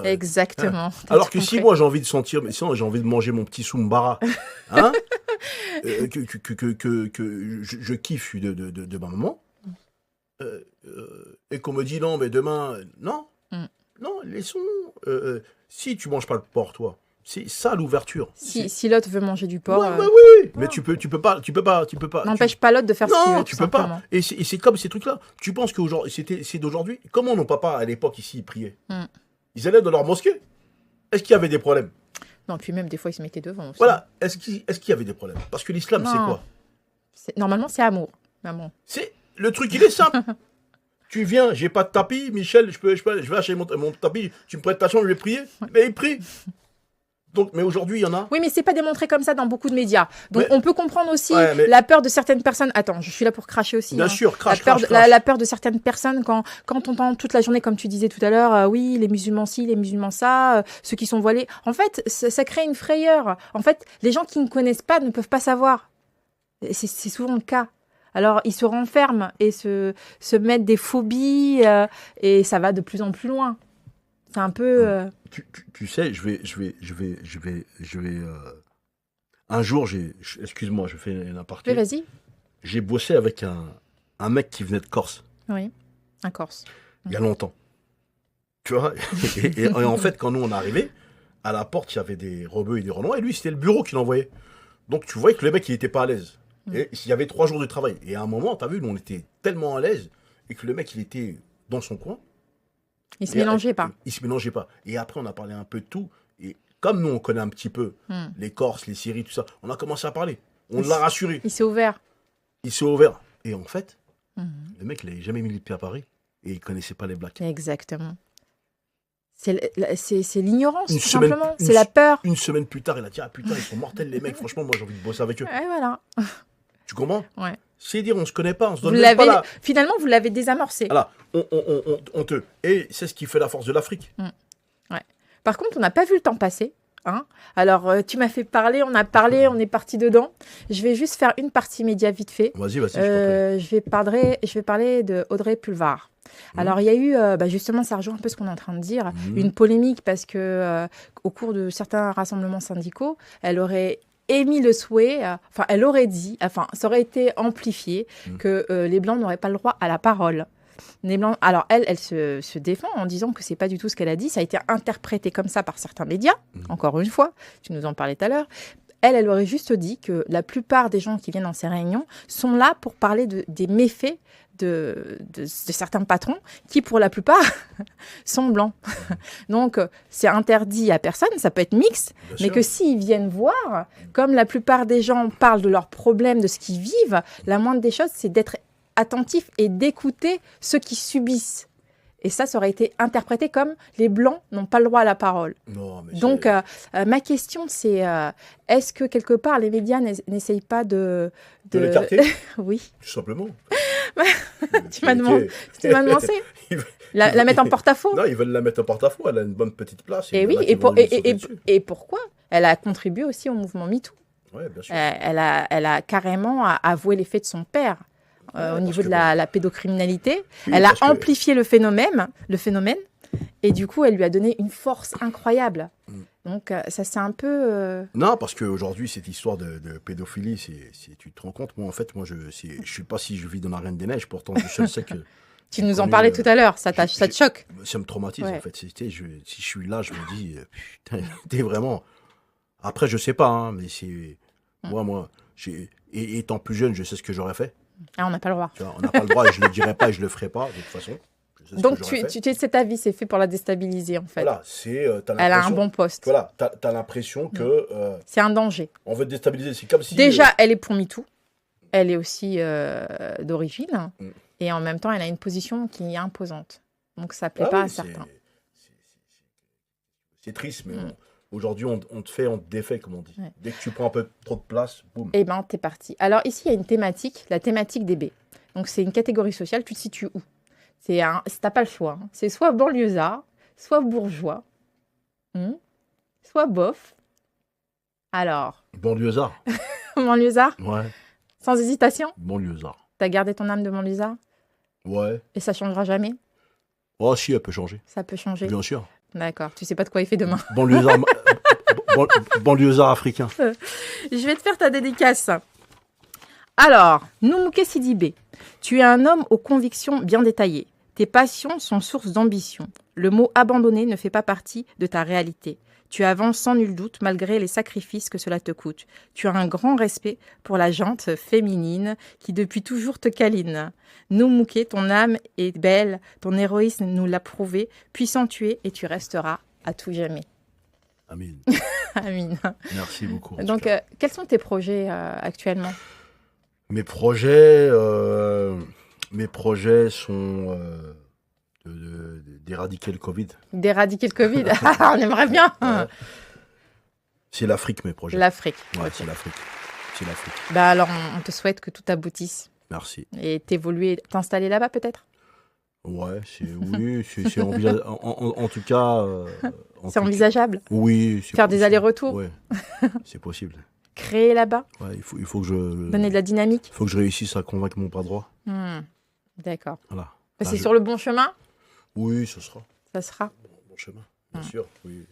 Exactement. Alors que si moi j'ai envie de sentir, mais sinon j'ai envie de manger mon petit soumbara, hein, que je kiffe de ma maman, et qu'on me dit non, mais demain, non, laissons. Si tu manges pas le porc, toi, c'est ça l'ouverture. Si l'autre veut manger du porc. Oui. Mais tu peux pas. N'empêche pas l'autre de faire ce qu'il veut. Non, tu peux pas. Et c'est comme ces trucs-là. Tu penses que c'est d'aujourd'hui? Comment nos papas à l'époque ici ils priaient? Ils allaient dans leur mosquée. Est-ce qu'il y avait des problèmes? Non, puis même des fois ils se mettaient devant aussi. Voilà. Est-ce qu'il y avait des problèmes? Parce que l'islam, c'est quoi? Normalement, c'est amour. Maman. Le truc, il est simple. Tu viens, j'ai pas de tapis, Michel, je vais acheter mon tapis, tu me prêtes ta chambre, je vais prier. Mais il prie. Donc, mais aujourd'hui, il y en a. Oui, mais c'est pas démontré comme ça dans beaucoup de médias. Donc, on peut comprendre aussi la peur de certaines personnes. Attends, je suis là pour cracher aussi. Bien sûr, crache. La peur de certaines personnes quand on entend toute la journée, comme tu disais tout à l'heure, oui, les musulmans ci, les musulmans ça, ceux qui sont voilés. En fait, ça crée une frayeur. En fait, les gens qui ne connaissent pas ne peuvent pas savoir. C'est souvent le cas. Alors, ils se renferment et se mettent des phobies et ça va de plus en plus loin. C'est un peu. Tu sais, je vais. Un jour, excuse-moi, je fais une aparté. Oui, vas-y. J'ai bossé avec un mec qui venait de Corse. Oui, un Corse. Il y a longtemps. Tu vois et en fait, quand nous on est arrivés, à la porte, il y avait des rebeux et des renois, et lui, c'était le bureau qui l'envoyait. Donc, tu voyais que le mec, il était pas à l'aise. Et il y avait 3 jours de travail. Et à un moment, tu as vu, nous, on était tellement à l'aise, et que le mec, il était dans son coin. Il se mélangeait pas. Il se mélangeait pas. Et après, on a parlé un peu de tout. Et comme nous, on connaît un petit peu les Corses, les Syries, tout ça, on a commencé à parler. On l'a rassuré. Il s'est ouvert. Et en fait, le mec, il n'avait jamais mis les pieds à Paris. Et il ne connaissait pas les Blacks. Exactement. C'est l'ignorance, tout simplement. C'est la peur. Une semaine plus tard, il a dit, ah putain, ils sont mortels, les mecs. Franchement, moi, j'ai envie de bosser avec eux. Ouais, voilà. Tu comprends? Ouais. C'est dire, on se connaît pas, on se donne même pas là. Finalement, vous l'avez désamorcé. Voilà, Et c'est ce qui fait la force de l'Afrique. Ouais. Par contre, on n'a pas vu le temps passer. Hein. Alors, tu m'as fait parler, on a parlé, on est parti dedans. Je vais juste faire une partie média vite fait. Vas-y, je vais parler de Audrey Pulvar. Alors, il y a eu, justement, ça rejoint un peu ce qu'on est en train de dire, une polémique parce que au cours de certains rassemblements syndicaux, elle aurait émis le souhait, elle aurait dit, ça aurait été amplifié que les Blancs n'auraient pas le droit à la parole. Les Blancs, alors elle se défend en disant que c'est pas du tout ce qu'elle a dit. Ça a été interprété comme ça par certains médias. Encore une fois, tu nous en parlais tout à l'heure. Elle aurait juste dit que la plupart des gens qui viennent dans ces réunions sont là pour parler des méfaits de certains patrons qui, pour la plupart, sont blancs. Donc, c'est interdit à personne, ça peut être mixte, mais que s'ils viennent voir, comme la plupart des gens parlent de leurs problèmes, de ce qu'ils vivent, la moindre des choses, c'est d'être attentif et d'écouter ceux qui subissent. Et ça aurait été interprété comme les Blancs n'ont pas le droit à la parole. Non, mais donc, ma question, c'est est-ce que quelque part, les médias n'essayent pas de l'écarter? Oui. Tout simplement. Tu m'as demandé. La mettre en porte-à-faux? Non, ils veulent la mettre en porte-à-faux. Elle a une bonne petite place. Et oui, et pourquoi? Elle a contribué aussi au mouvement MeToo. Oui, bien sûr. Elle a carrément avoué les faits de son père. Au niveau de la pédocriminalité. Oui, elle a amplifié le phénomène, et du coup, elle lui a donné une force incroyable. Donc, ça, c'est un peu... Non, parce qu'aujourd'hui, cette histoire de pédophilie, tu te rends compte, moi, en fait, je sais pas si je vis dans la Reine des Neiges, pourtant, je sais que... Tu nous en parlais tout à l'heure, ça te choque? Ça me traumatise, en fait. Si je suis là, je me dis, putain, t'es vraiment... Après, je sais pas, hein, mais c'est... Moi, étant plus jeune, je sais ce que j'aurais fait. Ah, on n'a pas le droit. Tu vois, on n'a pas le droit et je ne le dirai pas et je ne le ferai pas, de toute façon. Je sais ce Donc, que j'aurais fait. tu es de cet avis, c'est fait pour la déstabiliser, en fait. Voilà, c'est. Elle a un bon poste. Voilà, t'as l'impression que. C'est un danger. On veut te déstabiliser. C'est comme si. Déjà, elle est pour MeToo. Elle est aussi d'origine. Mm. Et en même temps, elle a une position qui est imposante. Donc, ça ne plaît Ah pas oui, à certains. C'est triste, mais aujourd'hui, on te défait, comme on dit. Ouais. Dès que tu prends un peu trop de place, boum. Eh bien, t'es parti. Alors, ici, il y a une thématique, la thématique des baies. Donc, c'est une catégorie sociale. Tu te situes où? T'as pas le choix. Hein. C'est soit banlieusard, soit bourgeois, soit bof. Alors, Banlieusard. banlieusard, Ouais, sans hésitation? banlieusard. T'as gardé ton âme de banlieusard? Ouais. Et ça changera jamais? Oh, si, elle peut changer. Ça peut changer? Bien sûr. D'accord. Tu sais pas de quoi il fait demain. Banlieusard, banlieusard africain. Je vais te faire ta dédicace. Alors, Noumouké Sidibé, tu es un homme aux convictions bien détaillées. Tes passions sont source d'ambition. Le mot abandonner ne fait pas partie de ta réalité. Tu avances sans nul doute malgré les sacrifices que cela te coûte. Tu as un grand respect pour la jante féminine qui depuis toujours te câline. Noumouké, ton âme est belle, ton héroïsme nous l'a prouvé. Puissant tu es et tu resteras à tout jamais. Amine. Amine. Merci beaucoup. en Donc, tout cas. quels sont tes projets actuellement? Mes projets sont d'éradiquer le Covid. D'éradiquer le Covid. On aimerait bien. Ouais. C'est l'Afrique, mes projets. L'Afrique. Ouais, Ok. c'est l'Afrique. C'est l'Afrique. Bah alors, on te souhaite que tout aboutisse Merci. et t'évoluer, t'installer là-bas peut-être. Ouais, oui, c'est envisageable. En tout cas. C'est envisageable. Oui. C'est Faire des possible. allers-retours. Ouais, c'est possible. Créer là-bas. Ouais, il faut que je. Donner de la dynamique. Il faut que je réussisse à convaincre mon bras droit. D'accord. Voilà. Bah, Ah, c'est sur le bon chemin. Oui, ce sera. Ça sera. Bon chemin, bien sûr. Oui.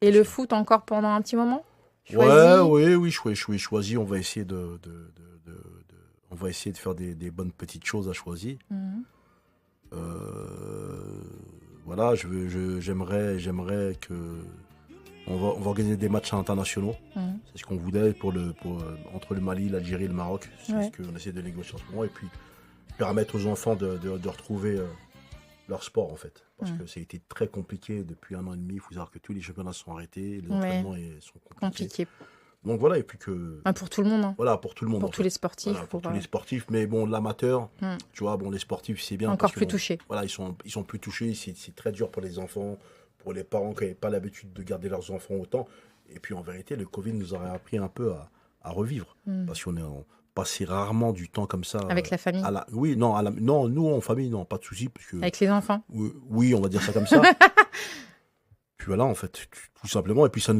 Et le foot encore pendant un petit moment. Oui, choisi. On va essayer on va essayer de faire des bonnes petites choses à choisir. Voilà, j'aimerais que on va organiser des matchs internationaux. C'est ce qu'on voulait entre le Mali, l'Algérie et le Maroc. C'est ce qu'on essaie de négocier en ce moment. Et puis permettre aux enfants de retrouver leur sport en fait. Parce que ça a été très compliqué depuis 1 an et demi. Il faut savoir que tous les championnats sont arrêtés, les entraînements sont compliqués. Donc voilà, et puis que... Pour tout le monde. Hein. Voilà, pour tout le monde. Pour tous les sportifs. Voilà, pour tous les sportifs. Mais bon, l'amateur, tu vois, les sportifs, c'est bien. Encore plus touchés. Voilà, ils sont plus touchés. C'est très dur pour les enfants, pour les parents qui n'avaient pas l'habitude de garder leurs enfants autant. Et puis en vérité, le Covid nous aurait appris un peu à revivre. Parce qu'on passé rarement du temps comme ça. Avec la famille. Oui, non, nous en famille, non, pas de souci. Parce que, avec les enfants. Oui, on va dire ça comme ça. Puis voilà, en fait, tout simplement. Et puis ça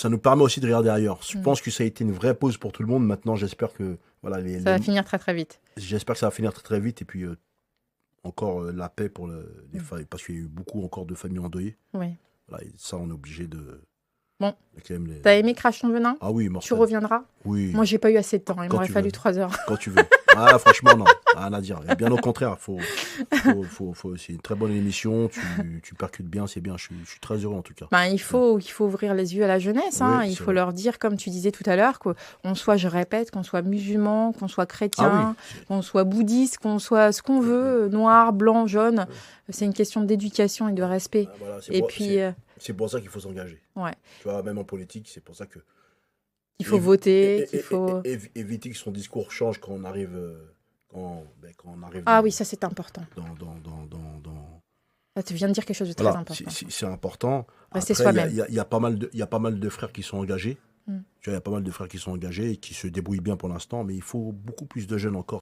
nous permet aussi de regarder ailleurs. Je pense que ça a été une vraie pause pour tout le monde. Maintenant, j'espère que ça va finir très très vite. J'espère que ça va finir très très vite. Et puis encore la paix pour les familles, parce qu'il y a eu beaucoup encore de familles endeuillées. Oui. Voilà, et ça, on est obligé de. Bon. T'as aimé Crash ton venin? Ah oui, mortel. Tu reviendras? Oui. Moi, j'ai pas eu assez de temps. Il m'aurait fallu 3 heures. Quand tu veux. Ah, franchement, non. Rien à dire. Et bien au contraire, c'est une très bonne émission. Tu percutes bien, c'est bien. Je suis très heureux en tout cas. Il faut ouvrir les yeux à la jeunesse. Hein. Il faut leur dire, comme tu disais tout à l'heure, qu'on soit, je répète, qu'on soit musulman, qu'on soit chrétien, qu'on soit bouddhiste, qu'on soit ce qu'on veut, noir, blanc, jaune. C'est une question d'éducation et de respect. Voilà, c'est pour ça qu'il faut s'engager. Ouais. Tu vois, même en politique, c'est pour ça que. Il faut voter, éviter que son discours change quand on arrive. Oui, ça c'est important. Là, tu viens de dire quelque chose de très important. C'est important. Rester soi-même. Il y a pas mal de frères qui sont engagés. Tu vois, il y a pas mal de frères qui sont engagés et qui se débrouillent bien pour l'instant, mais il faut beaucoup plus de jeunes encore